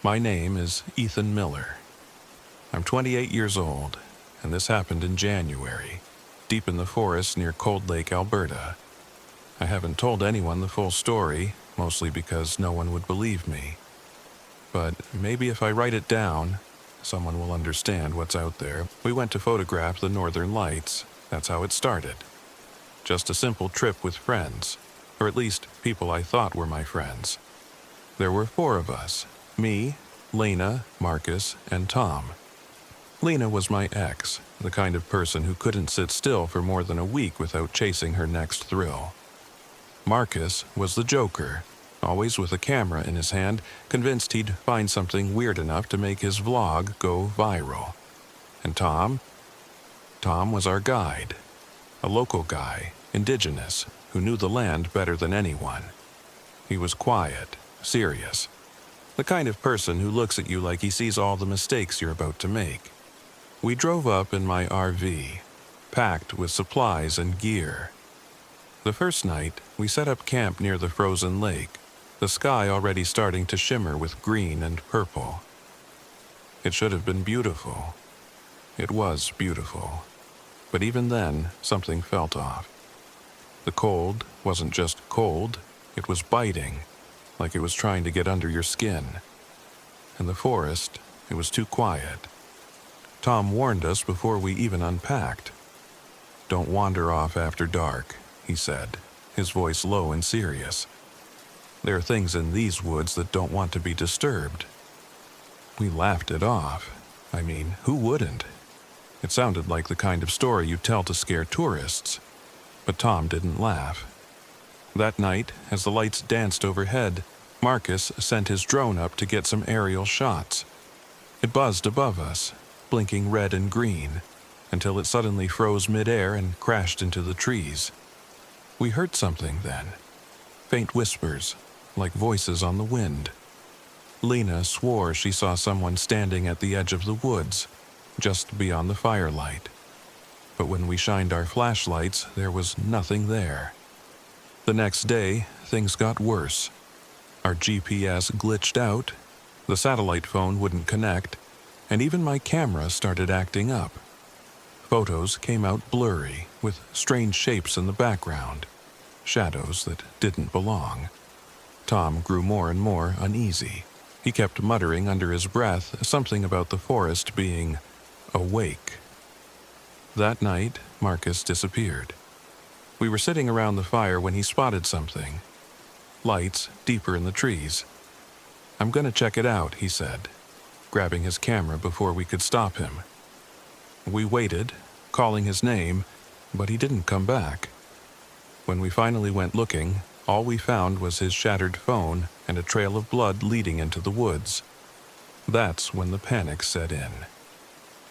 My name is Ethan Miller. I'm 28 years old, and this happened in January, deep in the forest near Cold Lake, Alberta. I haven't told anyone the full story, mostly because no one would believe me. But maybe if I write it down, someone will understand what's out there. We went to photograph the northern lights. That's how it started. Just a simple trip with friends, or at least people I thought were my friends. There were 4 of us: me, Lena, Marcus, and Tom. Lena was my ex, the kind of person who couldn't sit still for more than a week without chasing her next thrill. Marcus was the joker, always with a camera in his hand, convinced he'd find something weird enough to make his vlog go viral. And Tom? Tom was our guide, a local guy, indigenous, who knew the land better than anyone. He was quiet, serious, the kind of person who looks at you like he sees all the mistakes you're about to make. We drove up in my RV, packed with supplies and gear. The first night, we set up camp near the frozen lake, the sky already starting to shimmer with green and purple. It should have been beautiful. It was beautiful. But even then, something felt off. The cold wasn't just cold, it was biting, like it was trying to get under your skin. And the forest, it was too quiet. Tom warned us before we even unpacked. "Don't wander off after dark," he said, his voice low and serious. "There are things in these woods that don't want to be disturbed." We laughed it off. I mean, who wouldn't? It sounded like the kind of story you tell to scare tourists. But Tom didn't laugh. That night, as the lights danced overhead, Marcus sent his drone up to get some aerial shots. It buzzed above us, blinking red and green, until it suddenly froze midair and crashed into the trees. We heard something then. Faint whispers, like voices on the wind. Lena swore she saw someone standing at the edge of the woods, just beyond the firelight. But when we shined our flashlights, there was nothing there. The next day, things got worse. Our GPS glitched out, the satellite phone wouldn't connect, and even my camera started acting up. Photos came out blurry, with strange shapes in the background, shadows that didn't belong. Tom grew more and more uneasy. He kept muttering under his breath something about the forest being awake. That night, Marcus disappeared. We were sitting around the fire when he spotted something. Lights deeper in the trees. "I'm gonna check it out," he said, grabbing his camera before we could stop him. We waited, calling his name, but he didn't come back. When we finally went looking, all we found was his shattered phone and a trail of blood leading into the woods. That's when the panic set in.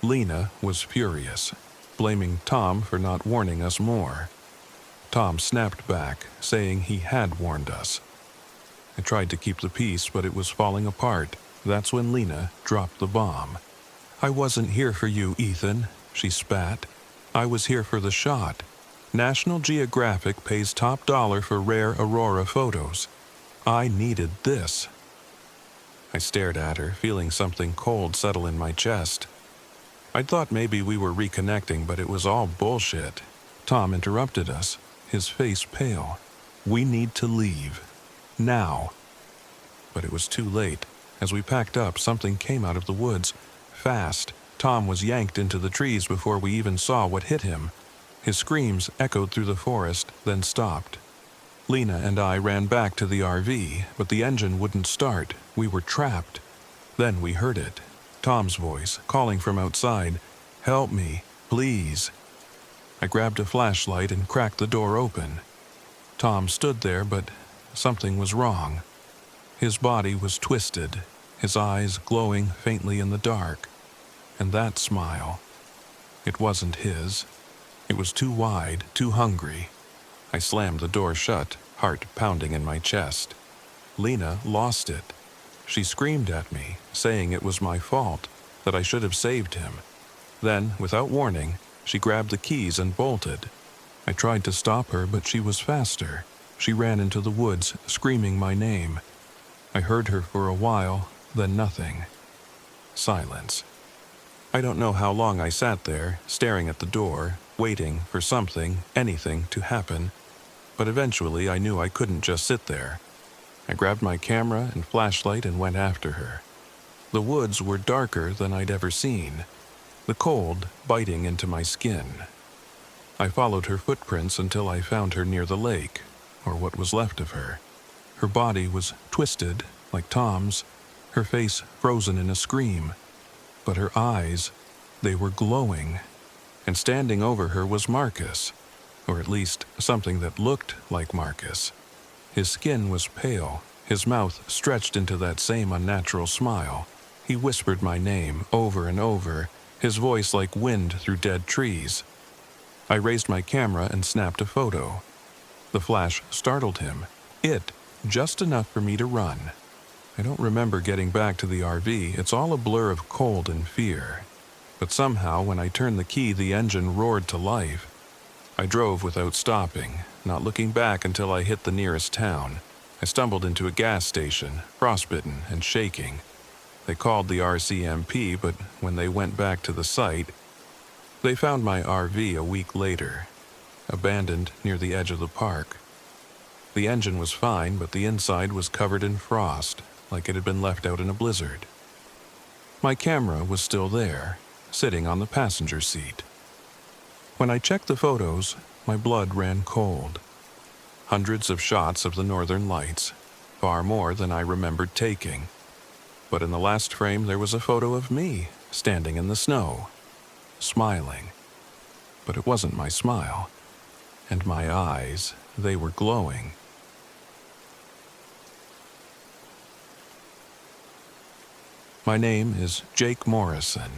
Lena was furious, blaming Tom for not warning us more. Tom snapped back, saying he had warned us. I tried to keep the peace, but it was falling apart. That's when Lena dropped the bomb. "I wasn't here for you, Ethan," she spat. "I was here for the shot. National Geographic pays top dollar for rare aurora photos. I needed this." I stared at her, feeling something cold settle in my chest. I'd thought maybe we were reconnecting, but it was all bullshit. Tom interrupted us, his face pale. "We need to leave. Now." But it was too late. As we packed up, something came out of the woods. Fast. Tom was yanked into the trees before we even saw what hit him. His screams echoed through the forest, then stopped. Lena and I ran back to the RV, but the engine wouldn't start. We were trapped. Then we heard it. Tom's voice, calling from outside, "Help me, please." I grabbed a flashlight and cracked the door open. Tom stood there, but something was wrong. His body was twisted, his eyes glowing faintly in the dark. And that smile, it wasn't his. It was too wide, too hungry. I slammed the door shut, heart pounding in my chest. Lena lost it. She screamed at me, saying it was my fault, that I should have saved him. Then, without warning, she grabbed the keys and bolted. I tried to stop her, but she was faster. She ran into the woods, screaming my name. I heard her for a while, then nothing. Silence. I don't know how long I sat there, staring at the door, waiting for something, anything, to happen, but eventually I knew I couldn't just sit there. I grabbed my camera and flashlight and went after her. The woods were darker than I'd ever seen, the cold biting into my skin. I followed her footprints until I found her near the lake, or what was left of her. Her body was twisted, like Tom's, her face frozen in a scream. But her eyes, they were glowing. And standing over her was Marcus, or at least something that looked like Marcus. His skin was pale, his mouth stretched into that same unnatural smile. He whispered my name over and over, his voice like wind through dead trees. I raised my camera and snapped a photo. The flash startled him. Just enough for me to run. I don't remember getting back to the RV. It's all a blur of cold and fear. But somehow, when I turned the key, the engine roared to life. I drove without stopping, not looking back until I hit the nearest town. I stumbled into a gas station, frostbitten and shaking. They called the RCMP, but when they went back to the site, they found my RV a week later, abandoned near the edge of the park. The engine was fine, but the inside was covered in frost, like it had been left out in a blizzard. My camera was still there, sitting on the passenger seat. When I checked the photos, my blood ran cold. Hundreds of shots of the northern lights, far more than I remembered taking. But in the last frame there was a photo of me, standing in the snow, smiling. But it wasn't my smile. And my eyes, they were glowing. My name is Jake Morrison.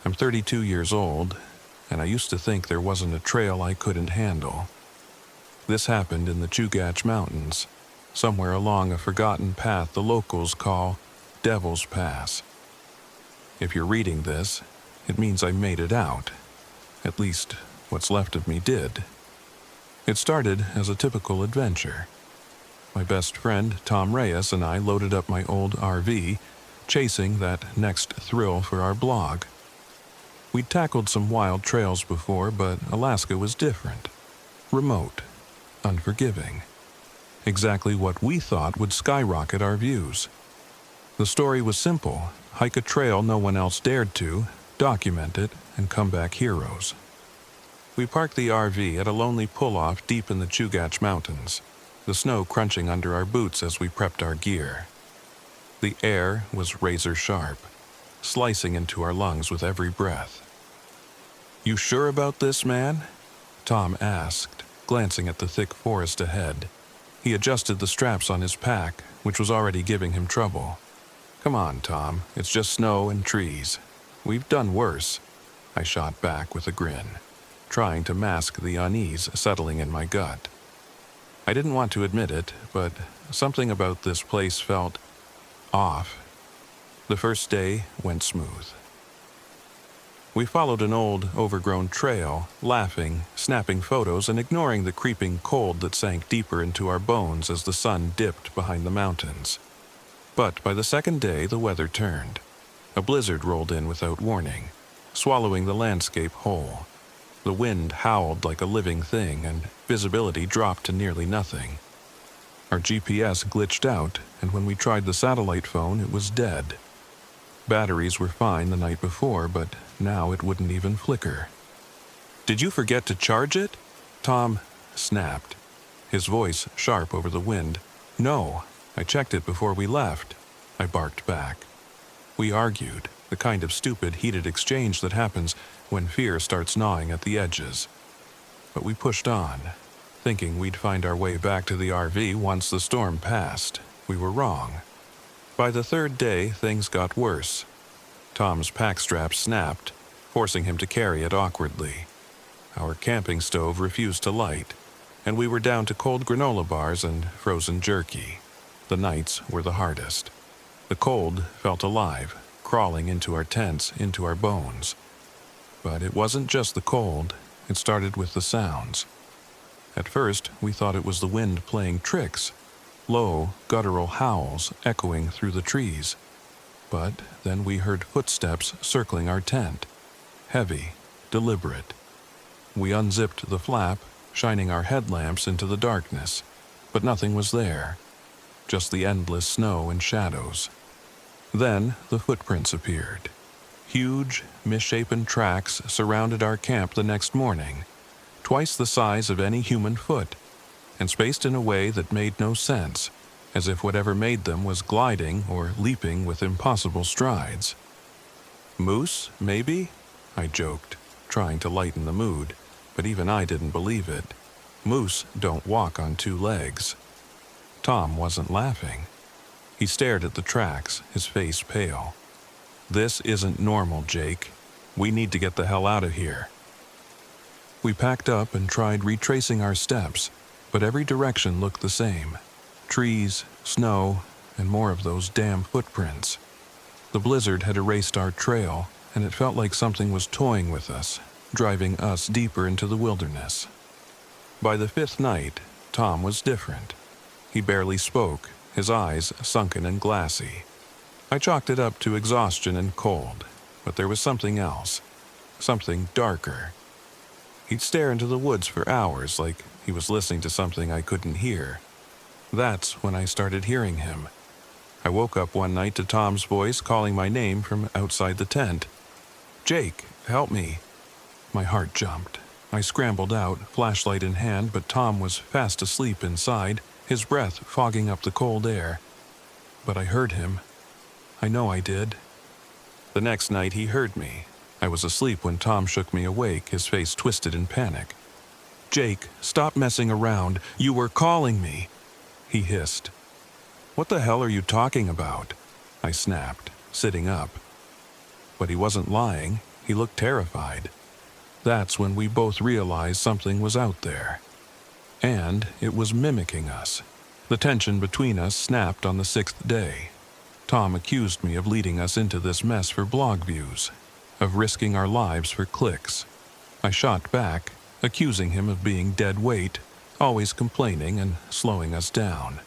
I'm 32 years old, and I used to think there wasn't a trail I couldn't handle. This happened in the Chugat Mountains, somewhere along a forgotten path the locals call Devil's Pass. If you're reading this, it means I made it out. At least, what's left of me did. It started as a typical adventure. My best friend, Tom Reyes, and I loaded up my old RV, chasing that next thrill for our blog. We'd tackled some wild trails before, but Alaska was different. Remote. Unforgiving. Exactly what we thought would skyrocket our views. The story was simple. Hike a trail no one else dared to, document it, and come back heroes. We parked the RV at a lonely pull-off deep in the Chugat Mountains, the snow crunching under our boots as we prepped our gear. The air was razor-sharp, slicing into our lungs with every breath. "You sure about this, man?" Tom asked, glancing at the thick forest ahead. He adjusted the straps on his pack, which was already giving him trouble. "Come on, Tom, it's just snow and trees. We've done worse," I shot back with a grin, trying to mask the unease settling in my gut. I didn't want to admit it, but something about this place felt off. The first day went smooth. We followed an old, overgrown trail, laughing, snapping photos, and ignoring the creeping cold that sank deeper into our bones as the sun dipped behind the mountains. But by the second day, the weather turned. A blizzard rolled in without warning, swallowing the landscape whole. The wind howled like a living thing, and visibility dropped to nearly nothing. Our GPS glitched out, and when we tried the satellite phone, it was dead. Batteries were fine the night before, but now it wouldn't even flicker. "Did you forget to charge it?" Tom snapped, his voice sharp over the wind. "No, I checked it before we left," I barked back. We argued, the kind of stupid, heated exchange that happens when fear starts gnawing at the edges. But we pushed on, thinking we'd find our way back to the RV once the storm passed. We were wrong. By the third day, things got worse. Tom's pack strap snapped, forcing him to carry it awkwardly. Our camping stove refused to light, and we were down to cold granola bars and frozen jerky. The nights were the hardest. The cold felt alive, crawling into our tents, into our bones. But it wasn't just the cold. It started with the sounds. At first, we thought it was the wind playing tricks, low, guttural howls echoing through the trees. But then we heard footsteps circling our tent. Heavy, deliberate. We unzipped the flap, shining our headlamps into the darkness, but nothing was there. Just the endless snow and shadows. Then the footprints appeared. Huge, misshapen tracks surrounded our camp the next morning, twice the size of any human foot, and spaced in a way that made no sense, as if whatever made them was gliding or leaping with impossible strides. Moose, maybe? I joked, trying to lighten the mood, but even I didn't believe it. Moose don't walk on two legs. Tom wasn't laughing. He stared at the tracks, his face pale. This isn't normal, Jake. We need to get the hell out of here. We packed up and tried retracing our steps, but every direction looked the same. Trees, snow, and more of those damn footprints. The blizzard had erased our trail, and it felt like something was toying with us, driving us deeper into the wilderness. By the fifth night, Tom was different. He barely spoke, his eyes sunken and glassy. I chalked it up to exhaustion and cold, but there was something else, something darker. He'd stare into the woods for hours like he was listening to something I couldn't hear. That's when I started hearing him. I woke up one night to Tom's voice calling my name from outside the tent. "Jake, help me." My heart jumped. I scrambled out, flashlight in hand, but Tom was fast asleep inside, his breath fogging up the cold air. But I heard him. I know I did. The next night he heard me. I was asleep when Tom shook me awake, his face twisted in panic. "Jake, stop messing around. You were calling me," he hissed. "What the hell are you talking about?" I snapped, sitting up. But he wasn't lying. He looked terrified. That's when we both realized something was out there. And it was mimicking us. The tension between us snapped on the sixth day. Tom accused me of leading us into this mess for blog views, of risking our lives for clicks. I shot back, accusing him of being dead weight, always complaining and slowing us down.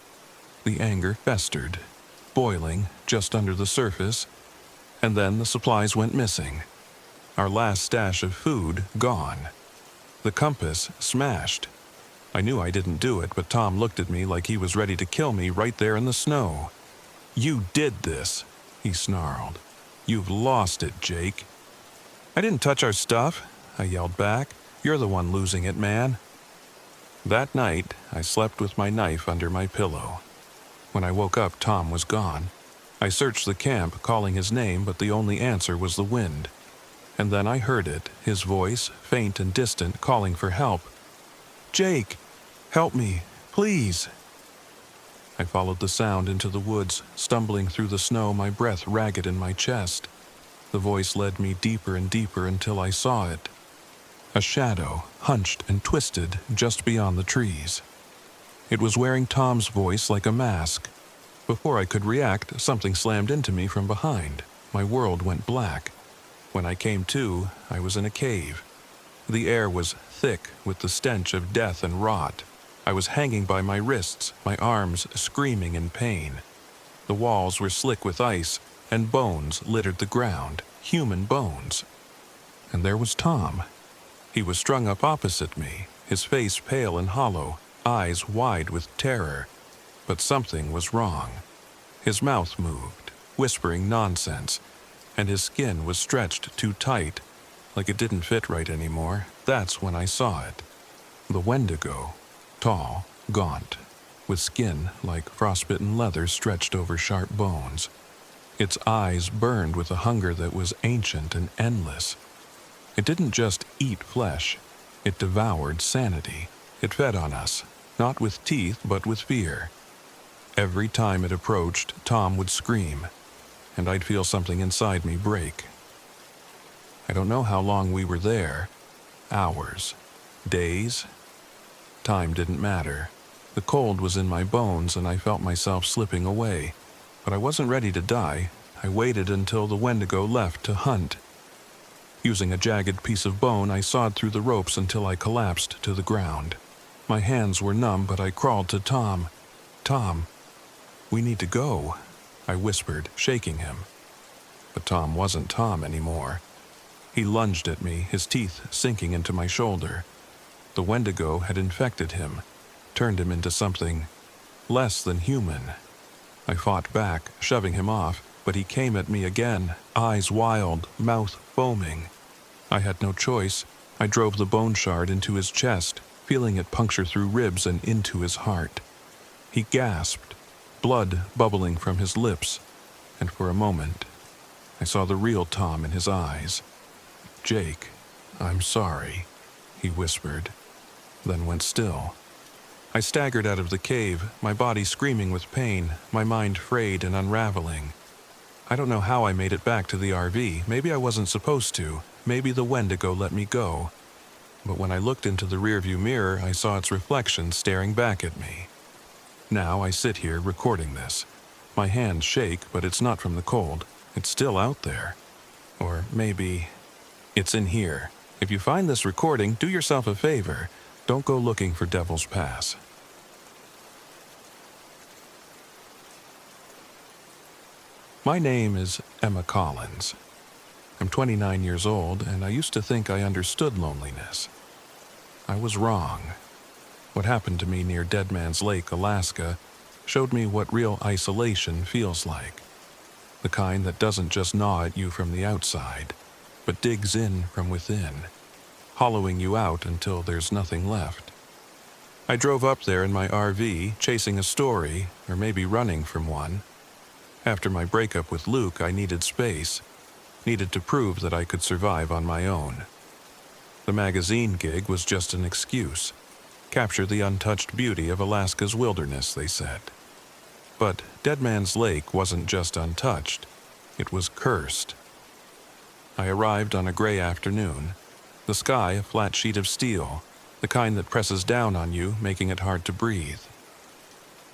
The anger festered, boiling just under the surface, and then the supplies went missing. Our last stash of food gone. The compass smashed. I knew I didn't do it, but Tom looked at me like he was ready to kill me right there in the snow. "You did this," he snarled. "You've lost it, Jake." "I didn't touch our stuff," I yelled back. "You're the one losing it, man." That night, I slept with my knife under my pillow. When I woke up, Tom was gone. I searched the camp, calling his name, but the only answer was the wind. And then I heard it, his voice, faint and distant, calling for help. "Jake, help me, please." I followed the sound into the woods, stumbling through the snow, my breath ragged in my chest. The voice led me deeper and deeper until I saw it. A shadow, hunched and twisted just beyond the trees. It was wearing Tom's voice like a mask. Before I could react, something slammed into me from behind. My world went black. When I came to, I was in a cave. The air was thick with the stench of death and rot. I was hanging by my wrists, my arms screaming in pain. The walls were slick with ice, and bones littered the ground, human bones. And there was Tom. He was strung up opposite me, his face pale and hollow, eyes wide with terror. But something was wrong. His mouth moved, whispering nonsense, and his skin was stretched too tight, like it didn't fit right anymore. That's when I saw it. The Wendigo, tall, gaunt, with skin like frostbitten leather stretched over sharp bones. Its eyes burned with a hunger that was ancient and endless. It didn't just eat flesh. It devoured sanity. It fed on us, not with teeth but with fear. Every time it approached, Tom would scream, and I'd feel something inside me break. I don't know how long we were there. Hours. Days. Time didn't matter. The cold was in my bones and I felt myself slipping away. But I wasn't ready to die. I waited until the Wendigo left to hunt. Using a jagged piece of bone, I sawed through the ropes until I collapsed to the ground. My hands were numb, but I crawled to Tom. Tom, we need to go, I whispered, shaking him. But Tom wasn't Tom anymore. He lunged at me, his teeth sinking into my shoulder. The Wendigo had infected him, turned him into something less than human. I fought back, shoving him off, but he came at me again, eyes wild, mouth foaming. I had no choice. I drove the bone shard into his chest, feeling it puncture through ribs and into his heart. He gasped, blood bubbling from his lips, and for a moment, I saw the real Tom in his eyes. "Jake, I'm sorry," he whispered, then went still. I staggered out of the cave, my body screaming with pain, my mind frayed and unraveling. I don't know how I made it back to the RV. Maybe I wasn't supposed to. Maybe the Wendigo let me go. But when I looked into the rearview mirror, I saw its reflection staring back at me. Now I sit here recording this. My hands shake, but it's not from the cold. It's still out there. Or maybe it's in here. If you find this recording, do yourself a favor. Don't go looking for Devil's Pass. My name is Emma Collins. I'm 29 years old, and I used to think I understood loneliness. I was wrong. What happened to me near Dead Man's Lake, Alaska, showed me what real isolation feels like. The kind that doesn't just gnaw at you from the outside, but digs in from within, hollowing you out until there's nothing left. I drove up there in my RV, chasing a story, or maybe running from one. After my breakup with Luke, I needed space, needed to prove that I could survive on my own. The magazine gig was just an excuse. Capture the untouched beauty of Alaska's wilderness, they said. But Dead Man's Lake wasn't just untouched, it was cursed. I arrived on a gray afternoon, the sky a flat sheet of steel, the kind that presses down on you, making it hard to breathe.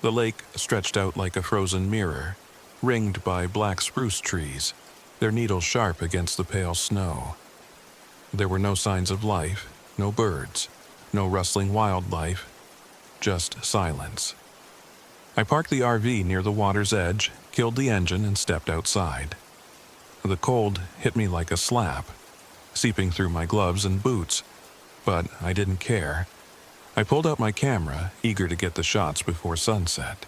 The lake stretched out like a frozen mirror, ringed by black spruce trees, their needles sharp against the pale snow. There were no signs of life, no birds, no rustling wildlife, just silence. I parked the RV near the water's edge, killed the engine, and stepped outside. The cold hit me like a slap, seeping through my gloves and boots, but I didn't care. I pulled out my camera, eager to get the shots before sunset.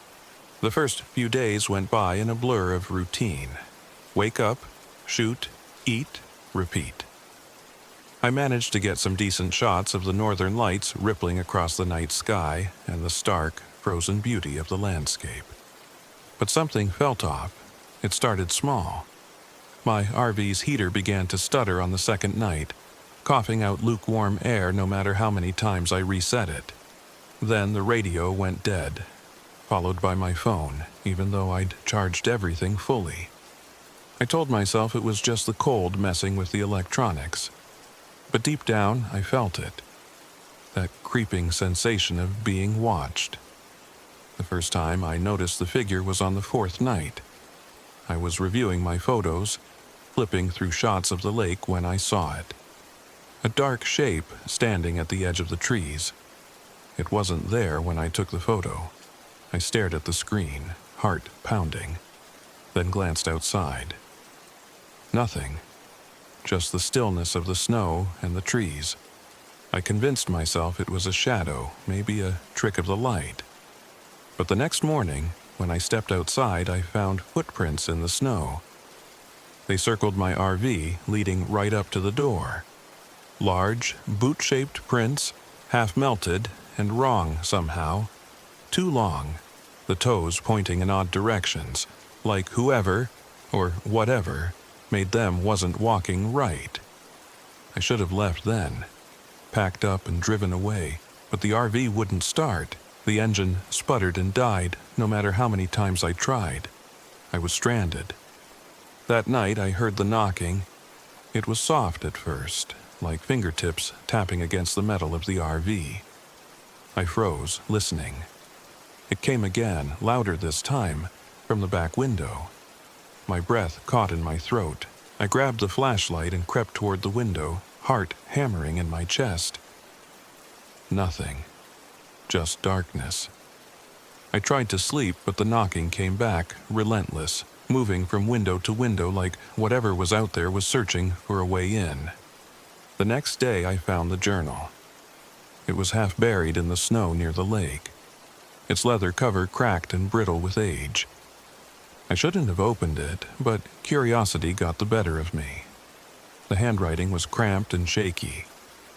The first few days went by in a blur of routine. Wake up, shoot, eat, repeat. I managed to get some decent shots of the northern lights rippling across the night sky and the stark, frozen beauty of the landscape. But something felt off. It started small. My RV's heater began to stutter on the second night, coughing out lukewarm air no matter how many times I reset it. Then the radio went dead, followed by my phone, even though I'd charged everything fully. I told myself it was just the cold messing with the electronics. But deep down, I felt it. That creeping sensation of being watched. The first time I noticed the figure was on the fourth night. I was reviewing my photos, flipping through shots of the lake when I saw it. A dark shape standing at the edge of the trees. It wasn't there when I took the photo. I stared at the screen, heart pounding, then glanced outside. Nothing. Just the stillness of the snow and the trees. I convinced myself it was a shadow, maybe a trick of the light. But the next morning, when I stepped outside, I found footprints in the snow. They circled my RV, leading right up to the door. Large, boot-shaped prints, half melted and wrong somehow. Too long, the toes pointing in odd directions, like whoever, or whatever, made them wasn't walking right. I should have left then, packed up and driven away, but the RV wouldn't start. The engine sputtered and died, no matter how many times I tried. I was stranded. That night I heard the knocking. It was soft at first, like fingertips tapping against the metal of the RV. I froze, listening. It came again, louder this time, from the back window. My breath caught in my throat. I grabbed the flashlight and crept toward the window, heart hammering in my chest. Nothing. Just darkness. I tried to sleep, but the knocking came back, relentless, moving from window to window like whatever was out there was searching for a way in. The next day I found the journal. It was half buried in the snow near the lake, its leather cover cracked and brittle with age. I shouldn't have opened it, but curiosity got the better of me. The handwriting was cramped and shaky,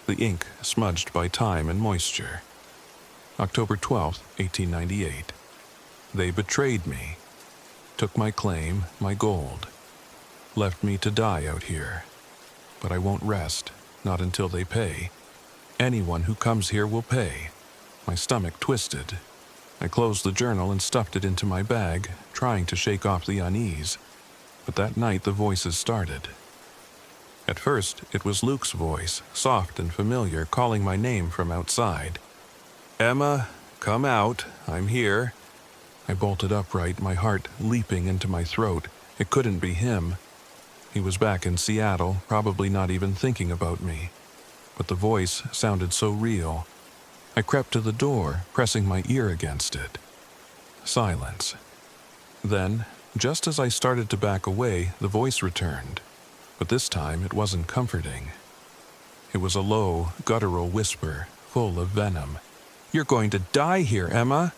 the ink smudged by time and moisture. October 12, 1898. They betrayed me, took my claim, my gold, left me to die out here. But I won't rest, not until they pay. Anyone who comes here will pay. My stomach twisted. I closed the journal and stuffed it into my bag, trying to shake off the unease. But that night the voices started. At first, it was Luke's voice, soft and familiar, calling my name from outside. "Emma, come out. I'm here." I bolted upright, my heart leaping into my throat. It couldn't be him. He was back in Seattle, probably not even thinking about me. But the voice sounded so real. I crept to the door, pressing my ear against it. Silence. Then, just as I started to back away, the voice returned. But this time it wasn't comforting. It was a low, guttural whisper, full of venom. "You're going to die here, Emma!"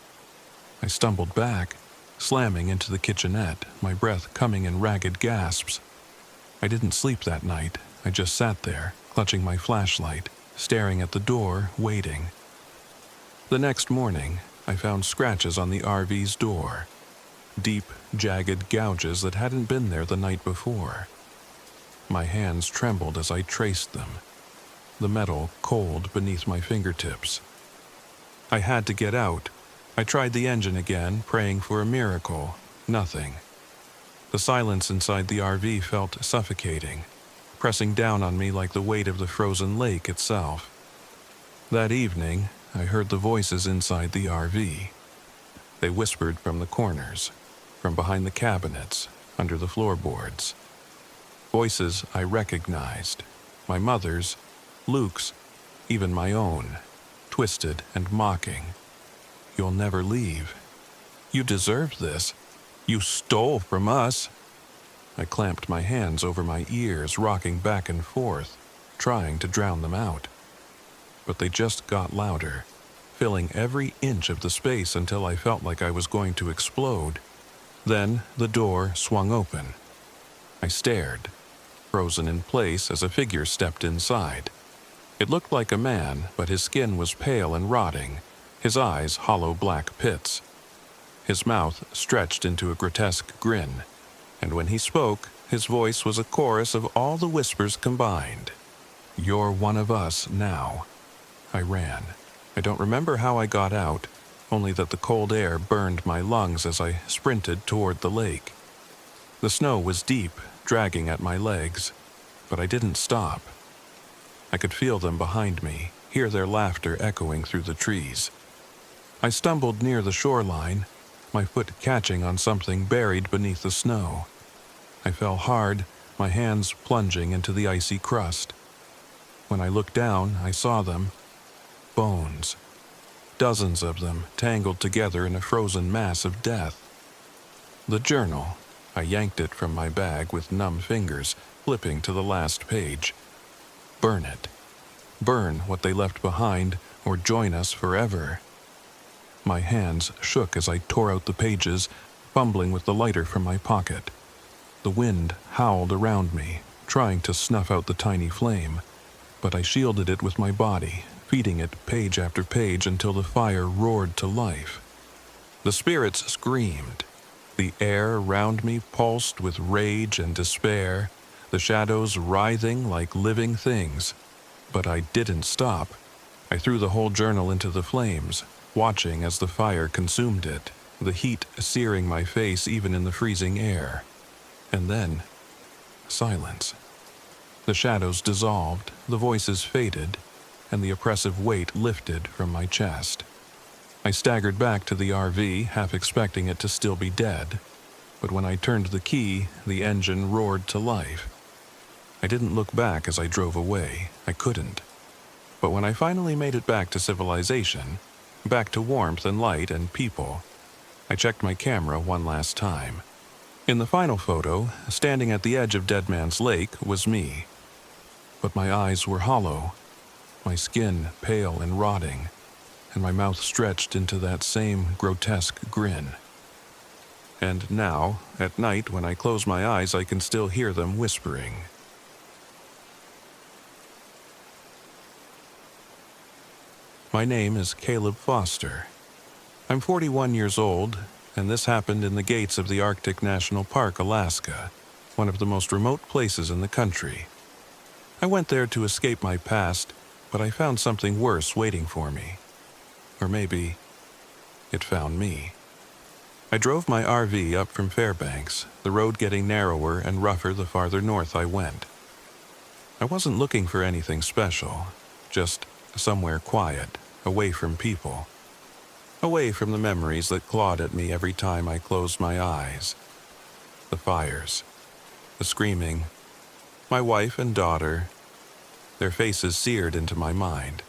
I stumbled back, slamming into the kitchenette, my breath coming in ragged gasps. I didn't sleep that night. I just sat there, clutching my flashlight, staring at the door, waiting. The next morning, I found scratches on the RV's door. Deep, jagged gouges that hadn't been there the night before. My hands trembled as I traced them, the metal cold beneath my fingertips. I had to get out. I tried the engine again, praying for a miracle. Nothing. The silence inside the RV felt suffocating, pressing down on me like the weight of the frozen lake itself. That evening, I heard the voices inside the RV. They whispered from the corners, from behind the cabinets, under the floorboards. Voices I recognized. My mother's, Luke's, even my own, twisted and mocking. "You'll never leave. You deserve this. You stole from us." I clamped my hands over my ears, rocking back and forth, trying to drown them out. But they just got louder, filling every inch of the space until I felt like I was going to explode. Then the door swung open. I stared, frozen in place as a figure stepped inside. It looked like a man, but his skin was pale and rotting, his eyes hollow black pits. His mouth stretched into a grotesque grin, and when he spoke, his voice was a chorus of all the whispers combined. "You're one of us now." I ran. I don't remember how I got out, only that the cold air burned my lungs as I sprinted toward the lake. The snow was deep, dragging at my legs, but I didn't stop. I could feel them behind me, hear their laughter echoing through the trees. I stumbled near the shoreline, my foot catching on something buried beneath the snow. I fell hard, my hands plunging into the icy crust. When I looked down, I saw them. Bones. Dozens of them, tangled together in a frozen mass of death. The journal. I yanked it from my bag with numb fingers, flipping to the last page. Burn it. Burn what they left behind, or join us forever. My hands shook as I tore out the pages, fumbling with the lighter from my pocket. The wind howled around me, trying to snuff out the tiny flame, but I shielded it with my body, feeding it page after page until the fire roared to life. The spirits screamed. The air around me pulsed with rage and despair, the shadows writhing like living things. But I didn't stop. I threw the whole journal into the flames, watching as the fire consumed it, the heat searing my face even in the freezing air. And then, silence. The shadows dissolved, the voices faded, and the oppressive weight lifted from my chest. I staggered back to the RV, half expecting it to still be dead. But when I turned the key, the engine roared to life. I didn't look back as I drove away. I couldn't. But when I finally made it back to civilization, back to warmth and light and people, I checked my camera one last time. In the final photo, standing at the edge of Dead Man's Lake, was me. But my eyes were hollow, my skin pale and rotting, and my mouth stretched into that same grotesque grin. And now, at night, when I close my eyes, I can still hear them whispering. My name is Caleb Foster. I'm 41 years old, and this happened in the gates of the Arctic National Park, Alaska, one of the most remote places in the country. I went there to escape my past, but I found something worse waiting for me. Or maybe it found me. I drove my RV up from Fairbanks, the road getting narrower and rougher the farther north I went. I wasn't looking for anything special, just somewhere quiet, away from people. Away from the memories that clawed at me every time I closed my eyes. The fires, the screaming, my wife and daughter, their faces seared into my mind.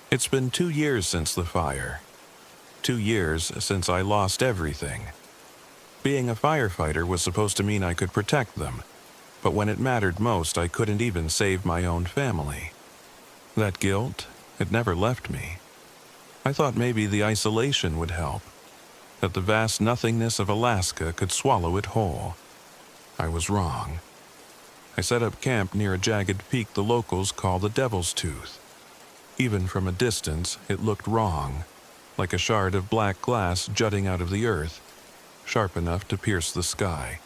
It's been 2 years since the fire. 2 years since I lost everything. Being a firefighter was supposed to mean I could protect them, but when it mattered most, I couldn't even save my own family. That guilt, it never left me. I thought maybe the isolation would help, that the vast nothingness of Alaska could swallow it whole. I was wrong. I set up camp near a jagged peak the locals call the Devil's Tooth. Even from a distance, it looked wrong, like a shard of black glass jutting out of the earth, sharp enough to pierce the sky.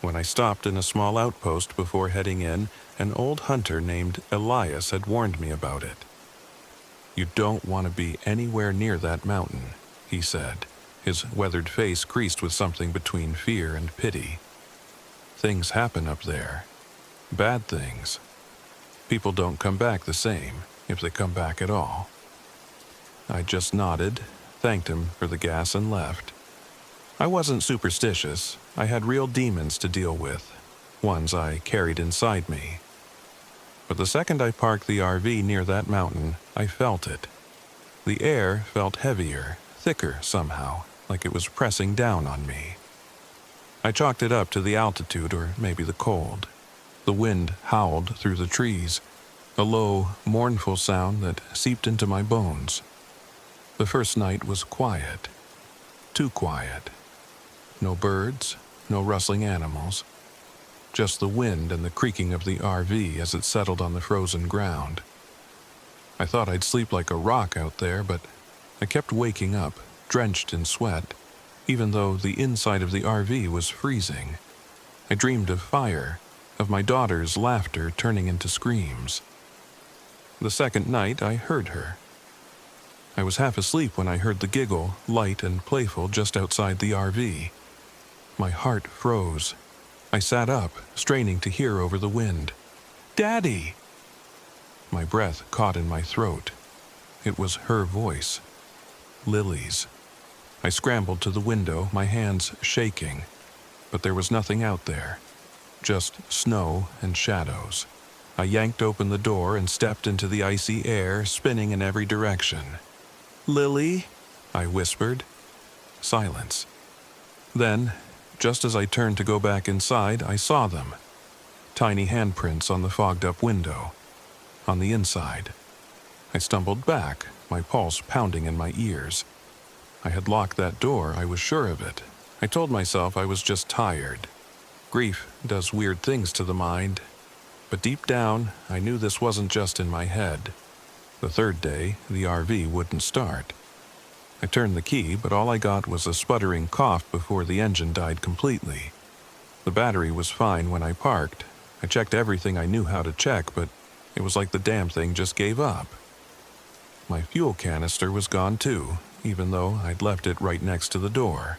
When I stopped in a small outpost before heading in, an old hunter named Elias had warned me about it. "You don't want to be anywhere near that mountain," he said, his weathered face creased with something between fear and pity. "Things happen up there. Bad things. People don't come back the same, if they come back at all." I just nodded, thanked him for the gas, and left. I wasn't superstitious. I had real demons to deal with, ones I carried inside me. But the second I parked the RV near that mountain, I felt it. The air felt heavier, thicker somehow, like it was pressing down on me. I chalked it up to the altitude, or maybe the cold. The wind howled through the trees, a low, mournful sound that seeped into my bones. The first night was quiet. Too quiet. No birds, no rustling animals. Just the wind and the creaking of the RV as it settled on the frozen ground. I thought I'd sleep like a rock out there, but I kept waking up, drenched in sweat, even though the inside of the RV was freezing. I dreamed of fire, of my daughter's laughter turning into screams. The second night, I heard her. I was half asleep when I heard the giggle, light and playful, just outside the RV. My heart froze. I sat up, straining to hear over the wind. "Daddy!" My breath caught in my throat. It was her voice. Lily's. I scrambled to the window, my hands shaking. But there was nothing out there. Just snow and shadows. I yanked open the door and stepped into the icy air, spinning in every direction. "Lily?" I whispered. Silence. Then, just as I turned to go back inside, I saw them. Tiny handprints on the fogged-up window. On the inside. I stumbled back, my pulse pounding in my ears. I had locked that door, I was sure of it. I told myself I was just tired. Grief does weird things to the mind. But deep down, I knew this wasn't just in my head. The third day, the RV wouldn't start. I turned the key, but all I got was a sputtering cough before the engine died completely. The battery was fine when I parked. I checked everything I knew how to check, but it was like the damn thing just gave up. My fuel canister was gone too, even though I'd left it right next to the door.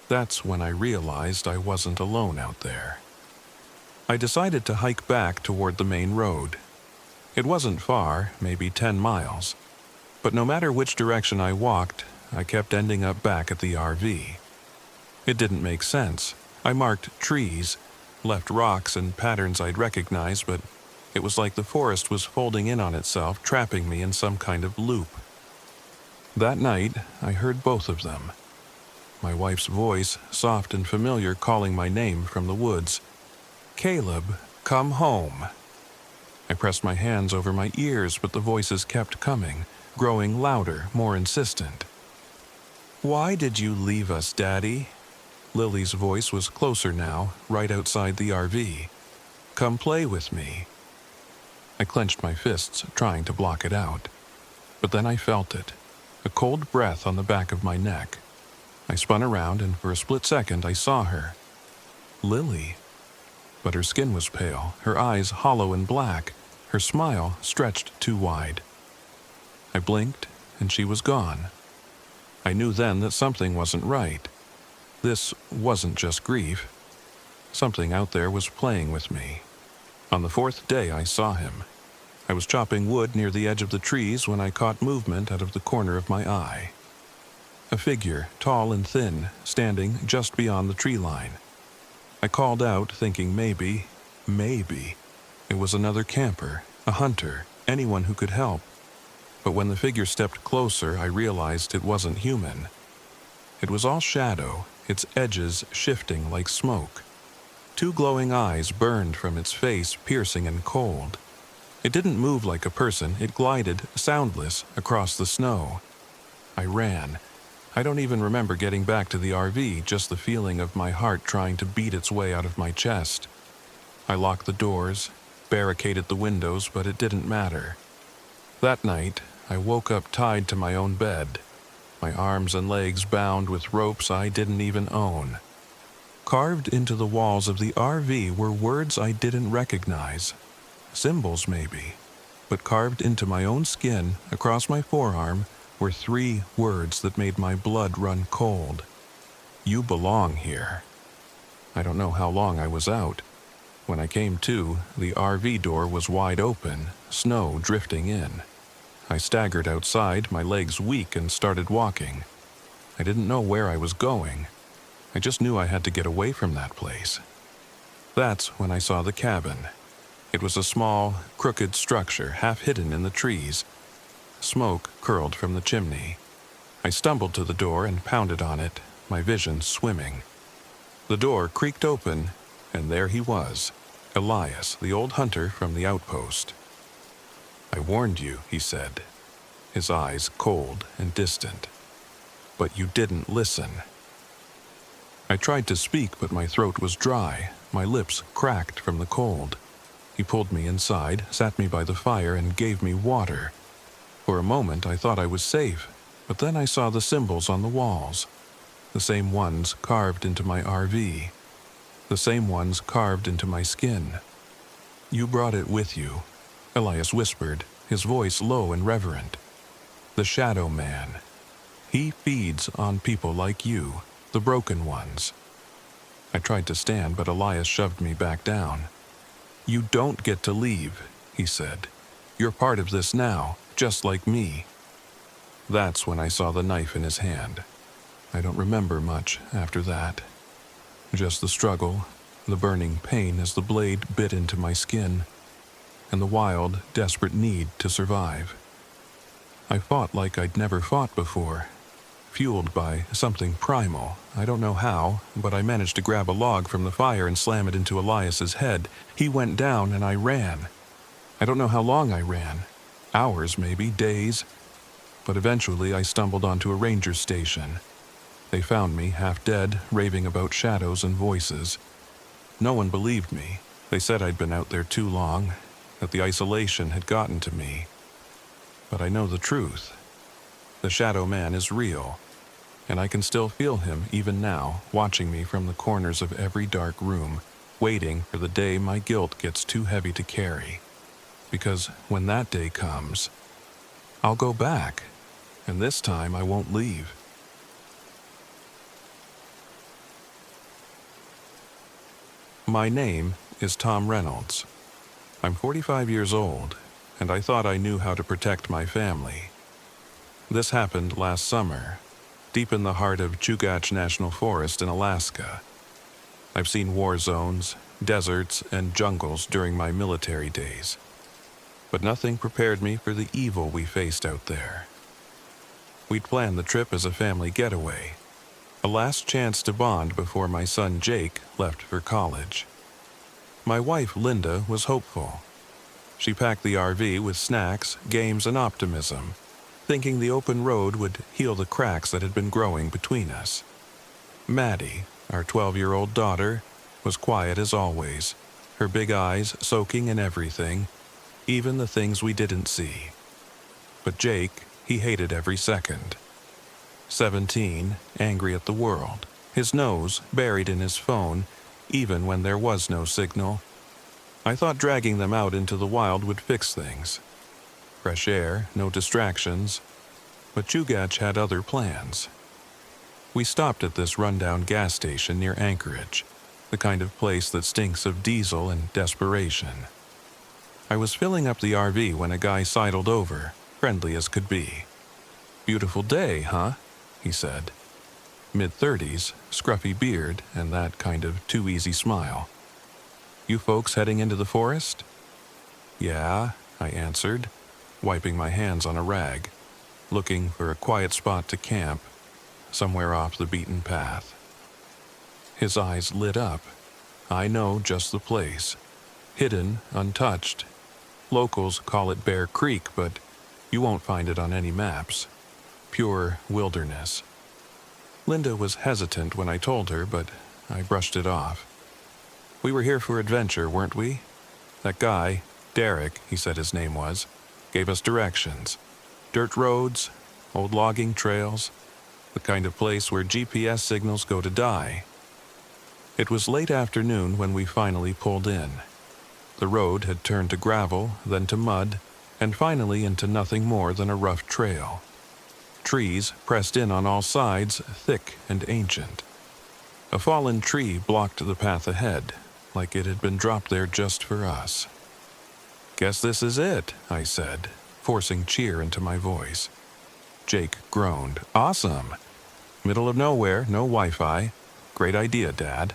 That's when I realized I wasn't alone out there. I decided to hike back toward the main road. It wasn't far, maybe 10 miles. But no matter which direction I walked, I kept ending up back at the RV. It didn't make sense. I marked trees, left rocks and patterns I'd recognize, but it was like the forest was folding in on itself, trapping me in some kind of loop. That night, I heard both of them. My wife's voice, soft and familiar, calling my name from the woods. "Caleb, come home." I pressed my hands over my ears, but the voices kept coming, growing louder, more insistent. "Why did you leave us, Daddy?" Lily's voice was closer now, right outside the RV. "Come play with me." I clenched my fists, trying to block it out. But then I felt it, a cold breath on the back of my neck. I spun around, and for a split second I saw her. Lily. But her skin was pale, her eyes hollow and black, her smile stretched too wide. I blinked, and she was gone. I knew then that something wasn't right. This wasn't just grief. Something out there was playing with me. On the fourth day I saw him. I was chopping wood near the edge of the trees when I caught movement out of the corner of my eye. A figure, tall and thin, standing just beyond the tree line. I called out, thinking maybe, it was another camper, a hunter, anyone who could help. But when the figure stepped closer, I realized it wasn't human. It was all shadow, its edges shifting like smoke. Two glowing eyes burned from its face, piercing and cold. It didn't move like a person, it glided, soundless, across the snow. I ran. I don't even remember getting back to the RV, just the feeling of my heart trying to beat its way out of my chest. I locked the doors, barricaded the windows, but it didn't matter. That night, I woke up tied to my own bed, my arms and legs bound with ropes I didn't even own. Carved into the walls of the RV were words I didn't recognize. Symbols, maybe. But carved into my own skin, across my forearm, were 3 words that made my blood run cold. You belong here. I don't know how long I was out. When I came to, the RV door was wide open, snow drifting in. I staggered outside, my legs weak, and started walking. I didn't know where I was going. I just knew I had to get away from that place. That's when I saw the cabin. It was a small, crooked structure, half hidden in the trees. Smoke curled from the chimney. I stumbled to the door and pounded on it, my vision swimming. The door creaked open, and there he was, Elias, the old hunter from the outpost. "I warned you," he said, his eyes cold and distant. "But you didn't listen." I tried to speak, but my throat was dry, my lips cracked from the cold. He pulled me inside, sat me by the fire, and gave me water. For a moment I thought I was safe, but then I saw the symbols on the walls. The same ones carved into my RV. The same ones carved into my skin. "You brought it with you," Elias whispered, his voice low and reverent. "The Shadow Man. He feeds on people like you, the broken ones." I tried to stand, but Elias shoved me back down. "You don't get to leave," he said. "You're part of this now, just like me." That's when I saw the knife in his hand. I don't remember much after that. Just the struggle, the burning pain as the blade bit into my skin, and the wild, desperate need to survive. I fought like I'd never fought before, fueled by something primal. I don't know how, but I managed to grab a log from the fire and slam it into Elias's head. He went down and I ran. I don't know how long I ran. Hours, maybe, days. But eventually I stumbled onto a ranger station. They found me, half dead, raving about shadows and voices. No one believed me. They said I'd been out there too long, that the isolation had gotten to me. But I know the truth. The Shadow Man is real, and I can still feel him even now, watching me from the corners of every dark room, waiting for the day my guilt gets too heavy to carry. Because when that day comes, I'll go back, and this time I won't leave. My name is Tom Reynolds. I'm 45 years old, and I thought I knew how to protect my family. This happened last summer, deep in the heart of Chugat National Forest in Alaska. I've seen war zones, deserts, and jungles during my military days. But nothing prepared me for the evil we faced out there. We'd planned the trip as a family getaway, a last chance to bond before my son Jake left for college. My wife Linda was hopeful. She packed the RV with snacks, games, and optimism, thinking the open road would heal the cracks that had been growing between us. Maddie, our 12-year-old daughter, was quiet as always, her big eyes soaking in everything, even the things we didn't see. But Jake, he hated every second. 17, angry at the world, his nose buried in his phone, even when there was no signal. I thought dragging them out into the wild would fix things. Fresh air, no distractions, but Chugat had other plans. We stopped at this rundown gas station near Anchorage, the kind of place that stinks of diesel and desperation. I was filling up the RV when a guy sidled over, friendly as could be. "Beautiful day, huh?" he said. Mid-30s, scruffy beard, and that kind of too-easy smile. "You folks heading into the forest?" "Yeah," I answered, wiping my hands on a rag, looking for a quiet spot to camp, somewhere off the beaten path. His eyes lit up. "I know just the place. Hidden, untouched. Locals call it Bear Creek, but you won't find it on any maps. Pure wilderness." Linda was hesitant when I told her, but I brushed it off. "We were here for adventure, weren't we? That guy, Derek, he said his name was, gave us directions. Dirt roads, old logging trails, the kind of place where GPS signals go to die." It was late afternoon when we finally pulled in. The road had turned to gravel, then to mud, and finally into nothing more than a rough trail. Trees pressed in on all sides, thick and ancient. A fallen tree blocked the path ahead, like it had been dropped there just for us. "Guess this is it," I said, forcing cheer into my voice. Jake groaned. "Awesome. Middle of nowhere, no Wi-Fi. Great idea, Dad."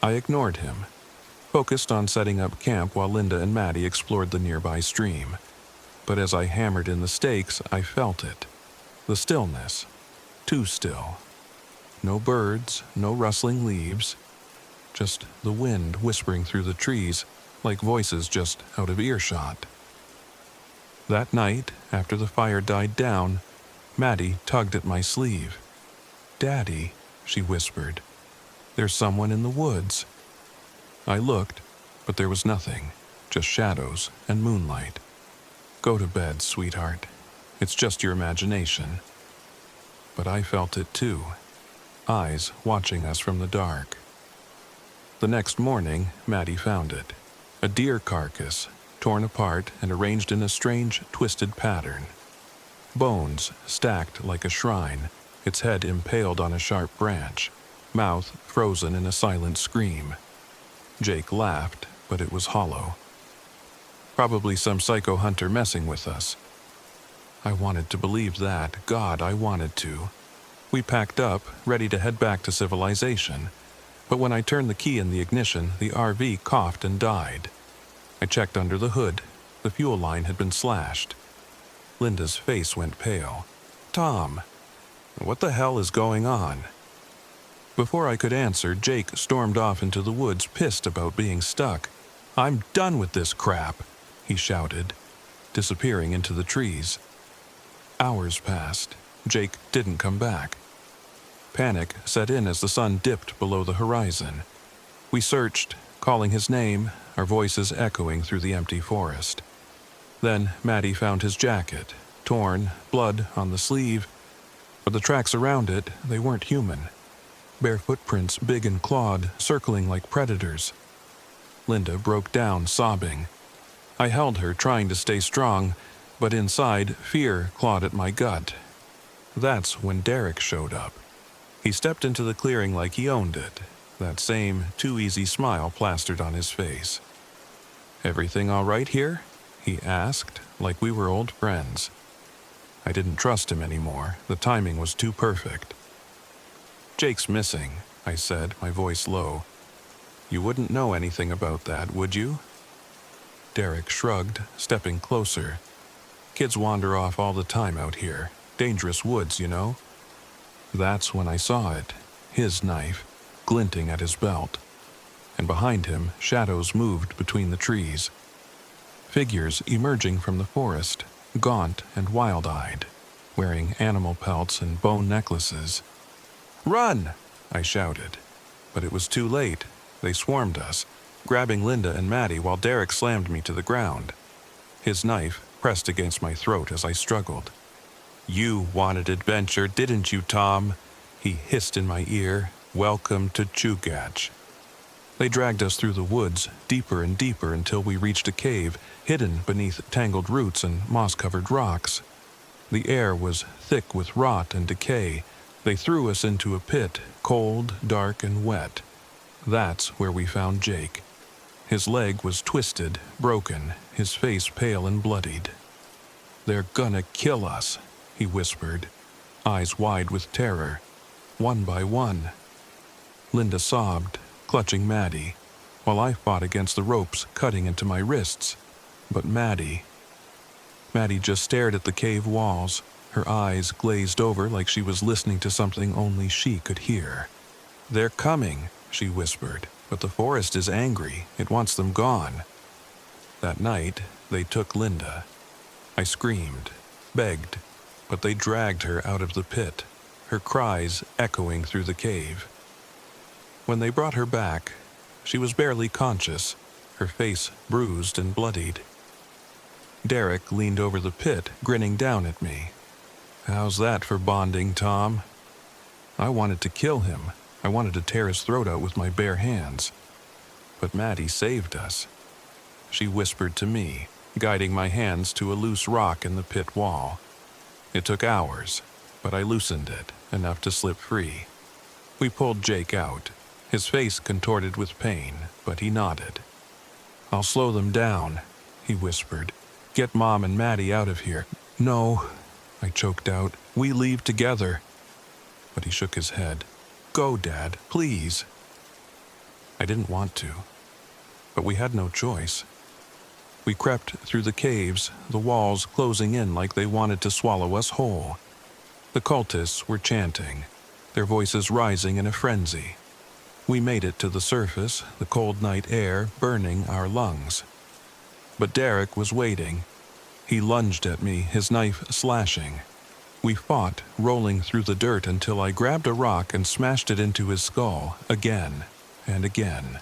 I ignored him, focused on setting up camp while Linda and Maddie explored the nearby stream. But as I hammered in the stakes, I felt it. The stillness. Too still. No birds, no rustling leaves. Just the wind whispering through the trees, like voices just out of earshot. That night, after the fire died down, Maddie tugged at my sleeve. "Daddy," she whispered, "there's someone in the woods." I looked, but there was nothing, just shadows and moonlight. "Go to bed, sweetheart. It's just your imagination." But I felt it too, eyes watching us from the dark. The next morning, Maddie found it, a deer carcass, torn apart and arranged in a strange, twisted pattern. Bones stacked like a shrine, its head impaled on a sharp branch, mouth frozen in a silent scream. Jake laughed, but it was hollow. Probably some psycho hunter messing with us. I wanted to believe that. God, I wanted to. We packed up, ready to head back to civilization. But when I turned the key in the ignition, the RV coughed and died. I checked under the hood. The fuel line had been slashed. Linda's face went pale. "Tom, what the hell is going on?" Before I could answer, Jake stormed off into the woods, pissed about being stuck. "I'm done with this crap," he shouted, disappearing into the trees. Hours passed. Jake didn't come back. Panic set in as the sun dipped below the horizon. We searched, calling his name, our voices echoing through the empty forest. Then Maddie found his jacket, torn, blood on the sleeve, but the tracks around it, they weren't human. Bare footprints, big and clawed, circling like predators. Linda broke down, sobbing. I held her, trying to stay strong, but inside, fear clawed at my gut. That's when Derek showed up. He stepped into the clearing like he owned it, that same too-easy smile plastered on his face. "Everything all right here?" he asked, like we were old friends. I didn't trust him anymore. The timing was too perfect. "Jake's missing," I said, my voice low. "You wouldn't know anything about that, would you?" Derek shrugged, stepping closer. "Kids wander off all the time out here. Dangerous woods, you know. That's when I saw it, his knife, glinting at his belt. And behind him, shadows moved between the trees. Figures emerging from the forest, gaunt and wild-eyed, wearing animal pelts and bone necklaces. "Run!" I shouted. But it was too late. They swarmed us, grabbing Linda and Maddie while Derek slammed me to the ground. His knife pressed against my throat as I struggled. "You wanted adventure, didn't you, Tom?" He hissed in my ear. "Welcome to Chugat." They dragged us through the woods, deeper and deeper until we reached a cave, hidden beneath tangled roots and moss-covered rocks. The air was thick with rot and decay. They threw us into a pit, cold, dark, and wet. That's where we found Jake. His leg was twisted, broken, his face pale and bloodied. "They're gonna kill us," he whispered, eyes wide with terror. One by one. Linda sobbed, clutching Maddie, while I fought against the ropes cutting into my wrists. But Maddie just stared at the cave walls, her eyes glazed over like she was listening to something only she could hear. "They're coming," she whispered, "but the forest is angry. It wants them gone." That night, they took Linda. I screamed, begged, but they dragged her out of the pit, her cries echoing through the cave. When they brought her back, she was barely conscious, her face bruised and bloodied. Derek leaned over the pit, grinning down at me. "How's that for bonding, Tom?" I wanted to kill him. I wanted to tear his throat out with my bare hands. But Maddie saved us. She whispered to me, guiding my hands to a loose rock in the pit wall. It took hours, but I loosened it, enough to slip free. We pulled Jake out, his face contorted with pain, but he nodded. "I'll slow them down," he whispered. "Get Mom and Maddie out of here." "No," I choked out. "We leave together." But he shook his head. "Go, Dad, please." I didn't want to, but we had no choice. We crept through the caves, the walls closing in like they wanted to swallow us whole. The cultists were chanting, their voices rising in a frenzy. We made it to the surface, the cold night air burning our lungs. But Derek was waiting. He lunged at me, his knife slashing. We fought, rolling through the dirt until I grabbed a rock and smashed it into his skull, again and again,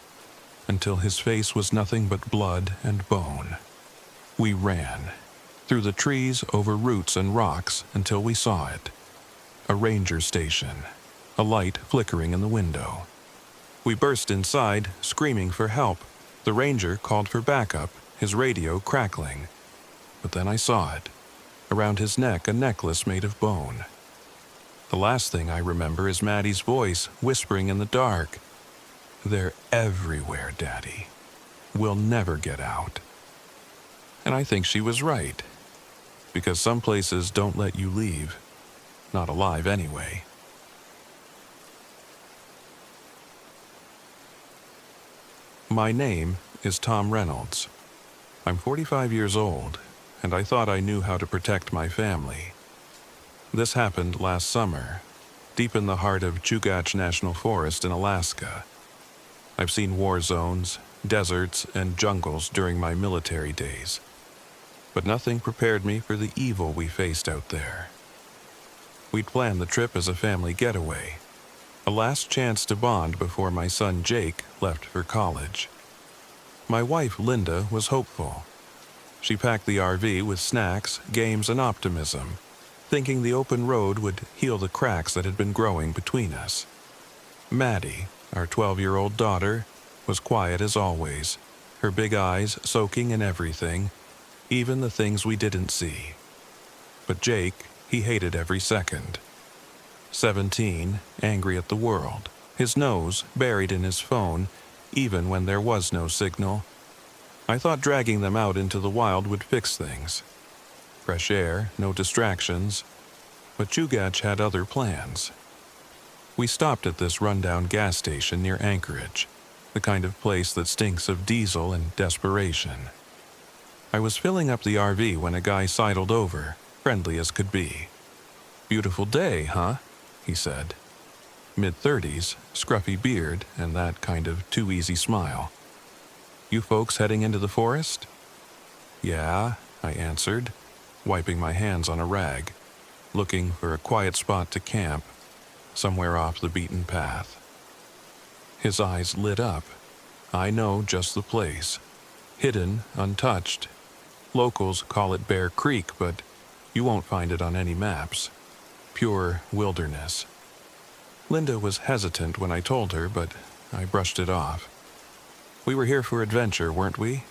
until his face was nothing but blood and bone. We ran, through the trees, over roots and rocks, until we saw it. A ranger station, a light flickering in the window. We burst inside, screaming for help. The ranger called for backup, his radio crackling. But then I saw it. Around his neck, a necklace made of bone. The last thing I remember is Maddie's voice whispering in the dark. "They're everywhere, Daddy. We'll never get out." And I think she was right. Because some places don't let you leave. Not alive anyway. My name is Tom Reynolds. I'm 45 years old, and I thought I knew how to protect my family. This happened last summer, deep in the heart of Chugat National Forest in Alaska. I've seen war zones, deserts, and jungles during my military days, but nothing prepared me for the evil we faced out there. We'd planned the trip as a family getaway, a last chance to bond before my son Jake left for college. My wife Linda was hopeful. She packed the RV with snacks, games, and optimism, thinking the open road would heal the cracks that had been growing between us. Maddie, our 12-year-old daughter, was quiet as always, her big eyes soaking in everything, even the things we didn't see. But Jake, he hated every second. 17, angry at the world, his nose buried in his phone, even when there was no signal. I thought dragging them out into the wild would fix things. Fresh air, no distractions. But Chugat had other plans. We stopped at this rundown gas station near Anchorage, the kind of place that stinks of diesel and desperation. I was filling up the RV when a guy sidled over, friendly as could be. Beautiful day, huh? He said. Mid-30s, scruffy beard, and that kind of too easy smile. You folks heading into the forest? Yeah, I answered, wiping my hands on a rag, looking for a quiet spot to camp, somewhere off the beaten path. His eyes lit up. I know just the place. Hidden, untouched. Locals call it Bear Creek, but you won't find it on any maps. Pure wilderness. Linda was hesitant when I told her, but I brushed it off. We were here for adventure, weren't we?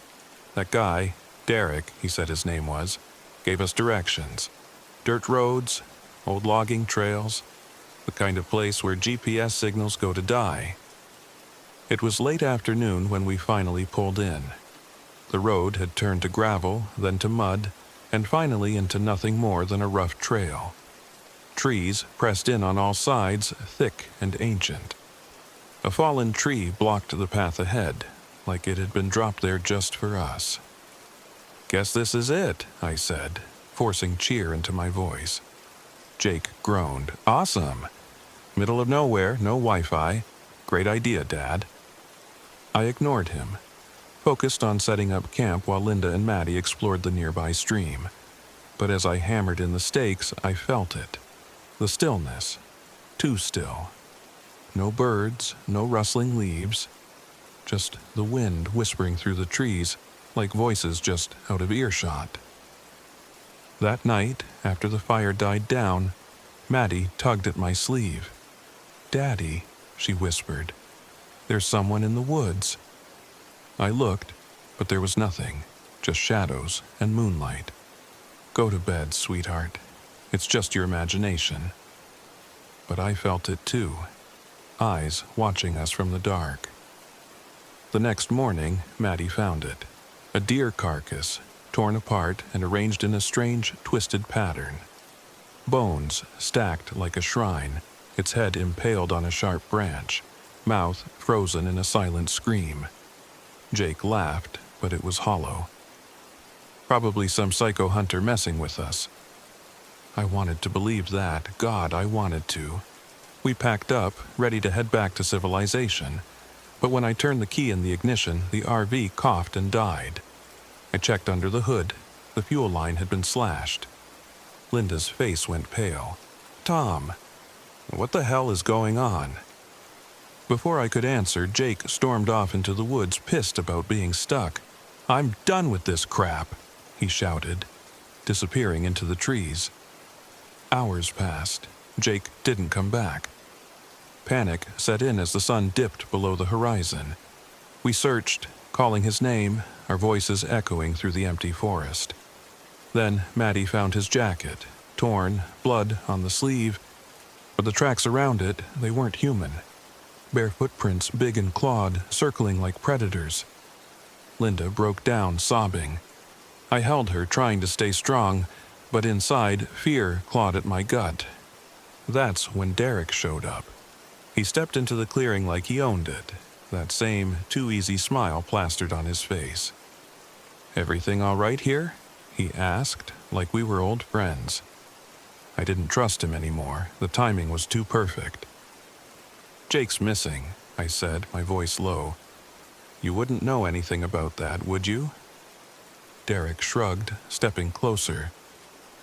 That guy, Derek, he said his name was, gave us directions. Dirt roads, old logging trails, the kind of place where GPS signals go to die. It was late afternoon when we finally pulled in. The road had turned to gravel, then to mud, and finally into nothing more than a rough trail. Trees pressed in on all sides, thick and ancient. A fallen tree blocked the path ahead, like it had been dropped there just for us. Guess this is it, I said, forcing cheer into my voice. Jake groaned. Awesome. Middle of nowhere, no Wi-Fi. Great idea, Dad. I ignored him, focused on setting up camp while Linda and Maddie explored the nearby stream. But as I hammered in the stakes, I felt it. The stillness. Too still. No birds, no rustling leaves. Just the wind whispering through the trees, like voices just out of earshot. That night, after the fire died down, Maddie tugged at my sleeve. "Daddy," she whispered, "there's someone in the woods." I looked, but there was nothing, just shadows and moonlight. Go to bed, sweetheart. It's just your imagination. But I felt it too, eyes watching us from the dark. The next morning, Maddie found it. A deer carcass, torn apart and arranged in a strange, twisted pattern. Bones stacked like a shrine, its head impaled on a sharp branch, mouth frozen in a silent scream. Jake laughed, but it was hollow. Probably some psycho hunter messing with us. I wanted to believe that. God, I wanted to. We packed up, ready to head back to civilization. But when I turned the key in the ignition, the RV coughed and died. I checked under the hood. The fuel line had been slashed. Linda's face went pale. "Tom, what the hell is going on?" Before I could answer, Jake stormed off into the woods, pissed about being stuck. "I'm done with this crap," he shouted, disappearing into the trees. Hours passed. Jake didn't come back. Panic set in as the sun dipped below the horizon. We searched, calling his name, our voices echoing through the empty forest. Then Maddie found his jacket, torn, blood on the sleeve, but the tracks around it, they weren't human. Bare footprints, big and clawed, circling like predators. Linda broke down, sobbing. I held her, trying to stay strong, but inside, fear clawed at my gut. That's when Derek showed up. He stepped into the clearing like he owned it, that same too-easy smile plastered on his face. "Everything all right here?" he asked, like we were old friends. I didn't trust him anymore. The timing was too perfect. "Jake's missing," I said, my voice low. "You wouldn't know anything about that, would you?" Derek shrugged, stepping closer.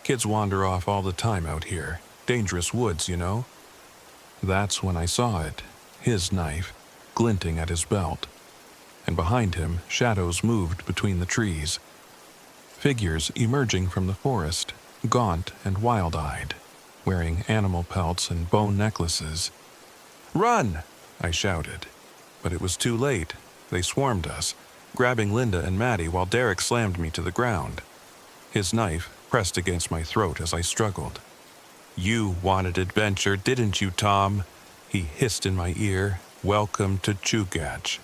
"Kids wander off all the time out here. Dangerous woods, you know." That's when I saw it, his knife, glinting at his belt. And behind him, shadows moved between the trees. Figures emerging from the forest, gaunt and wild-eyed, wearing animal pelts and bone necklaces. "Run!" I shouted. But it was too late. They swarmed us, grabbing Linda and Maddie while Derek slammed me to the ground. His knife pressed against my throat as I struggled. "You wanted adventure, didn't you, Tom?" he hissed in my ear. "Welcome to Chugat."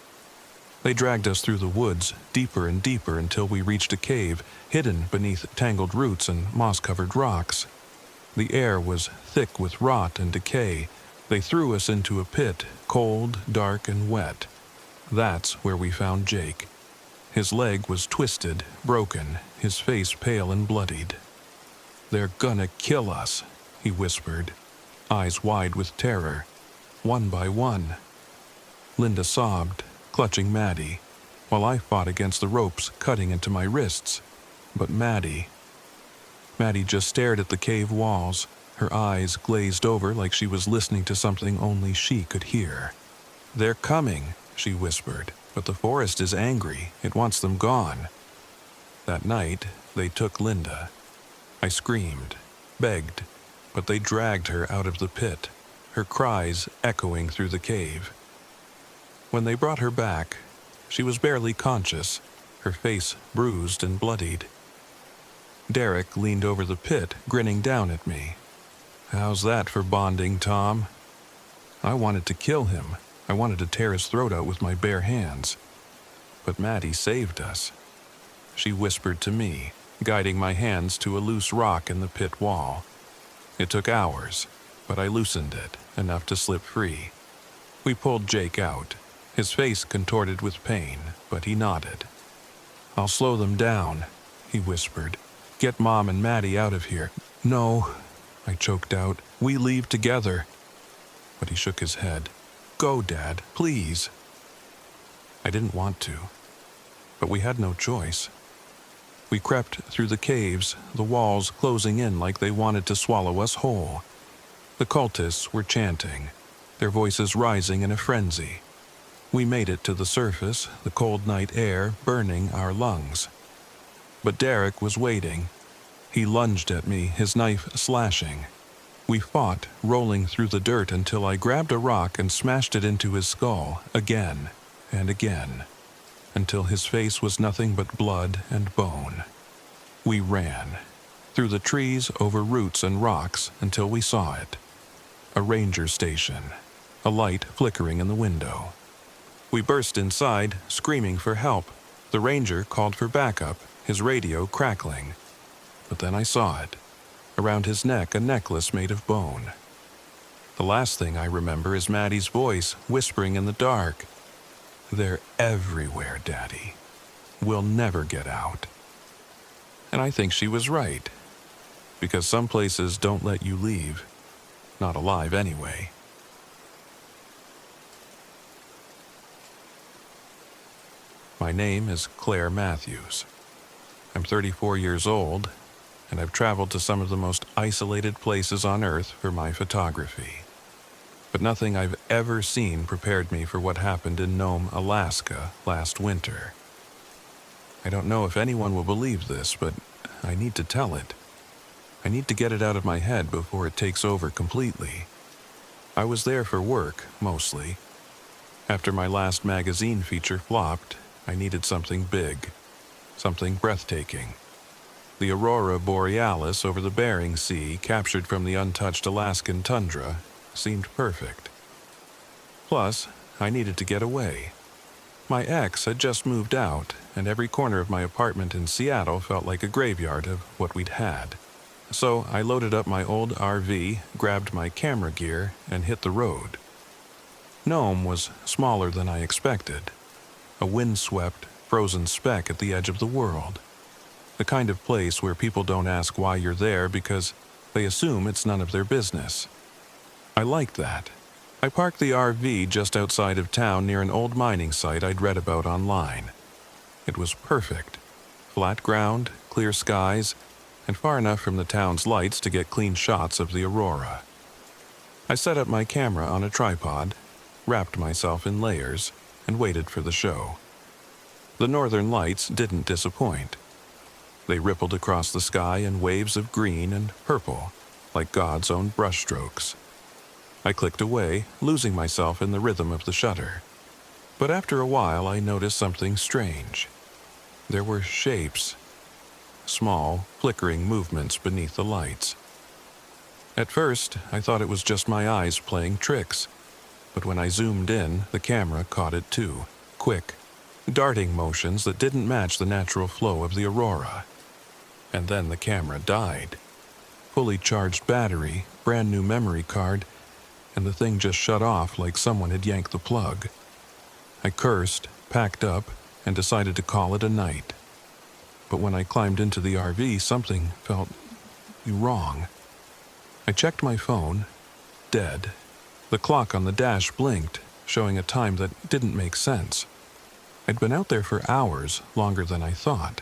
They dragged us through the woods, deeper and deeper until we reached a cave, hidden beneath tangled roots and moss-covered rocks. The air was thick with rot and decay. They threw us into a pit, cold, dark, and wet. That's where we found Jake. His leg was twisted, broken, his face pale and bloodied. "They're gonna kill us," he whispered, eyes wide with terror, one by one. Linda sobbed, clutching Maddie, while I fought against the ropes cutting into my wrists. But Maddie just stared at the cave walls, her eyes glazed over like she was listening to something only she could hear. "They're coming," she whispered, "but the forest is angry. It wants them gone." That night, they took Linda. I screamed, begged, but they dragged her out of the pit, her cries echoing through the cave. When they brought her back, she was barely conscious, her face bruised and bloodied. Derek leaned over the pit, grinning down at me. "How's that for bonding, Tom?" I wanted to kill him. I wanted to tear his throat out with my bare hands. But Maddie saved us. She whispered to me, guiding my hands to a loose rock in the pit wall. It took hours, but I loosened it, enough to slip free. We pulled Jake out, his face contorted with pain, but he nodded. "I'll slow them down," he whispered. "Get Mom and Maddie out of here." "No," I choked out. "We leave together." But he shook his head. "Go, Dad, please." I didn't want to, but we had no choice. We crept through the caves, the walls closing in like they wanted to swallow us whole. The cultists were chanting, their voices rising in a frenzy. We made it to the surface, the cold night air burning our lungs. But Derek was waiting. He lunged at me, his knife slashing. We fought, rolling through the dirt until I grabbed a rock and smashed it into his skull, again and again, until his face was nothing but blood and bone. We ran, through the trees, over roots and rocks, until we saw it. A ranger station, a light flickering in the window. We burst inside, screaming for help. The ranger called for backup, his radio crackling. But then I saw it. Around his neck, a necklace made of bone. The last thing I remember is Maddie's voice whispering in the dark. "They're everywhere, Daddy. We'll never get out." And I think she was right, because some places don't let you leave. Not alive anyway. My name is Claire Matthews. I'm 34 years old, and I've traveled to some of the most isolated places on Earth for my photography. But nothing I've ever seen prepared me for what happened in Nome, Alaska last winter. I don't know if anyone will believe this, but I need to tell it. I need to get it out of my head before it takes over completely. I was there for work, mostly. After my last magazine feature flopped, I needed something big, something breathtaking. The aurora borealis over the Bering Sea, captured from the untouched Alaskan tundra, seemed perfect. Plus, I needed to get away. My ex had just moved out, and every corner of my apartment in Seattle felt like a graveyard of what we'd had. So I loaded up my old RV, grabbed my camera gear, and hit the road. Nome was smaller than I expected. A windswept, frozen speck at the edge of the world. The kind of place where people don't ask why you're there because they assume it's none of their business. I liked that. I parked the RV just outside of town near an old mining site I'd read about online. It was perfect. Flat ground, clear skies, and far enough from the town's lights to get clean shots of the aurora. I set up my camera on a tripod, wrapped myself in layers, and waited for the show. The northern lights didn't disappoint. They rippled across the sky in waves of green and purple, like God's own brushstrokes. I clicked away, losing myself in the rhythm of the shutter. But after a while, I noticed something strange. There were shapes, small, flickering movements beneath the lights. At first, I thought it was just my eyes playing tricks, but when I zoomed in, the camera caught it too, quick, darting motions that didn't match the natural flow of the aurora. And then the camera died. Fully charged battery, brand new memory card, and the thing just shut off like someone had yanked the plug. I cursed, packed up, and decided to call it a night. But when I climbed into the RV, something felt wrong. I checked my phone. Dead. The clock on the dash blinked, showing a time that didn't make sense. I'd been out there for hours, longer than I thought.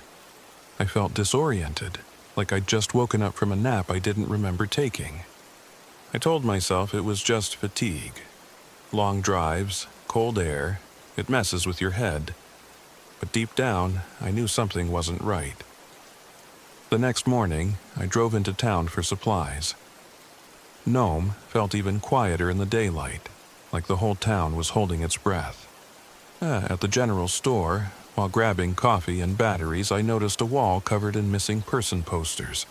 I felt disoriented, like I'd just woken up from a nap I didn't remember taking. I told myself it was just fatigue. Long drives, cold air, it messes with your head. But deep down, I knew something wasn't right. The next morning, I drove into town for supplies. Nome felt even quieter in the daylight, like the whole town was holding its breath. At the general store, while grabbing coffee and batteries, I noticed a wall covered in missing person posters.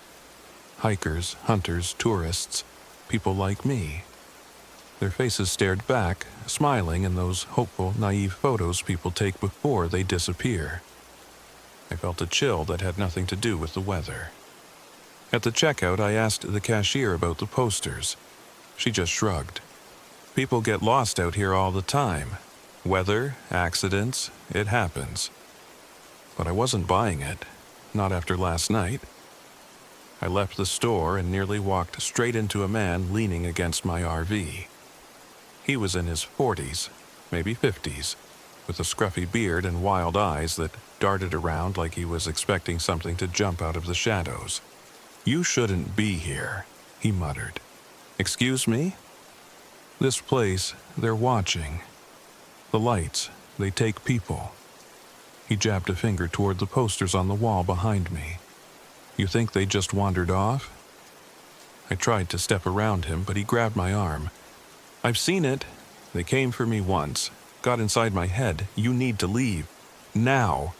Hikers, hunters, tourists, people like me. Their faces stared back, smiling in those hopeful, naive photos people take before they disappear. I felt a chill that had nothing to do with the weather. At the checkout, I asked the cashier about the posters. She just shrugged. People get lost out here all the time. Weather, accidents, it happens. But I wasn't buying it, not after last night. I left the store and nearly walked straight into a man leaning against my RV. He was in his 40s, maybe 50s, with a scruffy beard and wild eyes that darted around like he was expecting something to jump out of the shadows. "You shouldn't be here," he muttered. "Excuse me?" "This place, they're watching. The lights, they take people." He jabbed a finger toward the posters on the wall behind me. "You think they just wandered off?" I tried to step around him, but he grabbed my arm. "I've seen it. They came for me once. Got inside my head. You need to leave. Now."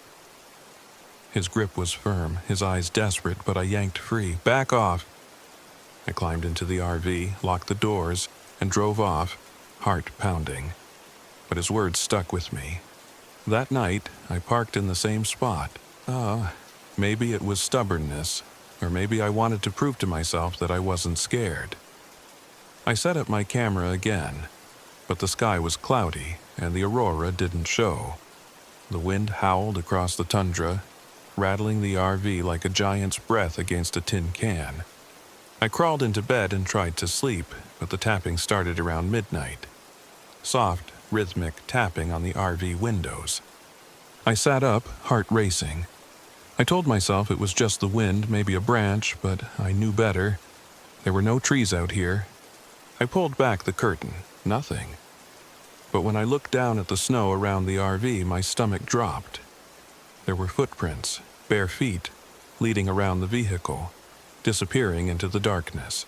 His grip was firm, his eyes desperate, but I yanked free. "Back off." I climbed into the RV, locked the doors, and drove off, heart pounding. But his words stuck with me. That night, I parked in the same spot. Maybe it was stubbornness, or maybe I wanted to prove to myself that I wasn't scared. I set up my camera again, but the sky was cloudy and the aurora didn't show. The wind howled across the tundra, rattling the RV like a giant's breath against a tin can. I crawled into bed and tried to sleep, but the tapping started around midnight. Soft, rhythmic tapping on the RV windows. I sat up, heart racing. I told myself it was just the wind, maybe a branch, but I knew better. There were no trees out here. I pulled back the curtain. Nothing. But when I looked down at the snow around the RV, my stomach dropped. There were footprints, bare feet, leading around the vehicle, disappearing into the darkness.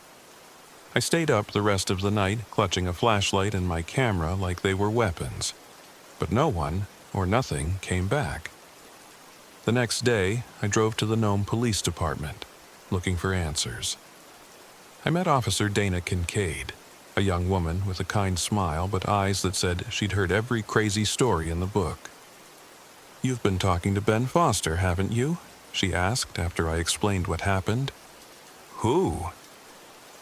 I stayed up the rest of the night, clutching a flashlight and my camera like they were weapons. But no one, or nothing, came back. The next day, I drove to the Nome Police Department, looking for answers. I met Officer Dana Kincaid, a young woman with a kind smile but eyes that said she'd heard every crazy story in the book. "You've been talking to Ben Foster, haven't you?" she asked after I explained what happened. "Who?"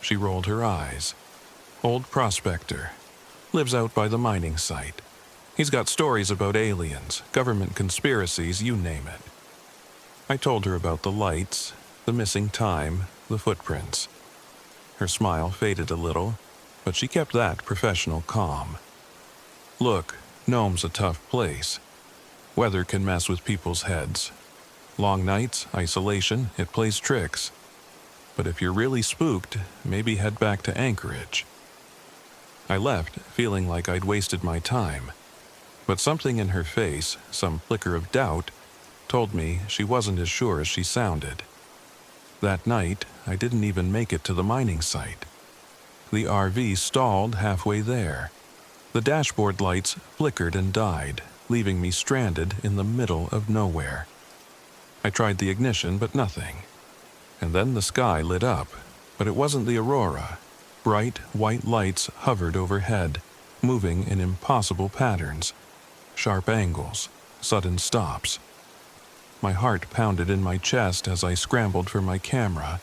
She rolled her eyes. "Old prospector. Lives out by the mining site. He's got stories about aliens, government conspiracies, you name it." I told her about the lights, the missing time, the footprints. Her smile faded a little, but she kept that professional calm. "Look, Nome's a tough place. Weather can mess with people's heads. Long nights, isolation, it plays tricks. But if you're really spooked, maybe head back to Anchorage." I left, feeling like I'd wasted my time. But something in her face, some flicker of doubt, told me she wasn't as sure as she sounded. That night, I didn't even make it to the mining site. The RV stalled halfway there. The dashboard lights flickered and died, leaving me stranded in the middle of nowhere. I tried the ignition, but nothing. And then the sky lit up, but it wasn't the aurora. Bright, white lights hovered overhead, moving in impossible patterns. Sharp angles, sudden stops. My heart pounded in my chest as I scrambled for my camera,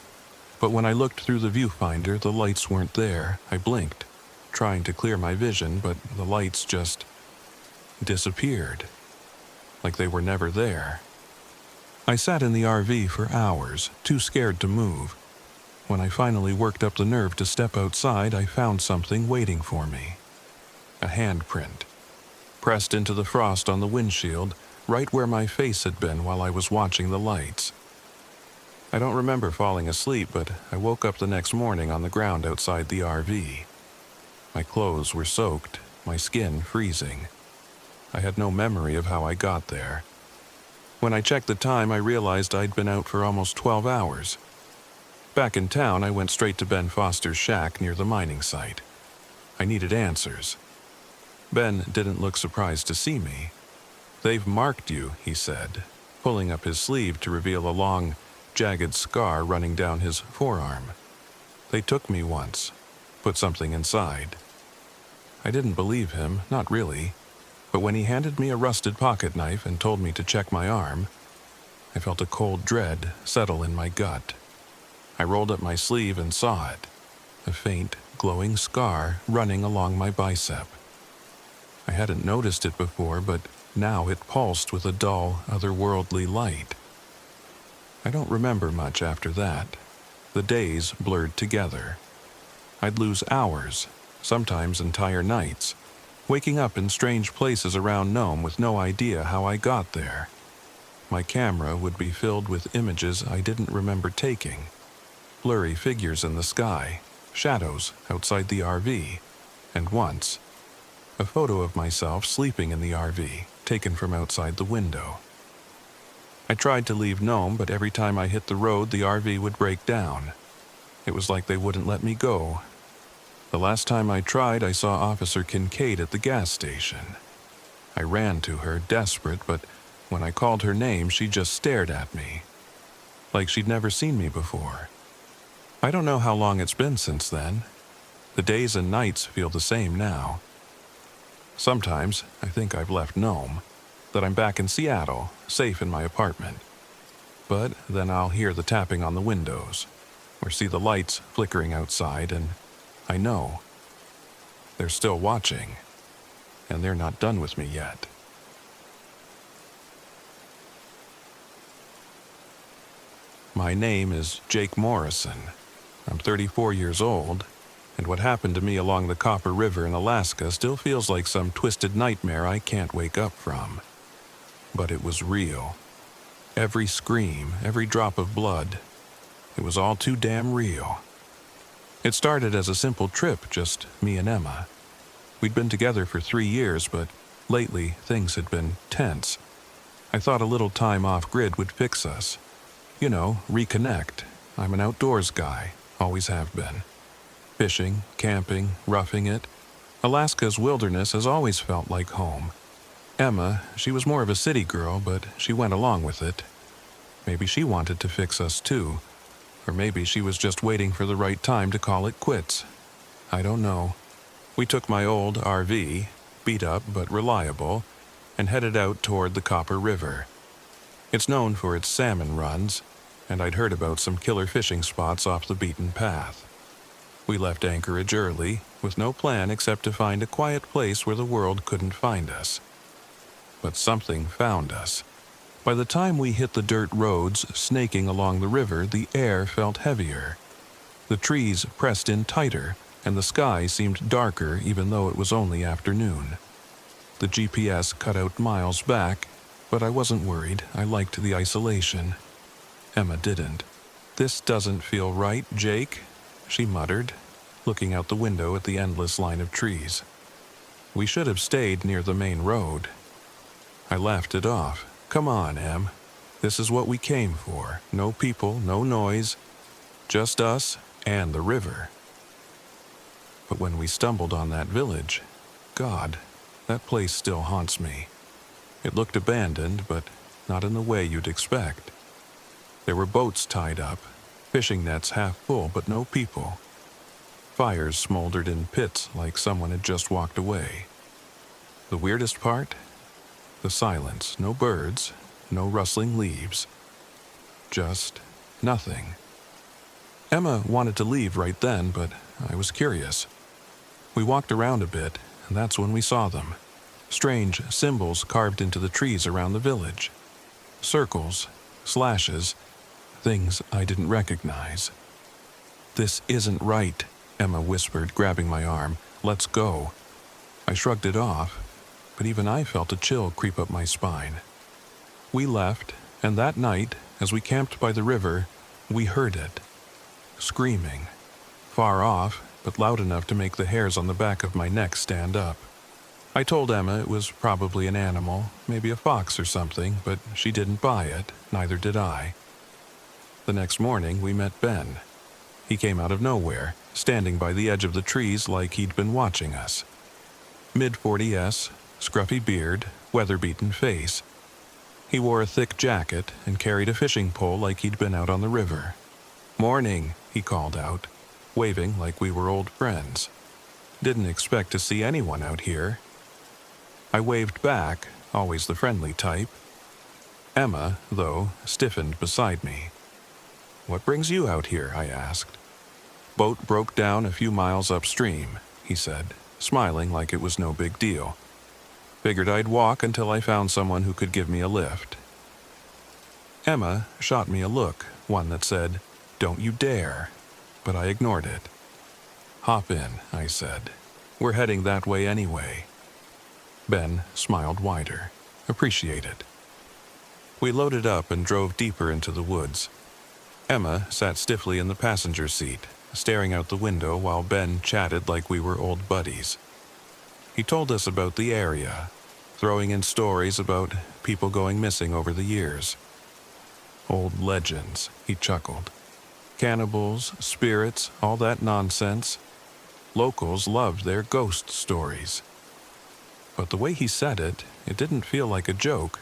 but when I looked through the viewfinder, the lights weren't there. I blinked, trying to clear my vision, but the lights just disappeared, like they were never there. I sat in the RV for hours, too scared to move. When I finally worked up the nerve to step outside, I found something waiting for me. A handprint, pressed into the frost on the windshield, right where my face had been while I was watching the lights. I don't remember falling asleep, but I woke up the next morning on the ground outside the RV. My clothes were soaked, my skin freezing. I had no memory of how I got there. When I checked the time, I realized I'd been out for almost 12 hours. Back in town, I went straight to Ben Foster's shack near the mining site. I needed answers. Ben didn't look surprised to see me. "They've marked you," he said, pulling up his sleeve to reveal a long, jagged scar running down his forearm. "They took me once, put something inside." I didn't believe him, not really, but when he handed me a rusted pocket knife and told me to check my arm, I felt a cold dread settle in my gut. I rolled up my sleeve and saw it, a faint, glowing scar running along my bicep. I hadn't noticed it before, but now it pulsed with a dull, otherworldly light. I don't remember much after that. The days blurred together. I'd lose hours, sometimes entire nights, waking up in strange places around Nome with no idea how I got there. My camera would be filled with images I didn't remember taking. Blurry figures in the sky, shadows outside the RV, and once, a photo of myself sleeping in the RV, taken from outside the window. I tried to leave Nome, but every time I hit the road, the RV would break down. It was like they wouldn't let me go. The last time I tried, I saw Officer Kincaid at the gas station. I ran to her, desperate, but when I called her name, she just stared at me, like she'd never seen me before. I don't know how long it's been since then. The days and nights feel the same now. Sometimes I think I've left Nome, that I'm back in Seattle, safe in my apartment. But then I'll hear the tapping on the windows, or see the lights flickering outside, and I know they're still watching, and they're not done with me yet. My name is Jake Morrison. I'm 34 years old, and what happened to me along the Copper River in Alaska still feels like some twisted nightmare I can't wake up from. But it was real. Every scream, every drop of blood, it was all too damn real. It started as a simple trip, just me and Emma. We'd been together for 3 years, but lately things had been tense. I thought a little time off-grid would fix us. You know, reconnect. I'm an outdoors guy, always have been. Fishing, camping, roughing it. Alaska's wilderness has always felt like home. Emma, she was more of a city girl, but she went along with it. Maybe she wanted to fix us too, or maybe she was just waiting for the right time to call it quits. I don't know. We took my old RV, beat up but reliable, and headed out toward the Copper River. It's known for its salmon runs, and I'd heard about some killer fishing spots off the beaten path. We left Anchorage early, with no plan except to find a quiet place where the world couldn't find us. But something found us. By the time we hit the dirt roads snaking along the river, the air felt heavier. The trees pressed in tighter, and the sky seemed darker even though it was only afternoon. The GPS cut out miles back, but I wasn't worried. I liked the isolation. Emma didn't. "This doesn't feel right, Jake," she muttered, looking out the window at the endless line of trees. We should have stayed near the main road. I laughed it off. "Come on, Em. This is what we came for. No people, no noise. Just us and the river." But when we stumbled on that village, God, that place still haunts me. It looked abandoned, but not in the way you'd expect. There were boats tied up, fishing nets half full, but no people. Fires smoldered in pits like someone had just walked away. The weirdest part? The silence. No birds, no rustling leaves. Just nothing. Emma wanted to leave right then, but I was curious. We walked around a bit, and that's when we saw them. Strange symbols carved into the trees around the village. Circles, slashes, things I didn't recognize. "This isn't right," Emma whispered, grabbing my arm. "Let's go." I shrugged it off, but even I felt a chill creep up my spine. We left, and that night, as we camped by the river, we heard it. Screaming. Far off, but loud enough to make the hairs on the back of my neck stand up. I told Emma it was probably an animal, maybe a fox or something, but she didn't buy it, neither did I. The next morning, we met Ben. He came out of nowhere, standing by the edge of the trees like he'd been watching us. Mid-40s, scruffy beard, weather-beaten face. He wore a thick jacket and carried a fishing pole like he'd been out on the river. "Morning," he called out, waving like we were old friends. "Didn't expect to see anyone out here." I waved back, always the friendly type. Emma, though, stiffened beside me. "What brings you out here?" I asked. "Boat broke down a few miles upstream," he said, smiling like it was no big deal. "Figured I'd walk until I found someone who could give me a lift." Emma shot me a look, one that said, "Don't you dare," but I ignored it. "Hop in," I said. "We're heading that way anyway." Ben smiled wider. "Appreciate it." We loaded up and drove deeper into the woods. Emma sat stiffly in the passenger seat, staring out the window while Ben chatted like we were old buddies. He told us about the area, throwing in stories about people going missing over the years. "Old legends," he chuckled. "Cannibals, spirits, all that nonsense. Locals loved their ghost stories." But the way he said it, it didn't feel like a joke.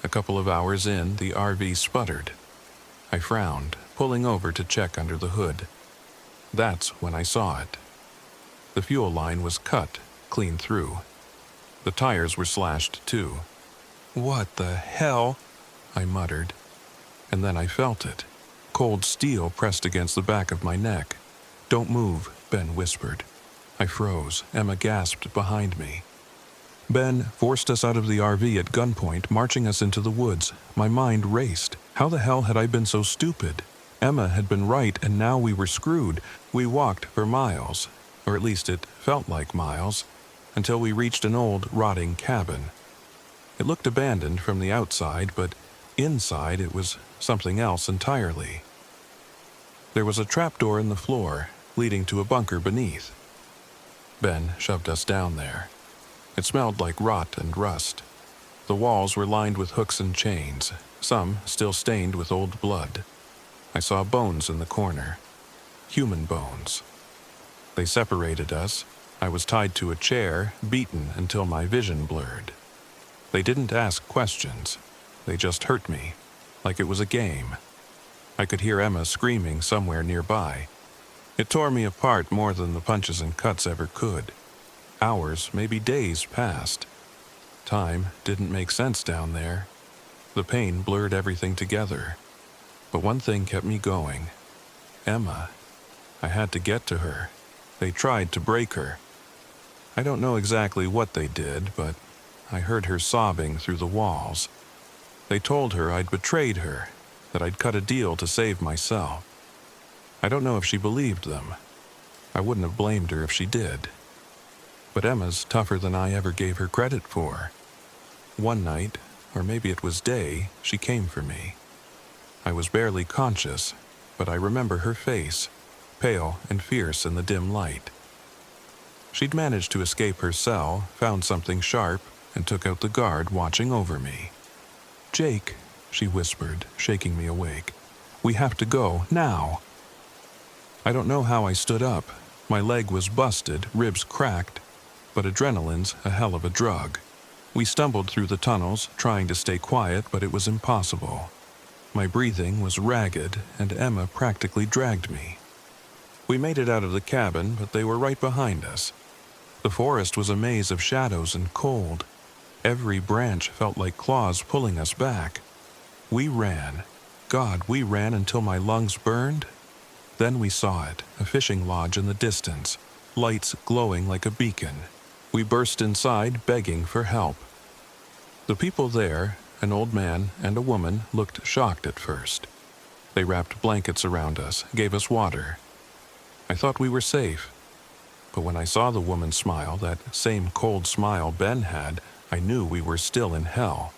A couple of hours in, the RV sputtered. I frowned, pulling over to check under the hood. That's when I saw it. The fuel line was cut, clean through. The tires were slashed too. "What the hell?" I muttered. And then I felt it. Cold steel pressed against the back of my neck. "Don't move," Ben whispered. I froze. Emma gasped behind me. Ben forced us out of the RV at gunpoint, marching us into the woods. My mind raced. How the hell had I been so stupid? Emma had been right, and now we were screwed. We walked for miles, or at least it felt like miles, until we reached an old, rotting cabin. It looked abandoned from the outside, but inside it was something else entirely. There was a trapdoor in the floor, leading to a bunker beneath. Ben shoved us down there. It smelled like rot and rust. The walls were lined with hooks and chains, some still stained with old blood. I saw bones in the corner. Human bones. They separated us. I was tied to a chair, beaten until my vision blurred. They didn't ask questions. They just hurt me, like it was a game. I could hear Emma screaming somewhere nearby. It tore me apart more than the punches and cuts ever could. Hours, maybe days passed. Time didn't make sense down there. The pain blurred everything together. But one thing kept me going. Emma. I had to get to her. They tried to break her. I don't know exactly what they did, but I heard her sobbing through the walls. They told her I'd betrayed her, that I'd cut a deal to save myself. I don't know if she believed them. I wouldn't have blamed her if she did. But Emma's tougher than I ever gave her credit for. One night, or maybe it was day, she came for me. I was barely conscious, but I remember her face, pale and fierce in the dim light. She'd managed to escape her cell, found something sharp, and took out the guard watching over me. "Jake," she whispered, shaking me awake. "We have to go, now." I don't know how I stood up. My leg was busted, ribs cracked, but adrenaline's a hell of a drug. We stumbled through the tunnels, trying to stay quiet, but it was impossible. My breathing was ragged, and Emma practically dragged me. We made it out of the cabin, but they were right behind us. The forest was a maze of shadows and cold. Every branch felt like claws pulling us back. We ran. God, we ran until my lungs burned. Then we saw it, a fishing lodge in the distance, lights glowing like a beacon. We burst inside, begging for help. The people there, an old man and a woman, looked shocked at first. They wrapped blankets around us, gave us water. I thought we were safe. But when I saw the woman smile, that same cold smile Ben had, I knew we were still in hell.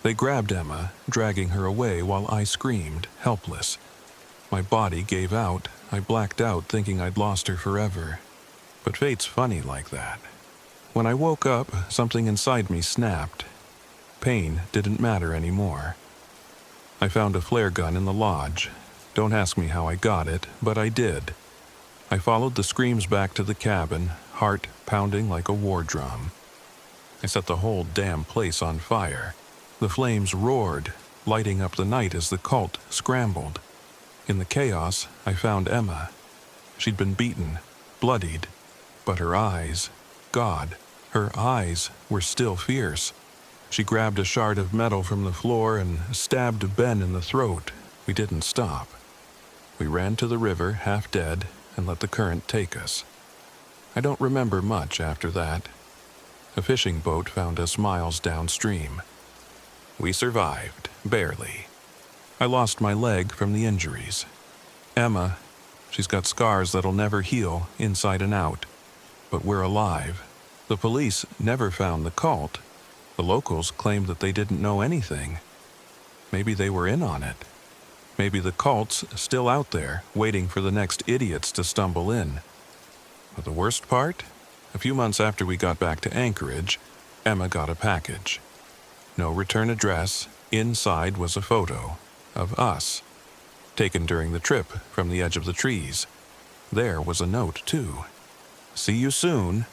They grabbed Emma, dragging her away while I screamed, helpless. My body gave out. I blacked out thinking I'd lost her forever. But fate's funny like that. When I woke up, something inside me snapped. Pain didn't matter anymore. I found a flare gun in the lodge. Don't ask me how I got it, but I did. I followed the screams back to the cabin, heart pounding like a war drum. I set the whole damn place on fire. The flames roared, lighting up the night as the cult scrambled. In the chaos, I found Emma. She'd been beaten, bloodied, but her eyes, God, her eyes were still fierce. She grabbed a shard of metal from the floor and stabbed Ben in the throat. We didn't stop. We ran to the river, half dead, and let the current take us. I don't remember much after that. A fishing boat found us miles downstream. We survived, barely. I lost my leg from the injuries. Emma, she's got scars that'll never heal, inside and out. But we're alive. The police never found the cult. The locals claimed that they didn't know anything. Maybe they were in on it. Maybe the cult's still out there, waiting for the next idiots to stumble in. But the worst part? A few months after we got back to Anchorage, Emma got a package. No return address. Inside was a photo of us, taken during the trip from the edge of the trees. There was a note, too. See you soon.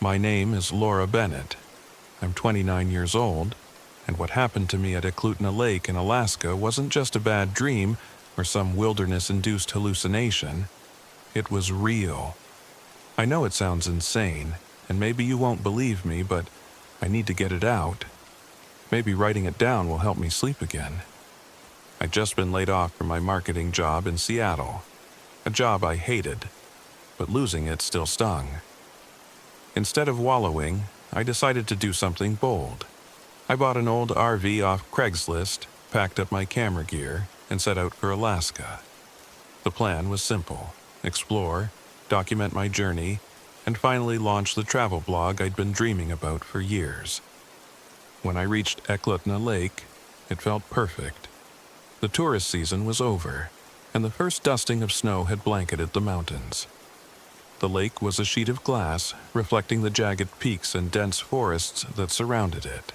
My name is Laura Bennett. I'm 29 years old, and what happened to me at Eklutna Lake in Alaska wasn't just a bad dream or some wilderness-induced hallucination. It was real. I know it sounds insane, and maybe you won't believe me, but I need to get it out. Maybe writing it down will help me sleep again. I'd just been laid off from my marketing job in Seattle, a job I hated, but losing it still stung. Instead of wallowing, I decided to do something bold. I bought an old RV off Craigslist, packed up my camera gear, and set out for Alaska. The plan was simple: explore, document my journey, and finally launch the travel blog I'd been dreaming about for years. When I reached Eklutna Lake, it felt perfect. The tourist season was over, and the first dusting of snow had blanketed the mountains. The lake was a sheet of glass, reflecting the jagged peaks and dense forests that surrounded it.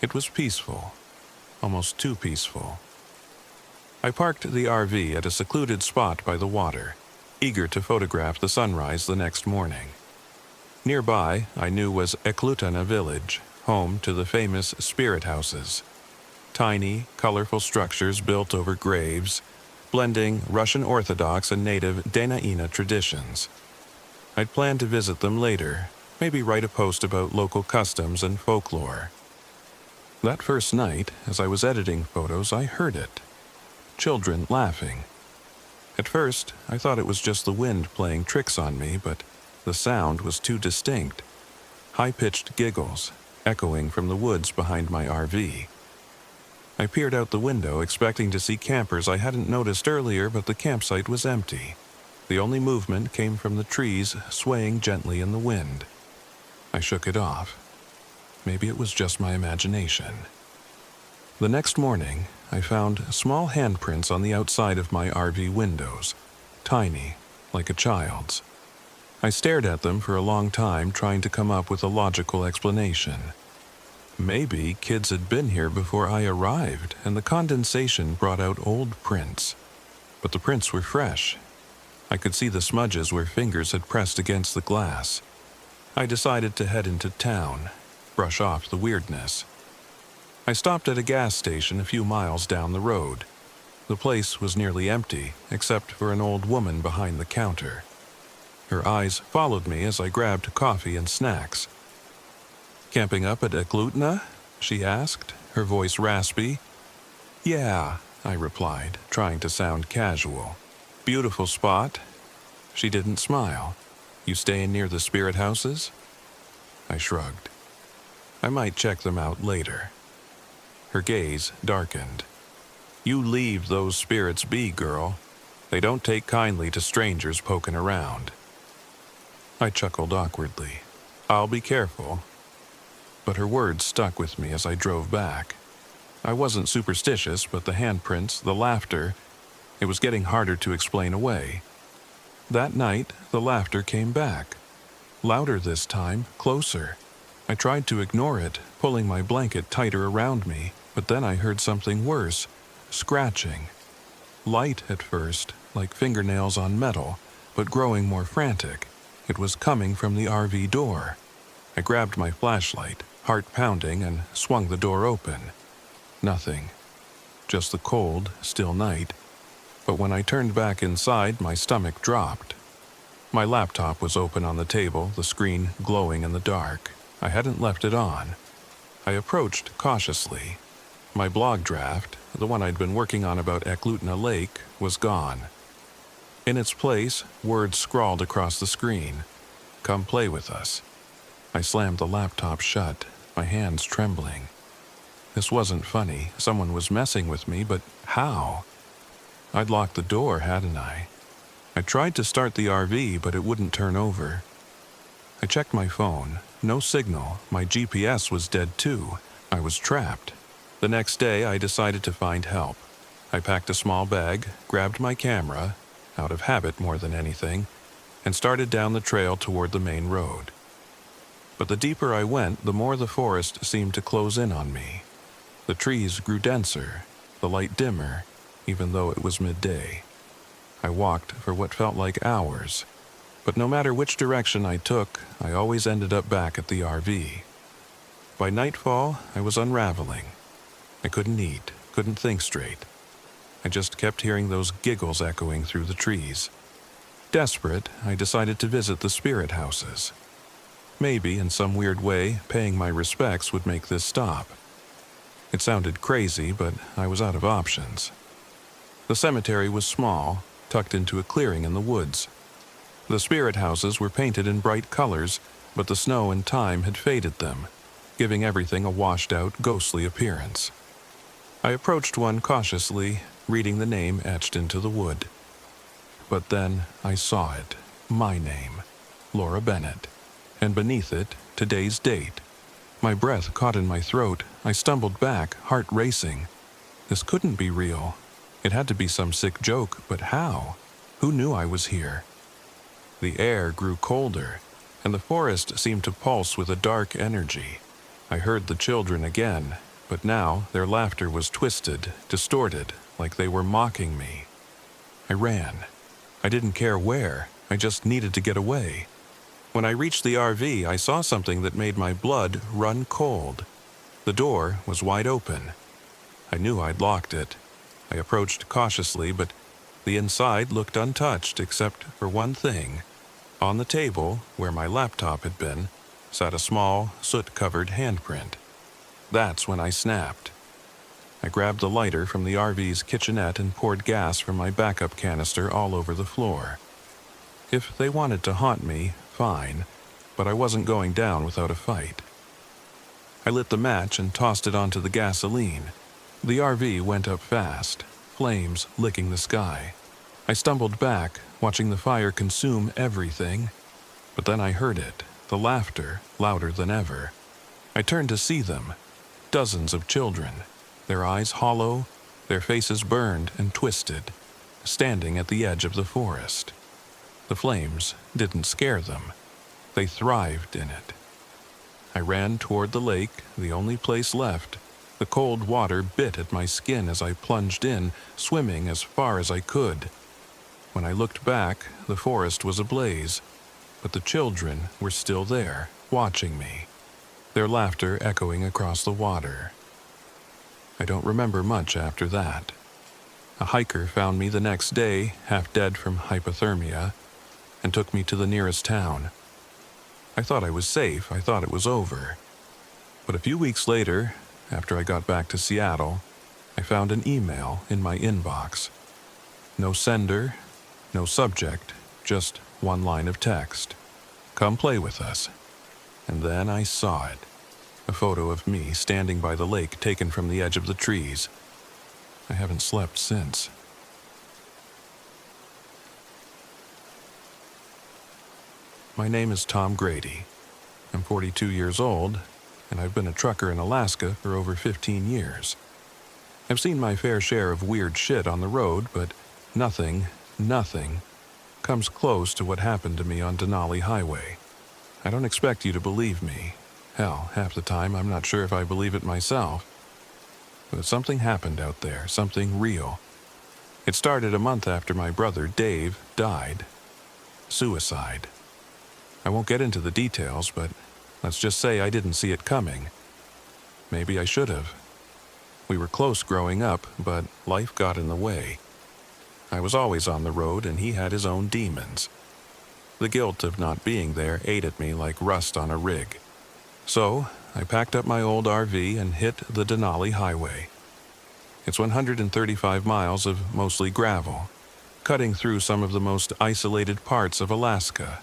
It was peaceful, almost too peaceful. I parked the RV at a secluded spot by the water, eager to photograph the sunrise the next morning. Nearby, I knew, was Eklutna Village, home to the famous spirit houses. Tiny, colorful structures built over graves, blending Russian Orthodox and native Denali traditions. I'd planned to visit them later, maybe write a post about local customs and folklore. That first night, as I was editing photos, I heard it. Children laughing. At first, I thought it was just the wind playing tricks on me, but the sound was too distinct. High-pitched giggles, echoing from the woods behind my RV. I peered out the window, expecting to see campers I hadn't noticed earlier, but the campsite was empty. The only movement came from the trees swaying gently in the wind. I shook it off. Maybe it was just my imagination. The next morning, I found small handprints on the outside of my RV windows, tiny, like a child's. I stared at them for a long time, trying to come up with a logical explanation. Maybe kids had been here before I arrived, and the condensation brought out old prints. But the prints were fresh. I could see the smudges where fingers had pressed against the glass. I decided to head into town, brush off the weirdness. I stopped at a gas station a few miles down the road. The place was nearly empty, except for an old woman behind the counter. Her eyes followed me as I grabbed coffee and snacks. "Camping up at Eklutna?" she asked, her voice raspy. "Yeah," I replied, trying to sound casual. "Beautiful spot." She didn't smile. "You staying near the spirit houses?" I shrugged. I might check them out later. Her gaze darkened. You leave those spirits be, girl. They don't take kindly to strangers poking around. I chuckled awkwardly. I'll be careful. But her words stuck with me as I drove back. I wasn't superstitious, but the handprints, the laughter, it was getting harder to explain away. That night, the laughter came back. Louder this time, closer. I tried to ignore it, pulling my blanket tighter around me, but then I heard something worse, scratching. Light at first, like fingernails on metal, but growing more frantic. It was coming from the RV door. I grabbed my flashlight, heart pounding, and swung the door open. Nothing. Just the cold, still night. But when I turned back inside, my stomach dropped. My laptop was open on the table, the screen glowing in the dark. I hadn't left it on. I approached cautiously. My blog draft, the one I'd been working on about Eklutna Lake, was gone. In its place, words scrawled across the screen. Come play with us. I slammed the laptop shut, my hands trembling. This wasn't funny. Someone was messing with me, but how? I'd locked the door, hadn't I? I tried to start the RV, but it wouldn't turn over. I checked my phone. No signal. My GPS was dead too. I was trapped. The next day, I decided to find help. I packed a small bag, grabbed my camera, out of habit more than anything, and started down the trail toward the main road. But the deeper I went, the more the forest seemed to close in on me. The trees grew denser, the light dimmer, even though it was midday. I walked for what felt like hours, but no matter which direction I took, I always ended up back at the RV. By nightfall, I was unraveling. I couldn't eat, couldn't think straight. I just kept hearing those giggles echoing through the trees. Desperate, I decided to visit the spirit houses. Maybe, in some weird way, paying my respects would make this stop. It sounded crazy, but I was out of options. The cemetery was small, tucked into a clearing in the woods. The spirit houses were painted in bright colors, but the snow and time had faded them, giving everything a washed-out, ghostly appearance. I approached one cautiously, reading the name etched into the wood. But then I saw it, my name, Laura Bennett, and beneath it, today's date. My breath caught in my throat. I stumbled back, heart racing. This couldn't be real. It had to be some sick joke, but how? Who knew I was here? The air grew colder, and the forest seemed to pulse with a dark energy. I heard the children again, but now their laughter was twisted, distorted, like they were mocking me. I ran. I didn't care where. I just needed to get away. When I reached the RV, I saw something that made my blood run cold. The door was wide open. I knew I'd locked it. I approached cautiously, but the inside looked untouched except for one thing. On the table, where my laptop had been, sat a small, soot-covered handprint. That's when I snapped. I grabbed the lighter from the RV's kitchenette and poured gas from my backup canister all over the floor. If they wanted to haunt me, fine, but I wasn't going down without a fight. I lit the match and tossed it onto the gasoline. The RV went up fast, flames licking the sky. I stumbled back, watching the fire consume everything. But then I heard it, the laughter, louder than ever. I turned to see them, dozens of children, their eyes hollow, their faces burned and twisted, standing at the edge of the forest. The flames didn't scare them. They thrived in it. I ran toward the lake, the only place left. The cold water bit at my skin as I plunged in, swimming as far as I could. When I looked back, the forest was ablaze, but the children were still there, watching me, their laughter echoing across the water. I don't remember much after that. A hiker found me the next day, half dead from hypothermia, and took me to the nearest town. I thought I was safe. I thought it was over. But a few weeks later, after I got back to Seattle, I found an email in my inbox. No sender, no subject, just one line of text. Come play with us. And then I saw it. A photo of me standing by the lake taken from the edge of the trees. I haven't slept since. My name is Tom Grady. I'm 42 years old, and I've been a trucker in Alaska for over 15 years. I've seen my fair share of weird shit on the road, but nothing comes close to what happened to me on Denali Highway. I don't expect you to believe me. Hell, half the time I'm not sure if I believe it myself. But something happened out there, something real. It started a month after my brother, Dave, died. Suicide. I won't get into the details, but let's just say I didn't see it coming. Maybe I should have. We were close growing up, but life got in the way. I was always on the road, and he had his own demons. The guilt of not being there ate at me like rust on a rig. So, I packed up my old RV and hit the Denali Highway. It's 135 miles of mostly gravel, cutting through some of the most isolated parts of Alaska.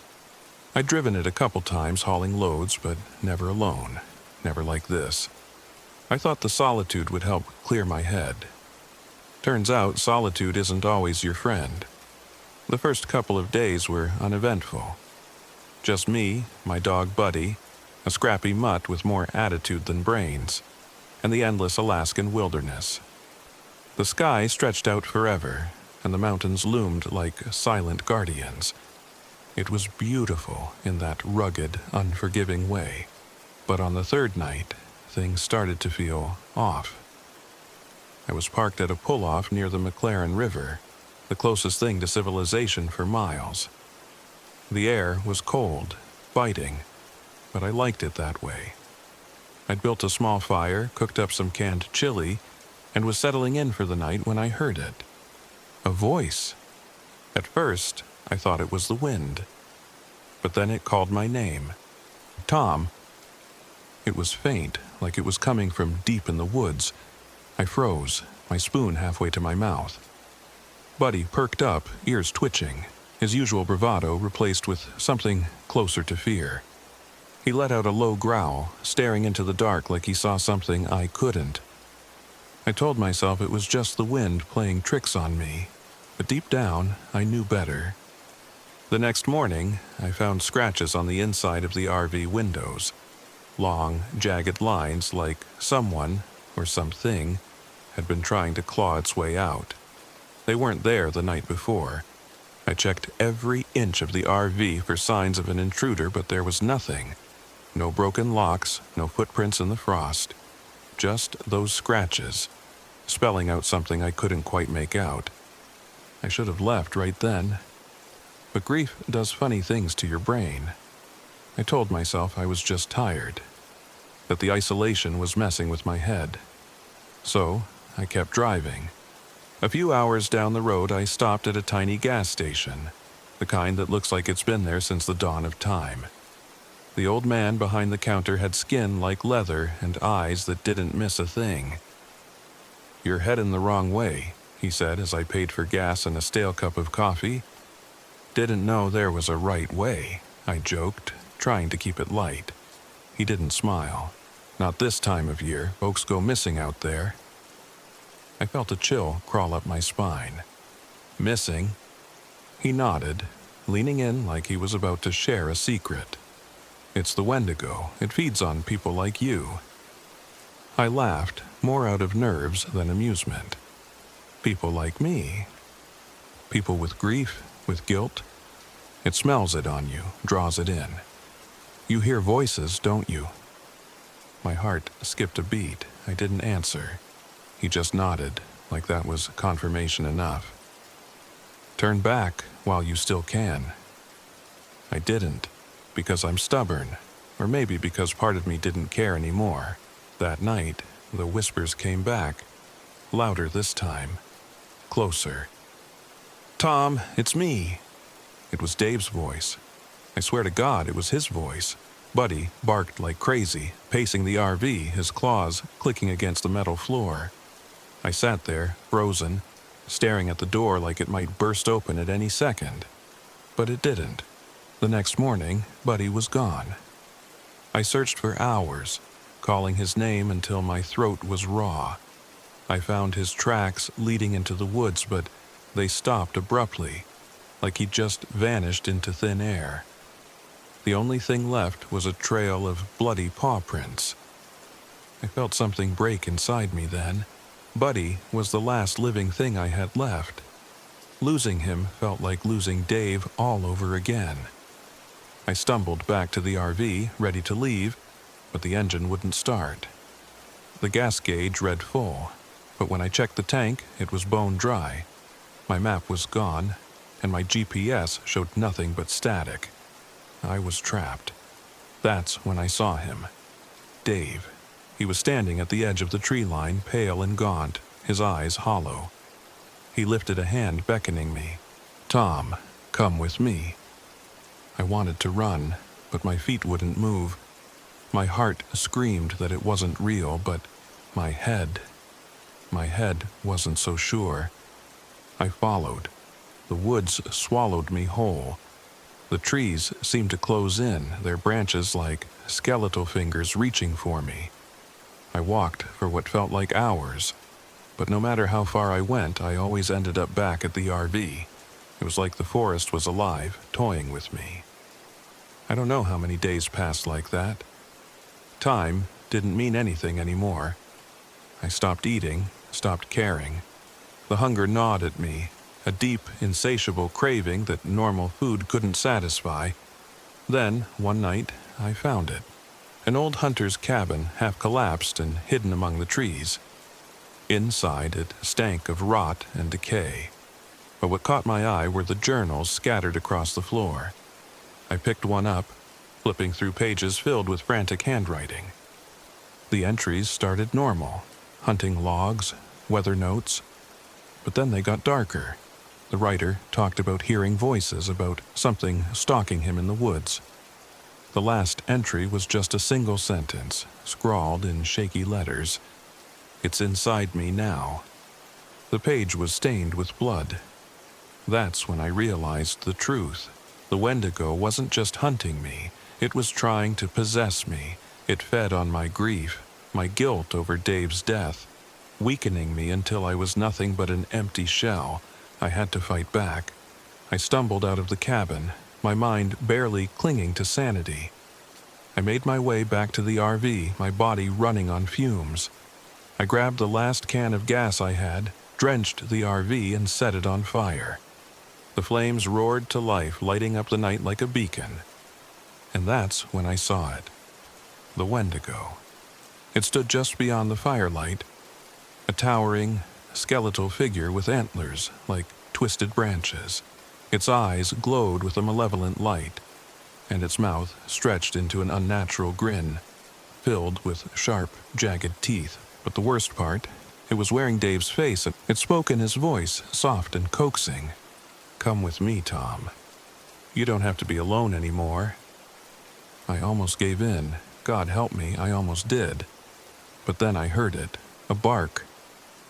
I'd driven it a couple times hauling loads, but never alone, never like this. I thought the solitude would help clear my head. Turns out solitude isn't always your friend. The first couple of days were uneventful. Just me, my dog Buddy, a scrappy mutt with more attitude than brains, and the endless Alaskan wilderness. The sky stretched out forever, and the mountains loomed like silent guardians. It was beautiful in that rugged, unforgiving way. But on the third night, things started to feel off. I was parked at a pull-off near the McLaren River, the closest thing to civilization for miles. The air was cold, biting, but I liked it that way. I'd built a small fire, cooked up some canned chili, and was settling in for the night when I heard it. A voice. At first, I thought it was the wind. But then it called my name. Tom. It was faint, like it was coming from deep in the woods. I froze, my spoon halfway to my mouth. Buddy perked up, ears twitching, his usual bravado replaced with something closer to fear. He let out a low growl, staring into the dark like he saw something I couldn't. I told myself it was just the wind playing tricks on me, but deep down, I knew better. The next morning, I found scratches on the inside of the RV windows. Long, jagged lines like someone, or something, had been trying to claw its way out. They weren't there the night before. I checked every inch of the RV for signs of an intruder, but there was nothing. No broken locks, no footprints in the frost. Just those scratches, spelling out something I couldn't quite make out. I should have left right then. But grief does funny things to your brain. I told myself I was just tired, that the isolation was messing with my head. So, I kept driving. A few hours down the road, I stopped at a tiny gas station, the kind that looks like it's been there since the dawn of time. The old man behind the counter had skin like leather and eyes that didn't miss a thing. "You're heading the wrong way," he said as I paid for gas and a stale cup of coffee. "Didn't know there was a right way," I joked, trying to keep it light. He didn't smile. "Not this time of year, folks go missing out there." I felt a chill crawl up my spine. "Missing?" He nodded, leaning in like he was about to share a secret. "It's the Wendigo. It feeds on people like you." I laughed, more out of nerves than amusement. People like me. People with grief, with guilt. It smells it on you, draws it in. You hear voices, don't you? My heart skipped a beat. I didn't answer. He just nodded, like that was confirmation enough. "Turn back while you still can." I didn't, because I'm stubborn, or maybe because part of me didn't care anymore. That night, the whispers came back, louder this time, closer. "Tom, it's me." It was Dave's voice. I swear to God it was his voice. Buddy barked like crazy, pacing the RV, his claws clicking against the metal floor. I sat there, frozen, staring at the door like it might burst open at any second. But it didn't. The next morning, Buddy was gone. I searched for hours, calling his name until my throat was raw. I found his tracks leading into the woods, but they stopped abruptly, like he'd just vanished into thin air. The only thing left was a trail of bloody paw prints. I felt something break inside me then. Buddy was the last living thing I had left. Losing him felt like losing Dave all over again. I stumbled back to the RV, ready to leave, but the engine wouldn't start. The gas gauge read full, but when I checked the tank, it was bone dry. My map was gone, and my GPS showed nothing but static. I was trapped. That's when I saw him. Dave. He was standing at the edge of the tree line, pale and gaunt, his eyes hollow. He lifted a hand, beckoning me. "Tom, come with me." I wanted to run, but my feet wouldn't move. My heart screamed that it wasn't real, but my head wasn't so sure. I followed. The woods swallowed me whole. The trees seemed to close in, their branches like skeletal fingers reaching for me. I walked for what felt like hours, but no matter how far I went, I always ended up back at the RV. It was like the forest was alive, toying with me. I don't know how many days passed like that. Time didn't mean anything anymore. I stopped eating, stopped caring. The hunger gnawed at me, a deep, insatiable craving that normal food couldn't satisfy. Then, one night, I found it. An old hunter's cabin, half collapsed and hidden among the trees. Inside it stank of rot and decay. But what caught my eye were the journals scattered across the floor. I picked one up, flipping through pages filled with frantic handwriting. The entries started normal, hunting logs, weather notes. But then they got darker. The writer talked about hearing voices, about something stalking him in the woods. The last entry was just a single sentence, scrawled in shaky letters. "It's inside me now." The page was stained with blood. That's when I realized the truth. The Wendigo wasn't just hunting me, it was trying to possess me. It fed on my grief, my guilt over Dave's death, weakening me until I was nothing but an empty shell. I had to fight back. I stumbled out of the cabin, my mind barely clinging to sanity. I made my way back to the RV, my body running on fumes. I grabbed the last can of gas I had, drenched the RV, and set it on fire. The flames roared to life, lighting up the night like a beacon. And that's when I saw it. The Wendigo. It stood just beyond the firelight, a towering, skeletal figure with antlers like twisted branches. Its eyes glowed with a malevolent light, and its mouth stretched into an unnatural grin, filled with sharp, jagged teeth. But the worst part, it was wearing Dave's face, and it spoke in his voice, soft and coaxing. "Come with me, Tom. You don't have to be alone anymore." I almost gave in. God help me, I almost did. But then I heard it, a bark.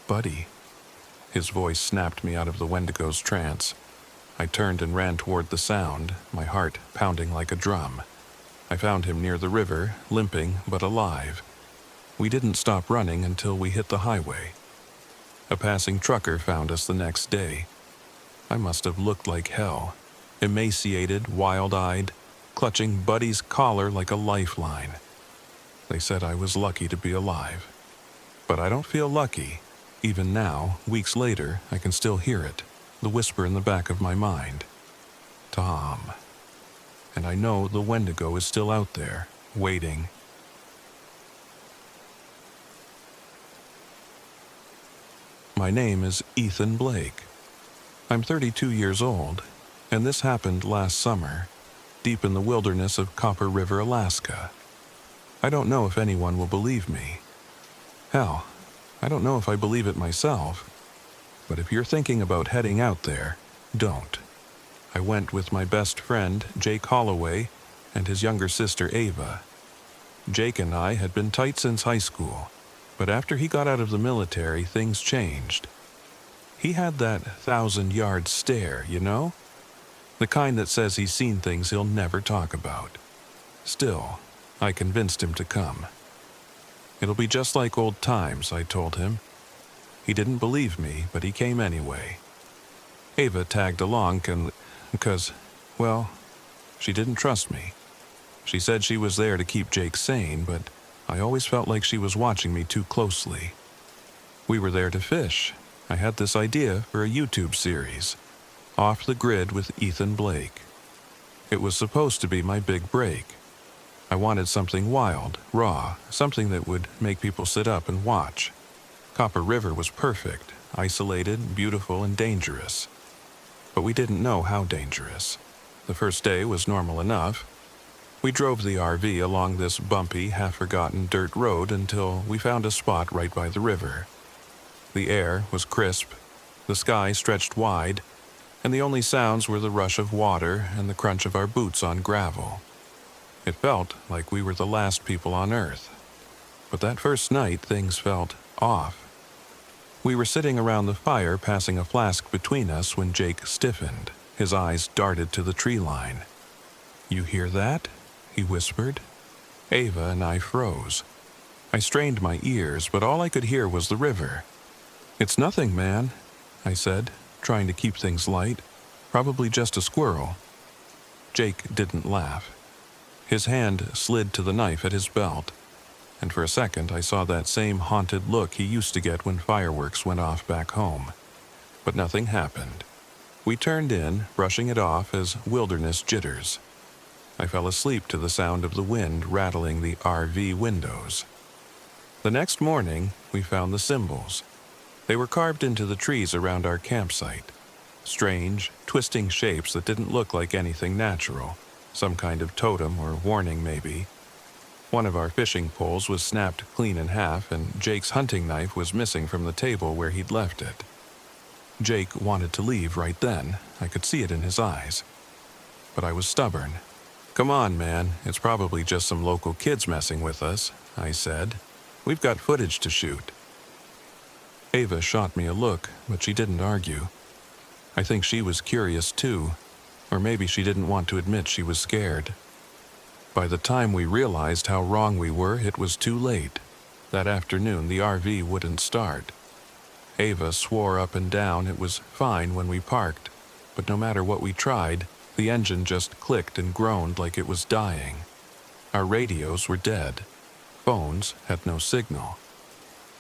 "Buddy." His voice snapped me out of the Wendigo's trance. I turned and ran toward the sound, my heart pounding like a drum. I found him near the river, limping but alive. We didn't stop running until we hit the highway. A passing trucker found us the next day. I must have looked like hell, emaciated, wild-eyed, clutching Buddy's collar like a lifeline. They said I was lucky to be alive. But I don't feel lucky. Even now, weeks later, I can still hear it, the whisper in the back of my mind. Tom. And I know the Wendigo is still out there, waiting. My name is Ethan Blake. I'm 32 years old, and this happened last summer, deep in the wilderness of Copper River, Alaska. I don't know if anyone will believe me. Hell, I don't know if I believe it myself. But if you're thinking about heading out there, don't. I went with my best friend, Jake Holloway, and his younger sister, Ava. Jake and I had been tight since high school, but after he got out of the military, things changed. He had that 1,000-yard stare, you know? The kind that says he's seen things he'll never talk about. Still, I convinced him to come. It'll be just like old times, I told him. He didn't believe me, but he came anyway. Ava tagged along because, well, she didn't trust me. She said she was there to keep Jake sane, but I always felt like she was watching me too closely. We were there to fish. I had this idea for a YouTube series, Off the Grid with Ethan Blake. It was supposed to be my big break. I wanted something wild, raw, something that would make people sit up and watch. Copper River was perfect, isolated, beautiful, and dangerous. But we didn't know how dangerous. The first day was normal enough. We drove the RV along this bumpy, half-forgotten dirt road until we found a spot right by the river. The air was crisp, the sky stretched wide, and the only sounds were the rush of water and the crunch of our boots on gravel. It felt like we were the last people on Earth. But that first night, things felt off. We were sitting around the fire, passing a flask between us when Jake stiffened. His eyes darted to the tree line. "You hear that?" he whispered. Ava and I froze. I strained my ears, but all I could hear was the river. "It's nothing, man," I said, trying to keep things light. "Probably just a squirrel." Jake didn't laugh. His hand slid to the knife at his belt, and for a second I saw that same haunted look he used to get when fireworks went off back home. But nothing happened. We turned in, brushing it off as wilderness jitters. I fell asleep to the sound of the wind rattling the RV windows. The next morning, we found the symbols. They were carved into the trees around our campsite. Strange, twisting shapes that didn't look like anything natural. Some kind of totem or warning, maybe. One of our fishing poles was snapped clean in half, and Jake's hunting knife was missing from the table where he'd left it. Jake wanted to leave right then. I could see it in his eyes. But I was stubborn. "Come on, man. It's probably just some local kids messing with us," I said. "We've got footage to shoot." Ava shot me a look, but she didn't argue. I think she was curious too, or maybe she didn't want to admit she was scared. By the time we realized how wrong we were, it was too late. That afternoon, the RV wouldn't start. Ava swore up and down it was fine when we parked, but no matter what we tried, the engine just clicked and groaned like it was dying. Our radios were dead. Phones had no signal.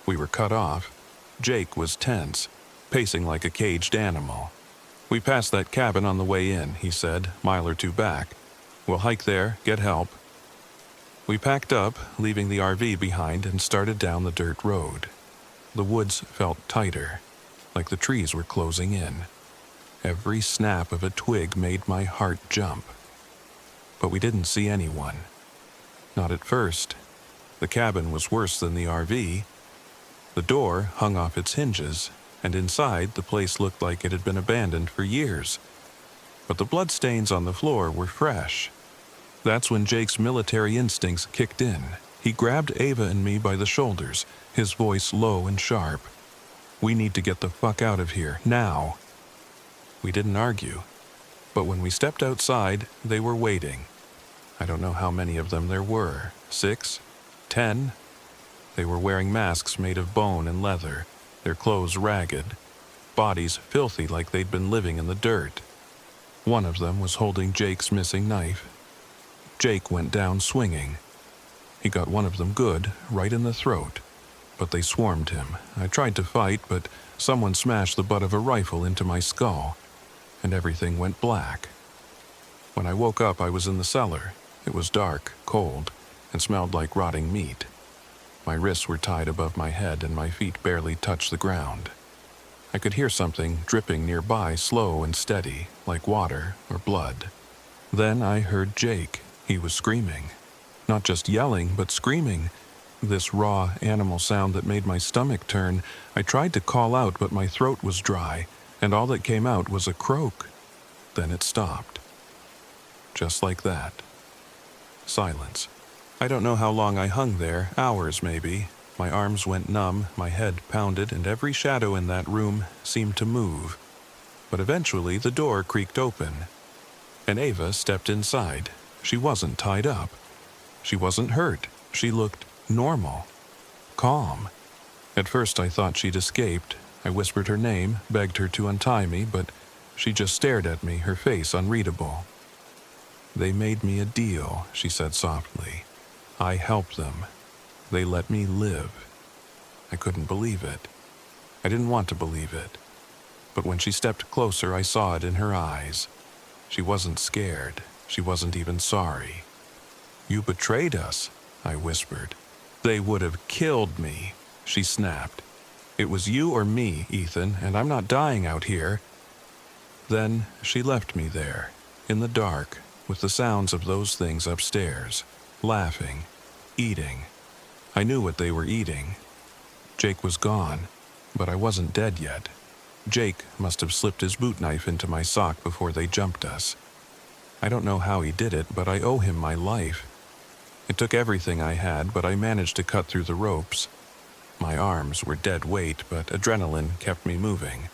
We were cut off. Jake was tense, pacing like a caged animal. "We passed that cabin on the way in," he said, mile or two back. "We'll hike there, get help." We packed up, leaving the RV behind, and started down the dirt road. The woods felt tighter, like the trees were closing in. Every snap of a twig made my heart jump. But we didn't see anyone. Not at first. The cabin was worse than the RV. The door hung off its hinges, and inside the place looked like it had been abandoned for years. But the bloodstains on the floor were fresh. That's when Jake's military instincts kicked in. He grabbed Ava and me by the shoulders, his voice low and sharp. "We need to get the fuck out of here, now." We didn't argue. But when we stepped outside, they were waiting. I don't know how many of them there were. 6? 10? They were wearing masks made of bone and leather, their clothes ragged, bodies filthy like they'd been living in the dirt. One of them was holding Jake's missing knife. Jake went down swinging. He got one of them good, right in the throat, but they swarmed him. I tried to fight, but someone smashed the butt of a rifle into my skull, and everything went black. When I woke up, I was in the cellar. It was dark, cold, and smelled like rotting meat. My wrists were tied above my head and my feet barely touched the ground. I could hear something dripping nearby, slow and steady, like water or blood. Then I heard Jake. He was screaming. Not just yelling, but screaming. This raw animal sound that made my stomach turn. I tried to call out, but my throat was dry, and all that came out was a croak. Then it stopped. Just like that. Silence. I don't know how long I hung there, hours maybe. My arms went numb, my head pounded, and every shadow in that room seemed to move. But eventually the door creaked open, and Ava stepped inside. She wasn't tied up. She wasn't hurt. She looked normal. calm. At first I thought she'd escaped. I whispered her name, begged her to untie me, but she just stared at me, her face unreadable. "They made me a deal," she said softly. "I helped them. They let me live." I couldn't believe it. I didn't want to believe it. But when she stepped closer, I saw it in her eyes. She wasn't scared. She wasn't even sorry. "You betrayed us," I whispered. "They would have killed me," she snapped. "It was you or me, Ethan, and I'm not dying out here." Then she left me there, in the dark, with the sounds of those things upstairs, laughing, eating. I knew what they were eating. Jake was gone, but I wasn't dead yet. Jake must have slipped his boot knife into my sock before they jumped us. I don't know how he did it, but I owe him my life. It took everything I had, but I managed to cut through the ropes. My arms were dead weight, but adrenaline kept me moving.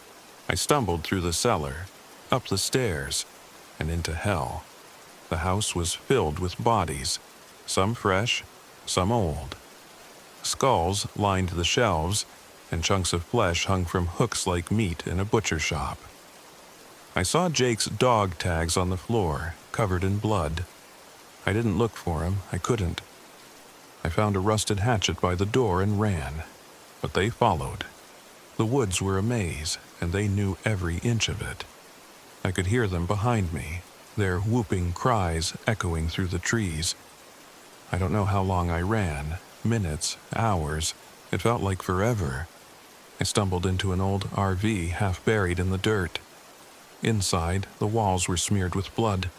I stumbled through the cellar, up the stairs, and into hell. The house was filled with bodies, some fresh, some old. Skulls lined the shelves, and chunks of flesh hung from hooks like meat in a butcher shop. I saw Jake's dog tags on the floor, covered in blood. I didn't look for him. I couldn't. I found a rusted hatchet by the door and ran, but they followed. The woods were a maze, and they knew every inch of it. I could hear them behind me, their whooping cries echoing through the trees. I don't know how long I ran, minutes, hours. It felt like forever. I stumbled into an old RV half buried in the dirt. Inside, the walls were smeared with blood,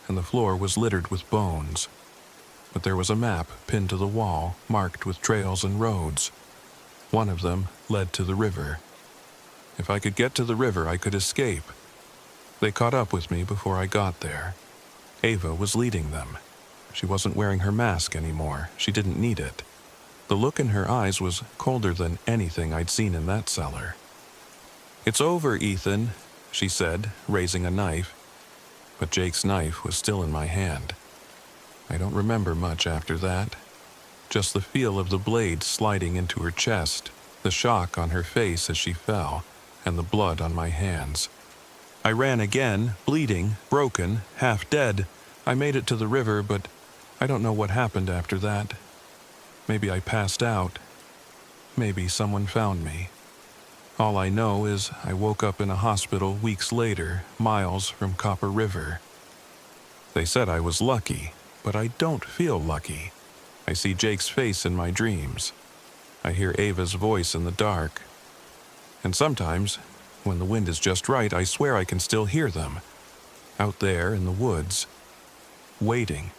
and the floor was littered with bones. But there was a map pinned to the wall, marked with trails and roads. One of them led to the river. If I could get to the river, I could escape. They caught up with me before I got there. Ava was leading them. She wasn't wearing her mask anymore. She didn't need it. The look in her eyes was colder than anything I'd seen in that cellar. "It's over, Ethan," she said, raising a knife. But Jake's knife was still in my hand. I don't remember much after that. Just the feel of the blade sliding into her chest, the shock on her face as she fell, and the blood on my hands. I ran again, bleeding, broken, half dead. I made it to the river, but I don't know what happened after that. Maybe I passed out. Maybe someone found me. All I know is I woke up in a hospital weeks later, miles from Copper River. They said I was lucky, but I don't feel lucky. I see Jake's face in my dreams. I hear Ava's voice in the dark. And sometimes, when the wind is just right, I swear I can still hear them. Out there in the woods, waiting.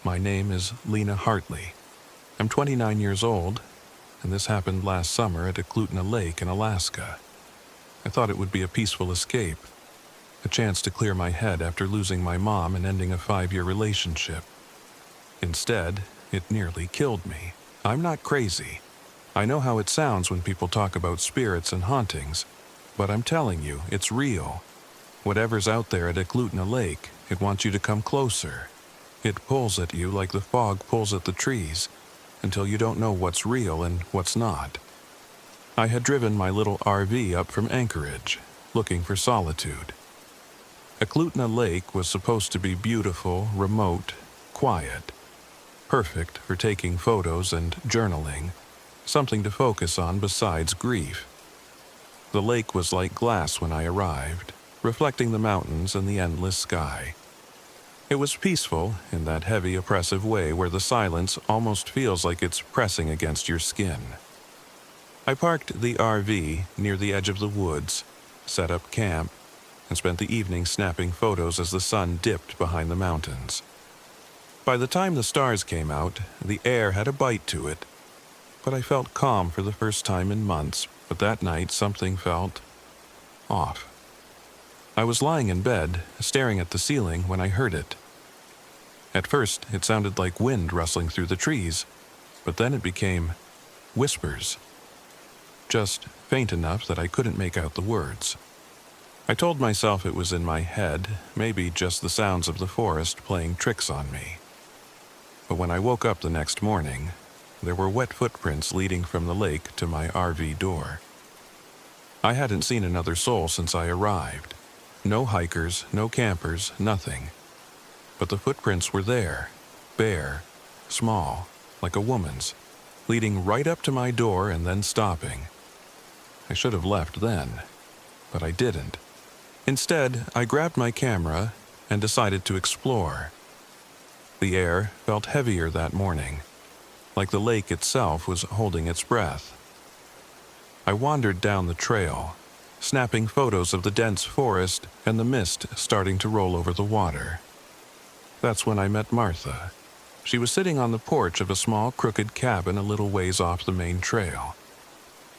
My name is Lena Hartley. I'm 29 years old, and this happened last summer at Eklutna Lake in Alaska. I thought it would be a peaceful escape, a chance to clear my head after losing my mom and ending a 5-year relationship. Instead, it nearly killed me. I'm not crazy. I know how it sounds when people talk about spirits and hauntings, but I'm telling you, it's real. Whatever's out there at Eklutna Lake, it wants you to come closer. It pulls at you like the fog pulls at the trees, until you don't know what's real and what's not. I had driven my little RV up from Anchorage, looking for solitude. Eklutna Lake was supposed to be beautiful, remote, quiet. Perfect for taking photos and journaling, something to focus on besides grief. The lake was like glass when I arrived, reflecting the mountains and the endless sky. It was peaceful in that heavy, oppressive way where the silence almost feels like it's pressing against your skin. I parked the RV near the edge of the woods, set up camp, and spent the evening snapping photos as the sun dipped behind the mountains. By the time the stars came out, the air had a bite to it, but I felt calm for the first time in months. But that night something felt off. I was lying in bed, staring at the ceiling when I heard it. At first, it sounded like wind rustling through the trees, but then it became whispers. Just faint enough that I couldn't make out the words. I told myself it was in my head, maybe just the sounds of the forest playing tricks on me. But when I woke up the next morning, there were wet footprints leading from the lake to my RV door. I hadn't seen another soul since I arrived. No hikers, no campers, nothing. But the footprints were there, bare, small, like a woman's, leading right up to my door and then stopping. I should have left then, but I didn't. Instead, I grabbed my camera and decided to explore. The air felt heavier that morning, like the lake itself was holding its breath. I wandered down the trail, snapping photos of the dense forest and the mist starting to roll over the water. That's when I met Martha. She was sitting on the porch of a small crooked cabin a little ways off the main trail.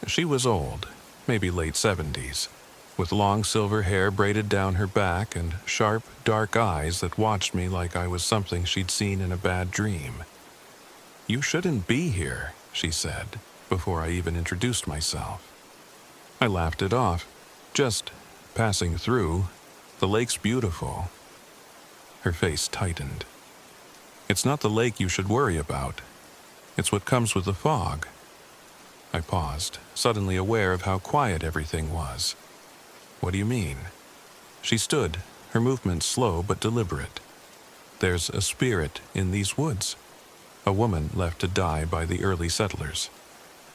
She was old, maybe late 70s, with long silver hair braided down her back and sharp, dark eyes that watched me like I was something she'd seen in a bad dream. "You shouldn't be here," she said, before I even introduced myself. I laughed it off. "Just passing through. The lake's beautiful." Her face tightened. "It's not the lake you should worry about. It's what comes with the fog." I paused, suddenly aware of how quiet everything was. "What do you mean?" She stood, her movements slow but deliberate. "There's a spirit in these woods. A woman left to die by the early settlers.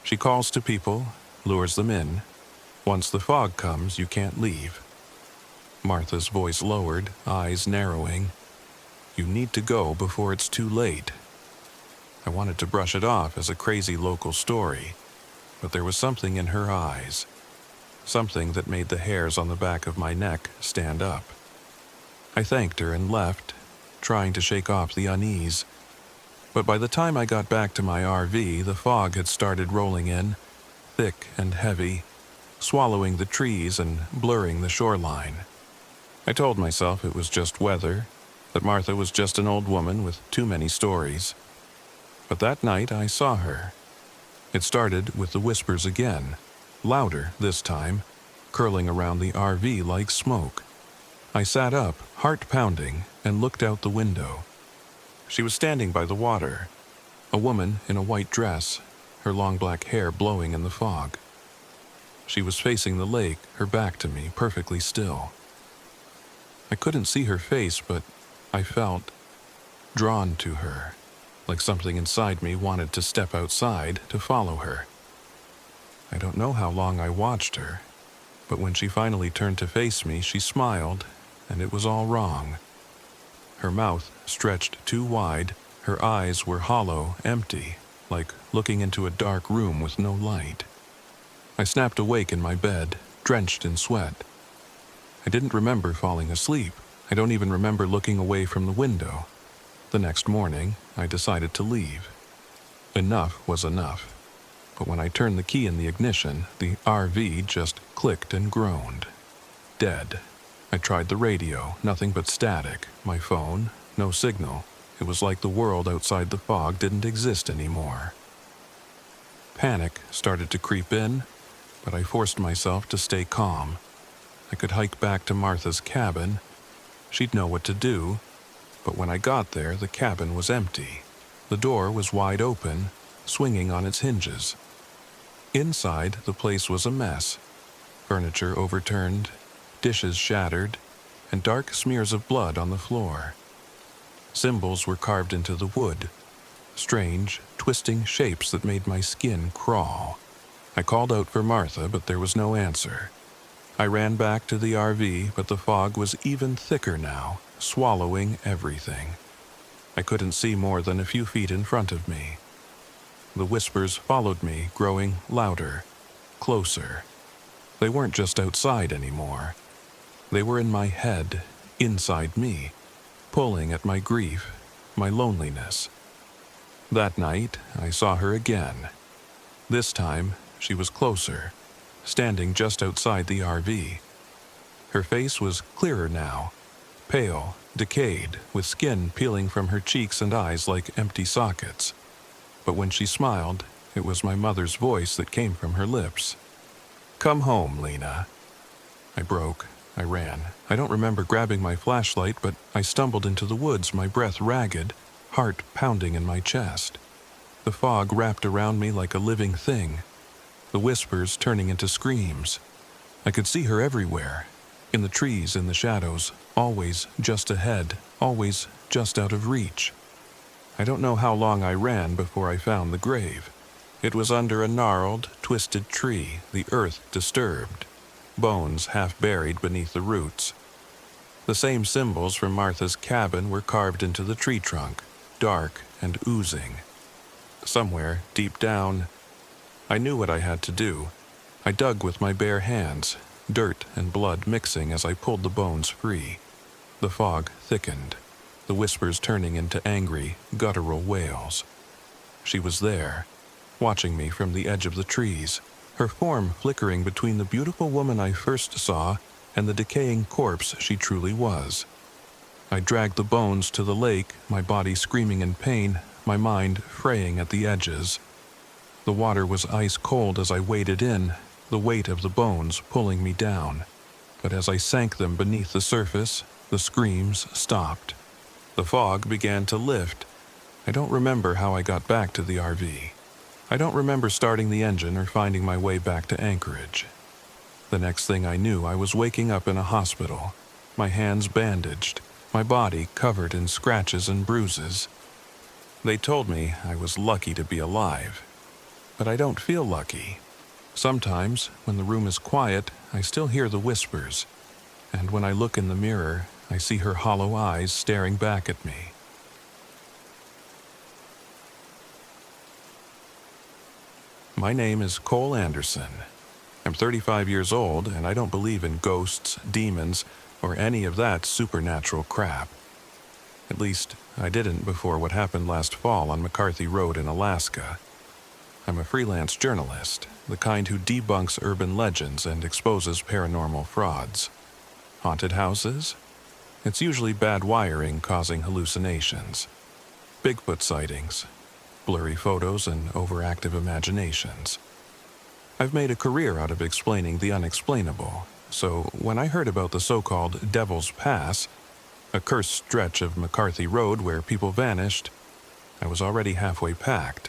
She calls to people, lures them in. Once the fog comes, you can't leave." Martha's voice lowered, eyes narrowing. "You need to go before it's too late." I wanted to brush it off as a crazy local story, but there was something in her eyes, something that made the hairs on the back of my neck stand up. I thanked her and left, trying to shake off the unease. But by the time I got back to my RV, the fog had started rolling in, thick and heavy, swallowing the trees and blurring the shoreline. I told myself it was just weather, that Martha was just an old woman with too many stories. But that night I saw her. It started with the whispers again, louder this time, curling around the RV like smoke. I sat up, heart pounding, and looked out the window. She was standing by the water, a woman in a white dress, her long black hair blowing in the fog. She was facing the lake, her back to me, perfectly still. I couldn't see her face, but I felt drawn to her, like something inside me wanted to step outside to follow her. I don't know how long I watched her, but when she finally turned to face me, she smiled, and it was all wrong. Her mouth stretched too wide, her eyes were hollow, empty, like looking into a dark room with no light. I snapped awake in my bed, drenched in sweat. I didn't remember falling asleep. I don't even remember looking away from the window. The next morning, I decided to leave. Enough was enough. But when I turned the key in the ignition, the RV just clicked and groaned. Dead. I tried the radio, nothing but static. My phone, no signal. It was like the world outside the fog didn't exist anymore. Panic started to creep in, but I forced myself to stay calm. I could hike back to Martha's cabin. She'd know what to do. But when I got there, the cabin was empty. The door was wide open, swinging on its hinges. Inside, the place was a mess. Furniture overturned, dishes shattered, and dark smears of blood on the floor. Symbols were carved into the wood, strange, twisting shapes that made my skin crawl. I called out for Martha, but there was no answer. I ran back to the RV, but the fog was even thicker now, swallowing everything. I couldn't see more than a few feet in front of me. The whispers followed me, growing louder, closer. They weren't just outside anymore. They were in my head, inside me, pulling at my grief, my loneliness. That night, I saw her again. This time, she was closer, standing just outside the RV. Her face was clearer now, pale, decayed, with skin peeling from her cheeks and eyes like empty sockets. But when she smiled, it was my mother's voice that came from her lips. "Come home, Lena." I broke. I ran. I don't remember grabbing my flashlight, but I stumbled into the woods, my breath ragged, heart pounding in my chest. The fog wrapped around me like a living thing, the whispers turning into screams. I could see her everywhere, in the trees, in the shadows, always just ahead, always just out of reach. I don't know how long I ran before I found the grave. It was under a gnarled, twisted tree, the earth disturbed, bones half buried beneath the roots. The same symbols from Martha's cabin were carved into the tree trunk, dark and oozing. Somewhere, deep down, I knew what I had to do. I dug with my bare hands, dirt and blood mixing as I pulled the bones free. The fog thickened, the whispers turning into angry, guttural wails. She was there, watching me from the edge of the trees, her form flickering between the beautiful woman I first saw and the decaying corpse she truly was. I dragged the bones to the lake, my body screaming in pain, my mind fraying at the edges. The water was ice cold as I waded in, the weight of the bones pulling me down. But as I sank them beneath the surface, the screams stopped. The fog began to lift. I don't remember how I got back to the RV. I don't remember starting the engine or finding my way back to Anchorage. The next thing I knew, I was waking up in a hospital, my hands bandaged, my body covered in scratches and bruises. They told me I was lucky to be alive, but I don't feel lucky. Sometimes, when the room is quiet, I still hear the whispers, and when I look in the mirror, I see her hollow eyes staring back at me. My name is Cole Anderson. I'm 35 years old, and I don't believe in ghosts, demons, or any of that supernatural crap. At least, I didn't before what happened last fall on McCarthy Road in Alaska. I'm a freelance journalist, the kind who debunks urban legends and exposes paranormal frauds. Haunted houses? It's usually bad wiring causing hallucinations. Bigfoot sightings, blurry photos, and overactive imaginations. I've made a career out of explaining the unexplainable, so when I heard about the so-called Devil's Pass, a cursed stretch of McCarthy Road where people vanished, I was already halfway packed.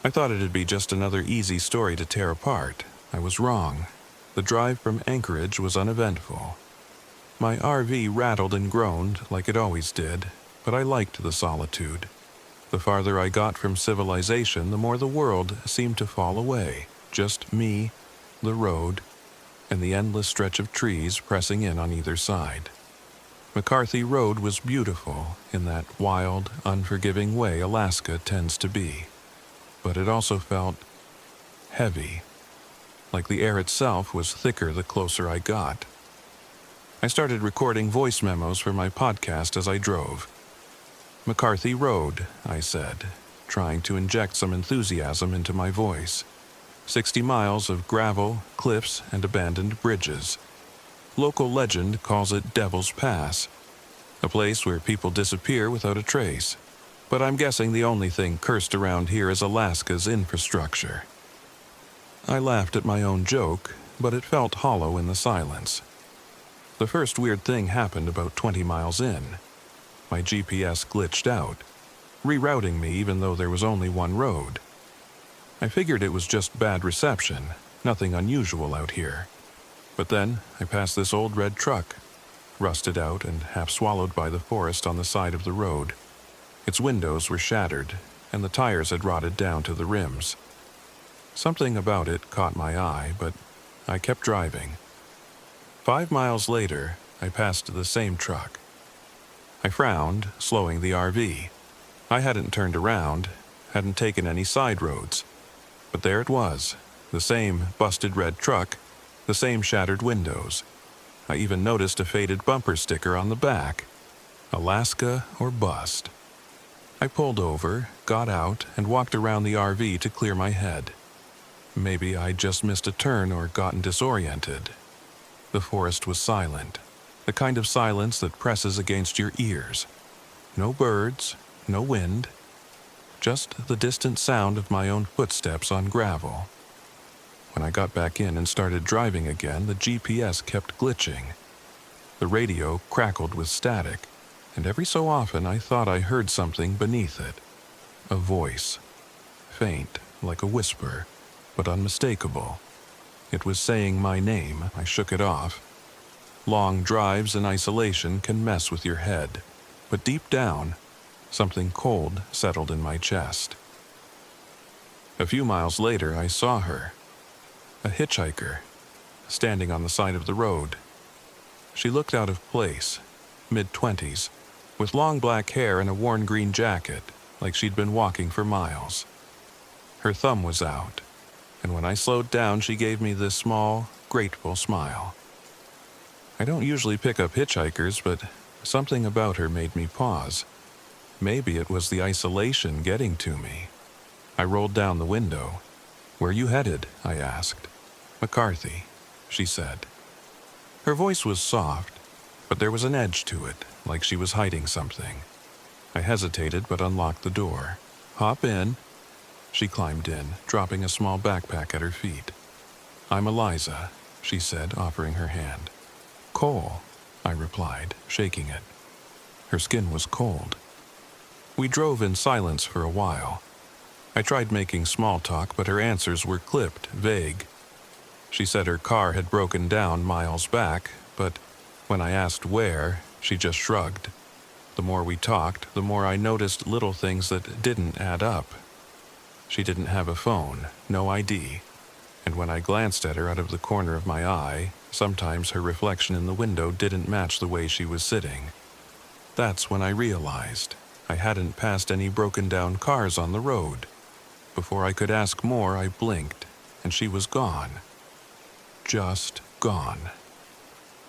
I thought it'd be just another easy story to tear apart. I was wrong. The drive from Anchorage was uneventful. My RV rattled and groaned like it always did, but I liked the solitude. The farther I got from civilization, the more the world seemed to fall away. Just me, the road, and the endless stretch of trees pressing in on either side. McCarthy Road was beautiful in that wild, unforgiving way Alaska tends to be. But it also felt heavy, like the air itself was thicker the closer I got. I started recording voice memos for my podcast as I drove. McCarthy Road, I said, trying to inject some enthusiasm into my voice. 60 miles of gravel, cliffs, and abandoned bridges. Local legend calls it Devil's Pass, a place where people disappear without a trace. But I'm guessing the only thing cursed around here is Alaska's infrastructure. I laughed at my own joke, but it felt hollow in the silence. The first weird thing happened about 20 miles in. My GPS glitched out, rerouting me even though there was only one road. I figured it was just bad reception, nothing unusual out here. But then I passed this old red truck, rusted out and half swallowed by the forest on the side of the road. Its windows were shattered, and the tires had rotted down to the rims. Something about it caught my eye, but I kept driving. 5 miles later, I passed the same truck. I frowned, slowing the RV. I hadn't turned around, hadn't taken any side roads. But there it was, the same busted red truck, the same shattered windows. I even noticed a faded bumper sticker on the back. Alaska or bust. I pulled over, got out, and walked around the RV to clear my head. Maybe I just missed a turn or gotten disoriented. The forest was silent, the kind of silence that presses against your ears. No birds, no wind, just the distant sound of my own footsteps on gravel. When I got back in and started driving again, the GPS kept glitching. The radio crackled with static, and every so often I thought I heard something beneath it. A voice. Faint, like a whisper, but unmistakable. It was saying my name. I shook it off. Long drives in isolation can mess with your head, but deep down, something cold settled in my chest. A few miles later, I saw her. A hitchhiker, standing on the side of the road. She looked out of place, mid-20s, with long black hair and a worn green jacket, like she'd been walking for miles. Her thumb was out, and when I slowed down, she gave me this small, grateful smile. I don't usually pick up hitchhikers, but something about her made me pause. Maybe it was the isolation getting to me. I rolled down the window. "Where you headed?" I asked. "McCarthy," she said. Her voice was soft, but there was an edge to it, like she was hiding something. I hesitated but unlocked the door. "Hop in." She climbed in, dropping a small backpack at her feet. "I'm Eliza," she said, offering her hand. "Cole," I replied, shaking it. Her skin was cold. We drove in silence for a while. I tried making small talk, but her answers were clipped, vague. She said her car had broken down miles back, but when I asked where, she just shrugged. The more we talked, the more I noticed little things that didn't add up. She didn't have a phone, no ID, and when I glanced at her out of the corner of my eye, sometimes her reflection in the window didn't match the way she was sitting. That's when I realized I hadn't passed any broken-down cars on the road. Before I could ask more, I blinked, and she was gone. Just gone.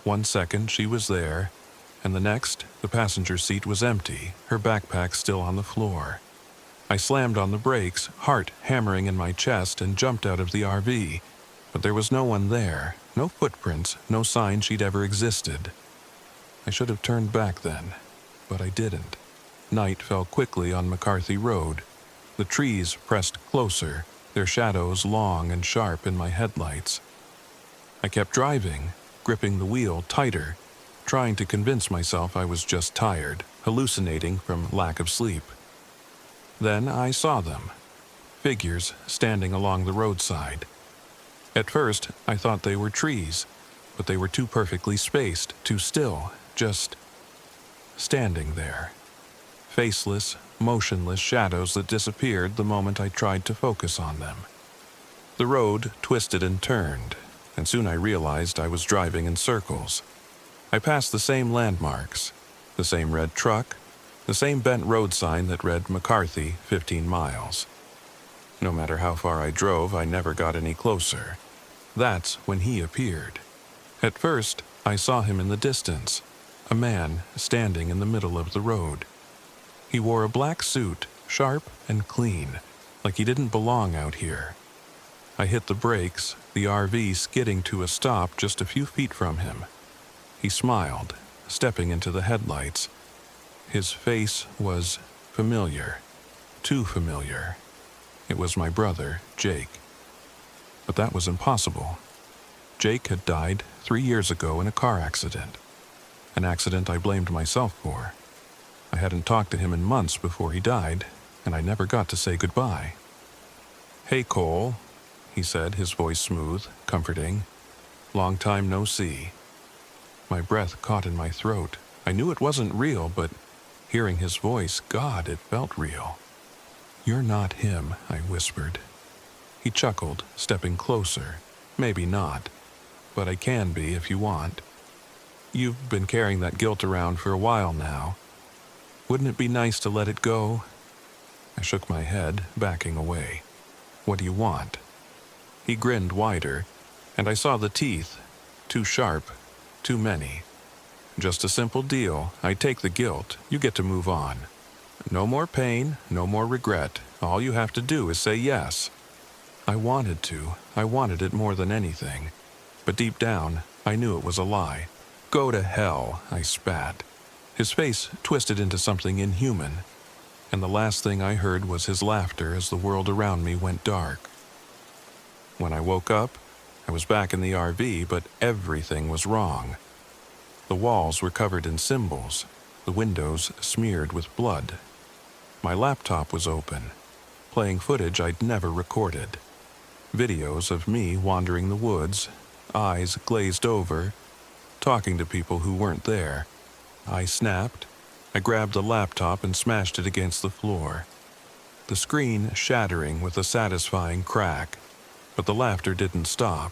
1 second she was there, and the next, the passenger seat was empty, her backpack still on the floor. I slammed on the brakes, heart hammering in my chest, and jumped out of the RV. But there was no one there, no footprints, no sign she'd ever existed. I should have turned back then, but I didn't. Night fell quickly on McCarthy Road. The trees pressed closer, their shadows long and sharp in my headlights. I kept driving, gripping the wheel tighter, trying to convince myself I was just tired, hallucinating from lack of sleep. Then I saw them, figures standing along the roadside. At first, I thought they were trees, but they were too perfectly spaced, too still, just standing there. Faceless, motionless shadows that disappeared the moment I tried to focus on them. The road twisted and turned, and soon I realized I was driving in circles. I passed the same landmarks, the same red truck, the same bent road sign that read McCarthy 15 miles. No matter how far I drove, I never got any closer. That's when he appeared. At first, I saw him in the distance, a man standing in the middle of the road. He wore a black suit, sharp and clean, like he didn't belong out here. I hit the brakes, the RV skidding to a stop just a few feet from him. He smiled, stepping into the headlights. His face was familiar, too familiar. It was my brother, Jake. But that was impossible. Jake had died 3 years ago in a car accident. An accident I blamed myself for. I hadn't talked to him in months before he died, and I never got to say goodbye. "Hey, Cole," he said, his voice smooth, comforting. "Long time no see." My breath caught in my throat. I knew it wasn't real, but hearing his voice, God, it felt real. "You're not him," I whispered. He chuckled, stepping closer. "Maybe not, but I can be if you want. You've been carrying that guilt around for a while now. Wouldn't it be nice to let it go?" I shook my head, backing away. "What do you want?" He grinned wider, and I saw the teeth. Too sharp, too many. "Just a simple deal. I take the guilt. You get to move on. No more pain, no more regret. All you have to do is say yes." I wanted to. I wanted it more than anything. But deep down, I knew it was a lie. "Go to hell," I spat. His face twisted into something inhuman, and the last thing I heard was his laughter as the world around me went dark. When I woke up, I was back in the RV, but everything was wrong. The walls were covered in symbols, the windows smeared with blood. My laptop was open, playing footage I'd never recorded. Videos of me wandering the woods, eyes glazed over, talking to people who weren't there. I snapped. I grabbed the laptop and smashed it against the floor, the screen shattering with a satisfying crack, but the laughter didn't stop.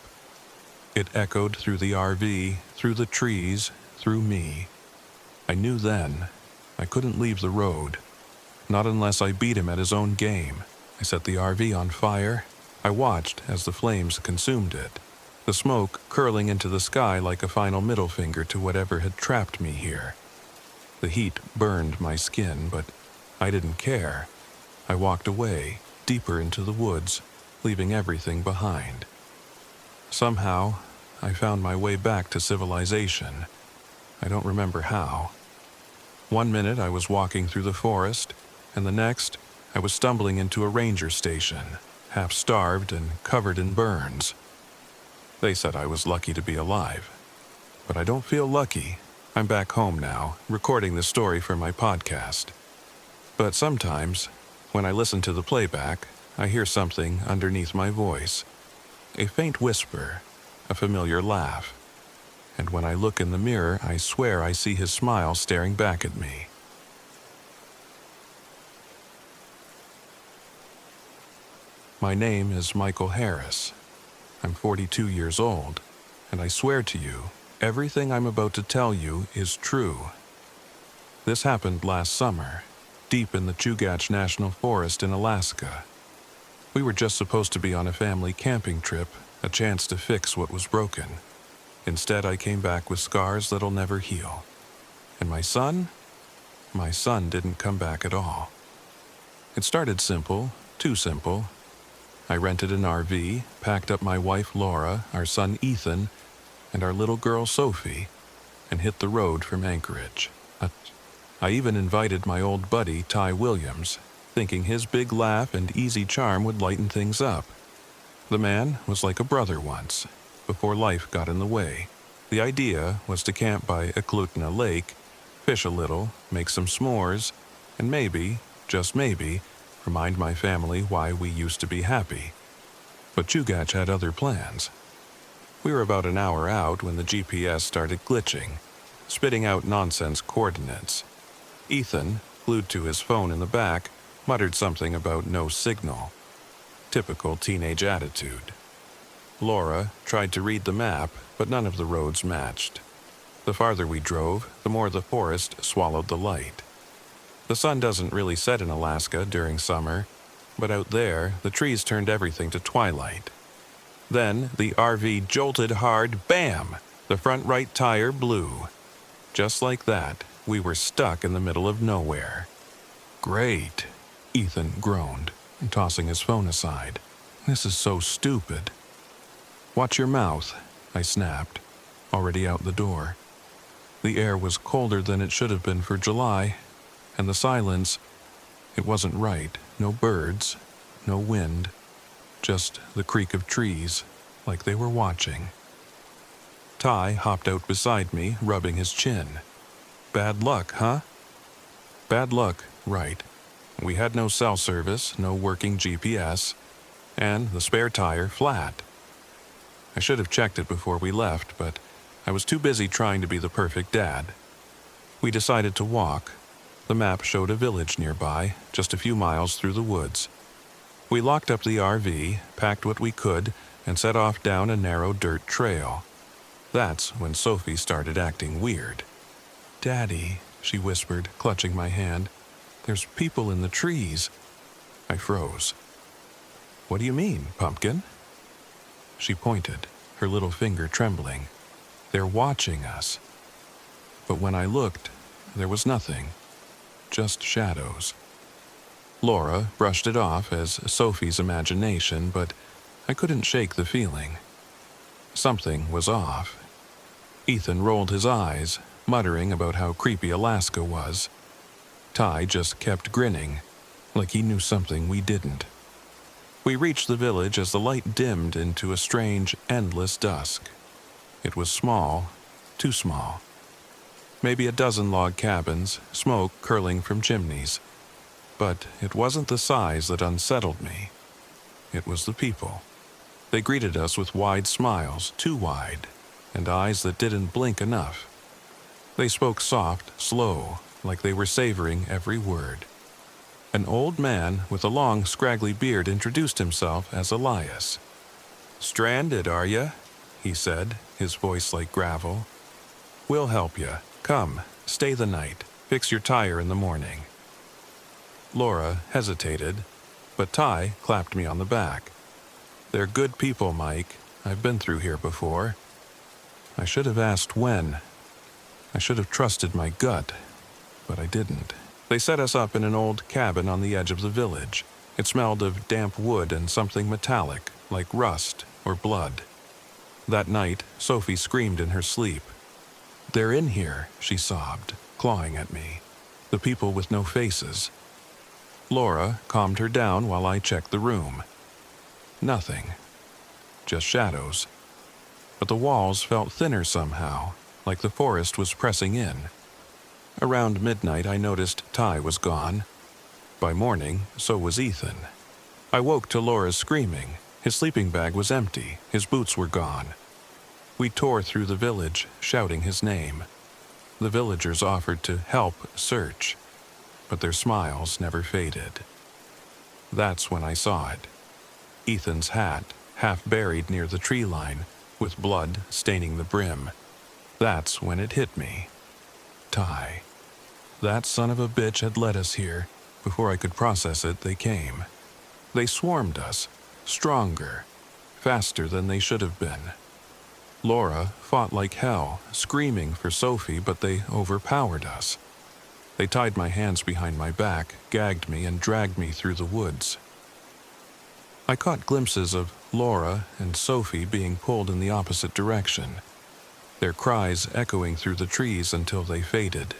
It echoed through the RV, through the trees, through me. I knew then I couldn't leave the road, not unless I beat him at his own game. I set the RV on fire. I watched as the flames consumed it, the smoke curling into the sky like a final middle finger to whatever had trapped me here. The heat burned my skin, but I didn't care. I walked away, deeper into the woods, leaving everything behind. Somehow, I found my way back to civilization. I don't remember how. One minute I was walking through the forest, and the next I was stumbling into a ranger station, half-starved and covered in burns. They said I was lucky to be alive. But I don't feel lucky. I'm back home now, recording the story for my podcast. But sometimes, when I listen to the playback, I hear something underneath my voice. A faint whisper, a familiar laugh. And when I look in the mirror, I swear I see his smile staring back at me. My name is Michael Harris. I'm 42 years old, and I swear to you, everything I'm about to tell you is true. This happened last summer, deep in the Chugat National Forest in Alaska. We were just supposed to be on a family camping trip, a chance to fix what was broken. Instead, I came back with scars that'll never heal. And my son didn't come back at all. It started simple, too simple. I rented an RV, packed up my wife Laura, our son Ethan, and our little girl Sophie, and hit the road from Anchorage. I even invited my old buddy Ty Williams, thinking his big laugh and easy charm would lighten things up. The man was like a brother once, before life got in the way. The idea was to camp by Eklutna Lake, fish a little, make some s'mores, and maybe, just maybe, remind my family why we used to be happy. But Chugat had other plans. We were about an hour out when the GPS started glitching, spitting out nonsense coordinates. Ethan, glued to his phone in the back, muttered something about no signal. Typical teenage attitude. Laura tried to read the map, but none of the roads matched. The farther we drove, the more the forest swallowed the light. The sun doesn't really set in Alaska during summer, but out there, the trees turned everything to twilight. Then, the RV jolted hard, bam! The front right tire blew. Just like that, we were stuck in the middle of nowhere. Great, Ethan groaned, tossing his phone aside. This is so stupid. Watch your mouth, I snapped, already out the door. The air was colder than it should have been for July, and the silence, it wasn't right. No birds, no wind, just the creak of trees, like they were watching. Ty hopped out beside me, rubbing his chin. Bad luck, huh? Bad luck, right. We had no cell service, no working GPS, and the spare tire flat. I should have checked it before we left, but I was too busy trying to be the perfect dad. We decided to walk. The map showed a village nearby, just a few miles through the woods. We locked up the RV, packed what we could, and set off down a narrow dirt trail. That's when Sophie started acting weird. "Daddy," she whispered, clutching my hand, "there's people in the trees." I froze. "What do you mean, Pumpkin?" She pointed, her little finger trembling. "They're watching us." But when I looked, there was nothing. Just shadows. Laura brushed it off as Sophie's imagination, but I couldn't shake the feeling. Something was off. Ethan rolled his eyes, muttering about how creepy Alaska was. Ty just kept grinning, like he knew something we didn't. We reached the village as the light dimmed into a strange, endless dusk. It was small, too small. maybe a dozen log cabins, smoke curling from chimneys. But it wasn't the size that unsettled me. It was the people. They greeted us with wide smiles, too wide, and eyes that didn't blink enough. They spoke soft, slow, like they were savoring every word. An old man with a long, scraggly beard introduced himself as Elias. "Stranded, are ya?" he said, his voice like gravel. "We'll help ya. Come, stay the night. Fix your tire in the morning." Laura hesitated, but Ty clapped me on the back. "They're good people, Mike. I've been through here before." I should have asked when. I should have trusted my gut, but I didn't. They set us up in an old cabin on the edge of the village. It smelled of damp wood and something metallic, like rust or blood. That night, Sophie screamed in her sleep. "They're in here," she sobbed, clawing at me. "The people with no faces." Laura calmed her down while I checked the room. Nothing. Just shadows. But the walls felt thinner somehow, like the forest was pressing in. Around midnight, I noticed Ty was gone. By morning, so was Ethan. I woke to Laura's screaming. His sleeping bag was empty. His boots were gone. We tore through the village, shouting his name. The villagers offered to help search, but their smiles never faded. That's when I saw it. Ethan's hat, half buried near the tree line, with blood staining the brim. That's when it hit me. Ty. That son of a bitch had led us here. Before I could process it, they came. They swarmed us, stronger, faster than they should have been. Laura fought like hell, screaming for Sophie, but they overpowered us. They tied my hands behind my back, gagged me, and dragged me through the woods. I caught glimpses of Laura and Sophie being pulled in the opposite direction, their cries echoing through the trees until they faded.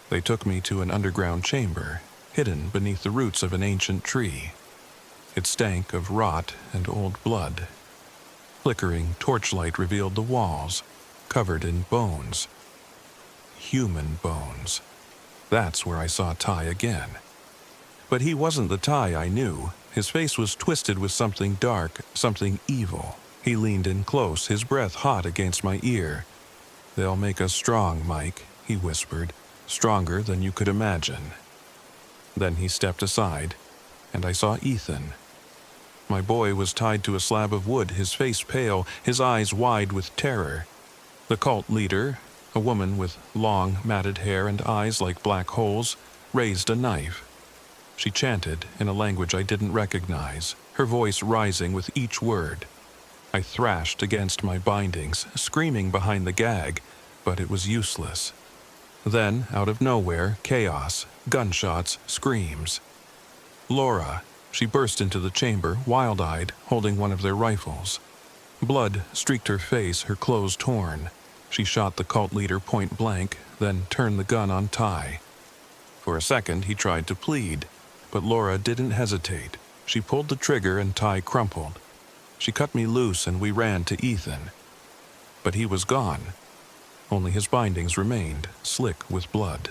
They took me to an underground chamber, hidden beneath the roots of an ancient tree. It stank of rot and old blood. Flickering torchlight revealed the walls, covered in bones. Human bones. That's where I saw Ty again. But he wasn't the Ty I knew. His face was twisted with something dark, something evil. He leaned in close, his breath hot against my ear. "They'll make us strong, Mike," he whispered. "Stronger than you could imagine." Then he stepped aside, and I saw Ethan. My boy was tied to a slab of wood, his face pale, his eyes wide with terror. The cult leader, a woman with long, matted hair and eyes like black holes, raised a knife. She chanted in a language I didn't recognize, her voice rising with each word. I thrashed against my bindings, screaming behind the gag, but it was useless. Then, out of nowhere, chaos, gunshots, screams. Laura, she burst into the chamber, wild-eyed, holding one of their rifles. Blood streaked her face, her clothes torn. She shot the cult leader point blank, then turned the gun on Ty. For a second, he tried to plead, but Laura didn't hesitate. She pulled the trigger and Ty crumpled. She cut me loose and we ran to Ethan. But he was gone. Only his bindings remained, slick with blood.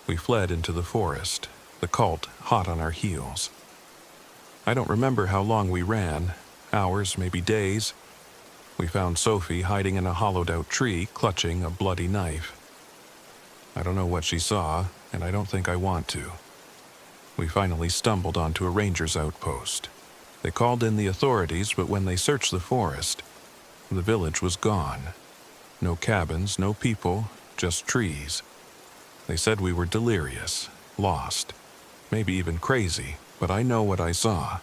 We fled into the forest, the cult hot on our heels. I don't remember how long we ran, hours, maybe days. We found Sophie hiding in a hollowed-out tree, clutching a bloody knife. I don't know what she saw, and I don't think I want to. We finally stumbled onto a ranger's outpost. They called in the authorities, but when they searched the forest, the village was gone. No cabins, no people, just trees. They said we were delirious, lost, maybe even crazy, but I know what I saw.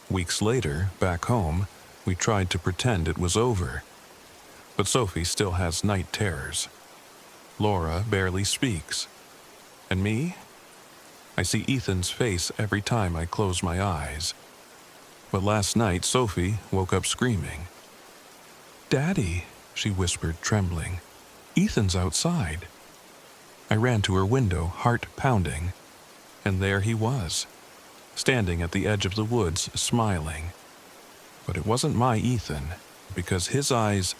Weeks later, back home, we tried to pretend it was over. But Sophie still has night terrors. Laura barely speaks. And me? I see Ethan's face every time I close my eyes. But last night, Sophie woke up screaming. "Daddy," she whispered, trembling. "Ethan's outside." I ran to her window, heart pounding, and there he was, standing at the edge of the woods, smiling. But it wasn't my Ethan, because his eyes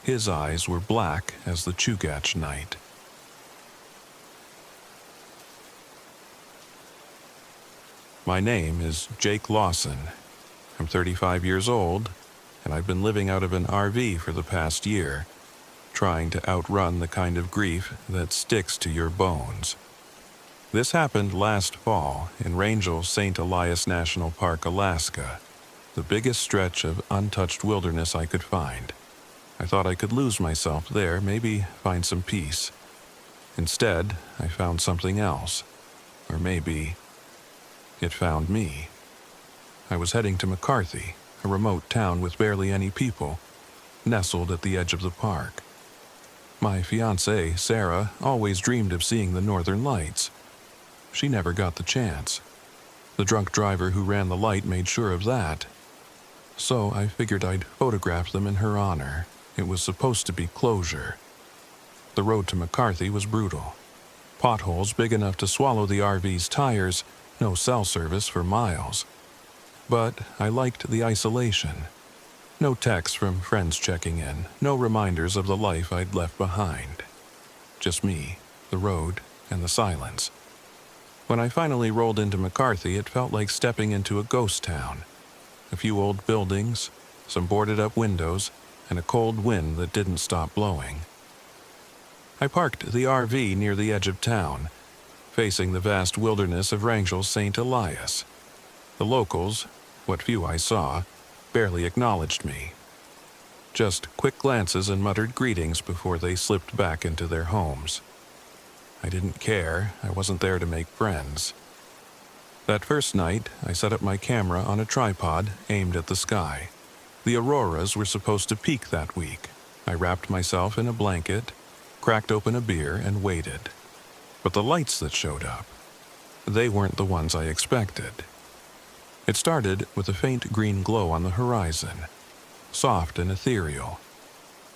His eyes were black as the Chugat night. My name is Jake Lawson. I'm 35 years old, and I've been living out of an RV for the past year, trying to outrun the kind of grief that sticks to your bones. This happened last fall in Rangel St. Elias National Park, Alaska, the biggest stretch of untouched wilderness I could find. I thought I could lose myself there, maybe find some peace. Instead, I found something else. Or maybe it found me. I was heading to McCarthy, a remote town with barely any people, nestled at the edge of the park. My fiancée, Sarah, always dreamed of seeing the northern lights. She never got the chance. The drunk driver who ran the light made sure of that. So I figured I'd photograph them in her honor. It was supposed to be closure. The road to McCarthy was brutal. Potholes big enough to swallow the RV's tires, no cell service for miles. But I liked the isolation. No texts from friends checking in, no reminders of the life I'd left behind. Just me, the road, and the silence. When I finally rolled into McCarthy, it felt like stepping into a ghost town. A few old buildings, some boarded-up windows, and a cold wind that didn't stop blowing. I parked the RV near the edge of town, facing the vast wilderness of Rangel St. Elias. The locals, what few I saw, barely acknowledged me. Just quick glances and muttered greetings before they slipped back into their homes. I didn't care. I wasn't there to make friends. That first night, I set up my camera on a tripod aimed at the sky. The auroras were supposed to peak that week. I wrapped myself in a blanket, cracked open a beer, and waited. But the lights that showed up, they weren't the ones I expected. It started with a faint green glow on the horizon, soft and ethereal.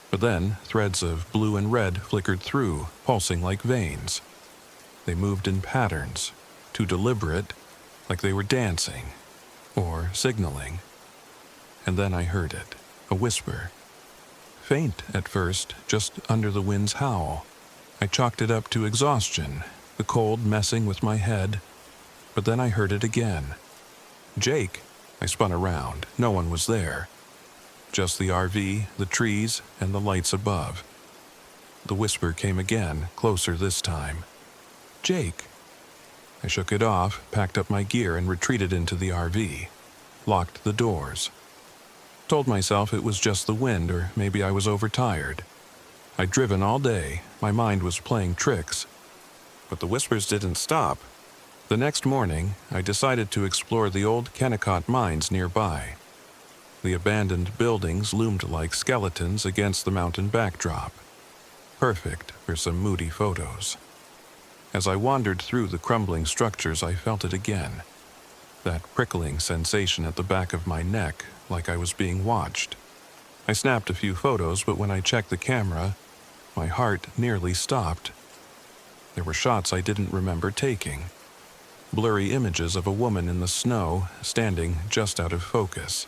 But then threads of blue and red flickered through, pulsing like veins. They moved in patterns, too deliberate, like they were dancing, or signaling. And then I heard it, a whisper. Faint at first, just under the wind's howl. I chalked it up to exhaustion, the cold messing with my head. But then I heard it again. Jake. I spun around. No one was there. Just the RV, the trees, and the lights above. The whisper came again, closer this time. Jake. I shook it off, packed up my gear, and retreated into the RV. Locked the doors. Told myself it was just the wind, or maybe I was overtired. I'd driven all day. My mind was playing tricks. But the whispers didn't stop. The next morning, I decided to explore the old Kennecott mines nearby. The abandoned buildings loomed like skeletons against the mountain backdrop. Perfect for some moody photos. As I wandered through the crumbling structures, I felt it again. That prickling sensation at the back of my neck, like I was being watched. I snapped a few photos, but when I checked the camera, my heart nearly stopped. There were shots I didn't remember taking. Blurry images of a woman in the snow, standing just out of focus.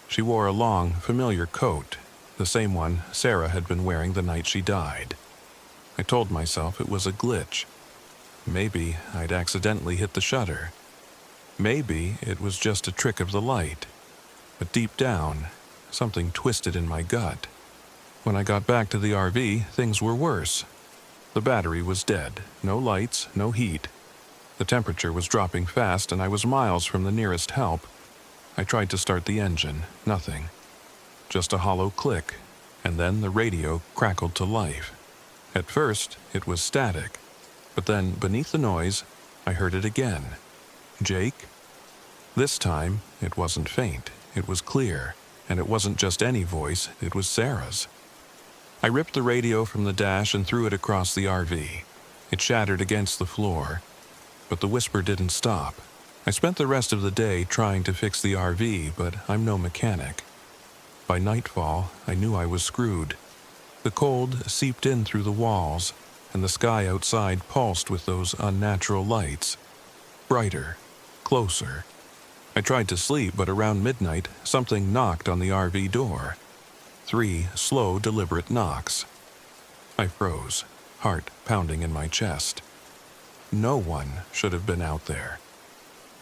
She wore a long, familiar coat, the same one Sarah had been wearing the night she died. I told myself it was a glitch. Maybe I'd accidentally hit the shutter. Maybe it was just a trick of the light. But deep down, something twisted in my gut. When I got back to the RV, things were worse. The battery was dead. No lights, no heat. The temperature was dropping fast, and I was miles from the nearest help. I tried to start the engine. Nothing. Just a hollow click, and then the radio crackled to life. At first, it was static, but then, beneath the noise, I heard it again. Jake? This time, it wasn't faint. It was clear, and it wasn't just any voice, it was Sarah's. I ripped the radio from the dash and threw it across the RV. It shattered against the floor, but the whisper didn't stop. I spent the rest of the day trying to fix the RV, but I'm no mechanic. By nightfall, I knew I was screwed. The cold seeped in through the walls, and the sky outside pulsed with those unnatural lights. Brighter, closer. I tried to sleep, but around midnight, something knocked on the RV door. 3 slow, deliberate knocks. I froze, heart pounding in my chest. No one should have been out there.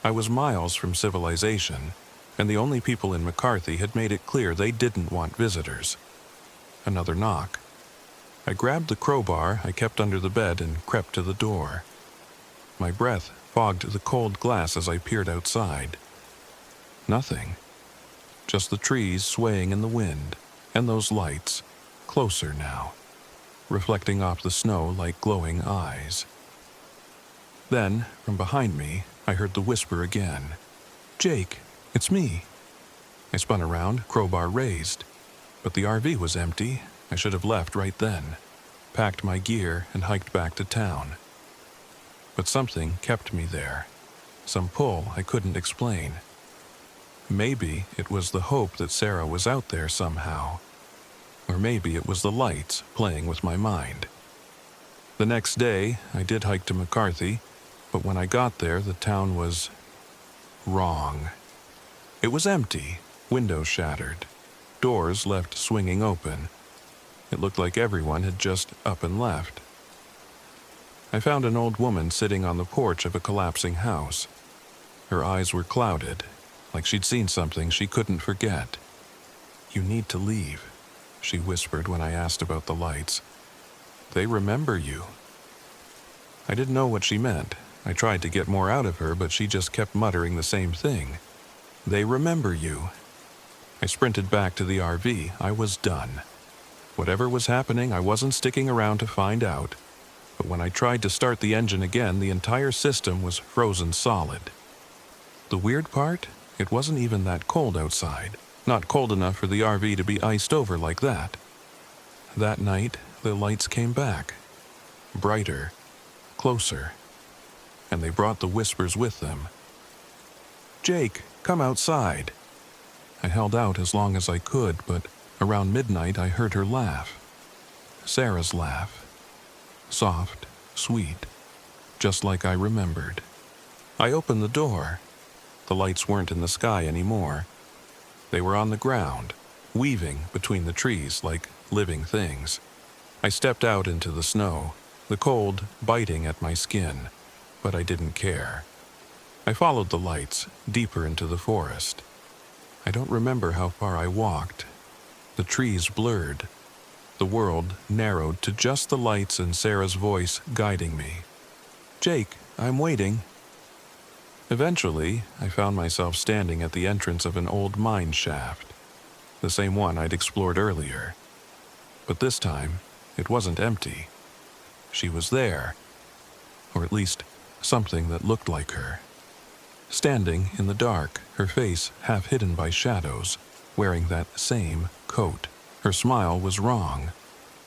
I was miles from civilization, and the only people in McCarthy had made it clear they didn't want visitors. Another knock. I grabbed the crowbar I kept under the bed and crept to the door. My breath fogged the cold glass as I peered outside. Nothing. Just the trees swaying in the wind, and those lights, closer now, reflecting off the snow like glowing eyes. Then, from behind me, I heard the whisper again. "Jake, it's me." I spun around, crowbar raised. But the RV was empty. I should have left right then, packed my gear, and hiked back to town. But something kept me there, some pull I couldn't explain. Maybe it was the hope that Sarah was out there somehow. Or maybe it was the lights playing with my mind. The next day, I did hike to McCarthy, but when I got there, the town was wrong. It was empty, windows shattered, doors left swinging open. It looked like everyone had just up and left. I found an old woman sitting on the porch of a collapsing house. Her eyes were clouded, like she'd seen something she couldn't forget. "You need to leave," she whispered when I asked about the lights. "They remember you." I didn't know what she meant. I tried to get more out of her, but she just kept muttering the same thing. "They remember you." I sprinted back to the RV. I was done. Whatever was happening, I wasn't sticking around to find out. But when I tried to start the engine again, the entire system was frozen solid. The weird part? It wasn't even that cold outside. Not cold enough for the RV to be iced over like that. That night, the lights came back. Brighter, closer. And they brought the whispers with them. "Jake, come outside." I held out as long as I could, but around midnight I heard her laugh. Sarah's laugh. Soft, sweet, just like I remembered. I opened the door. The lights weren't in the sky anymore. They were on the ground, weaving between the trees like living things. I stepped out into the snow, the cold biting at my skin, but I didn't care. I followed the lights deeper into the forest. I don't remember how far I walked. The trees blurred. The world narrowed to just the lights and Sarah's voice guiding me. "Jake, I'm waiting." Eventually, I found myself standing at the entrance of an old mine shaft, the same one I'd explored earlier. But this time, it wasn't empty. She was there, or at least something that looked like her. Standing in the dark, her face half hidden by shadows, wearing that same coat. Her smile was wrong,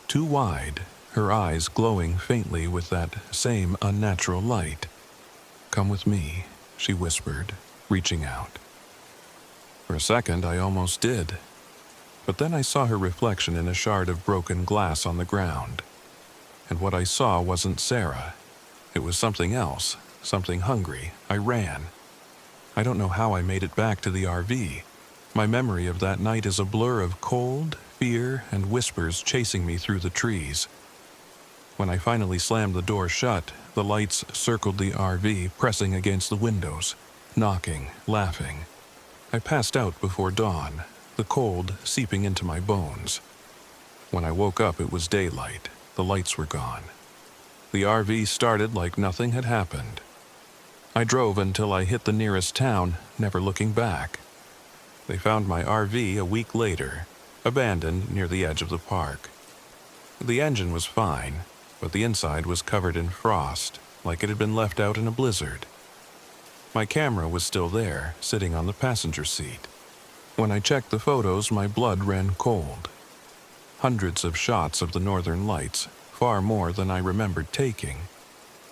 too wide, her eyes glowing faintly with that same unnatural light. "Come with me," she whispered, reaching out. For a second, I almost did. But then I saw her reflection in a shard of broken glass on the ground. And what I saw wasn't Sarah. It was something else, something hungry. I ran. I don't know how I made it back to the RV. My memory of that night is a blur of cold, fear, and whispers chasing me through the trees. When I finally slammed the door shut, the lights circled the RV, pressing against the windows, knocking, laughing. I passed out before dawn, the cold seeping into my bones. When I woke up, it was daylight. The lights were gone. The RV started like nothing had happened. I drove until I hit the nearest town, never looking back. They found my RV a week later, abandoned near the edge of the park. The engine was fine, but the inside was covered in frost, like it had been left out in a blizzard. My camera was still there, sitting on the passenger seat. When I checked the photos, my blood ran cold. Hundreds of shots of the northern lights, far more than I remembered taking.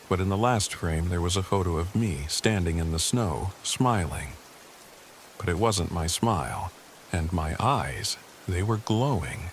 But in the last frame, there was a photo of me standing in the snow, smiling. But it wasn't my smile, and my eyes, they were glowing.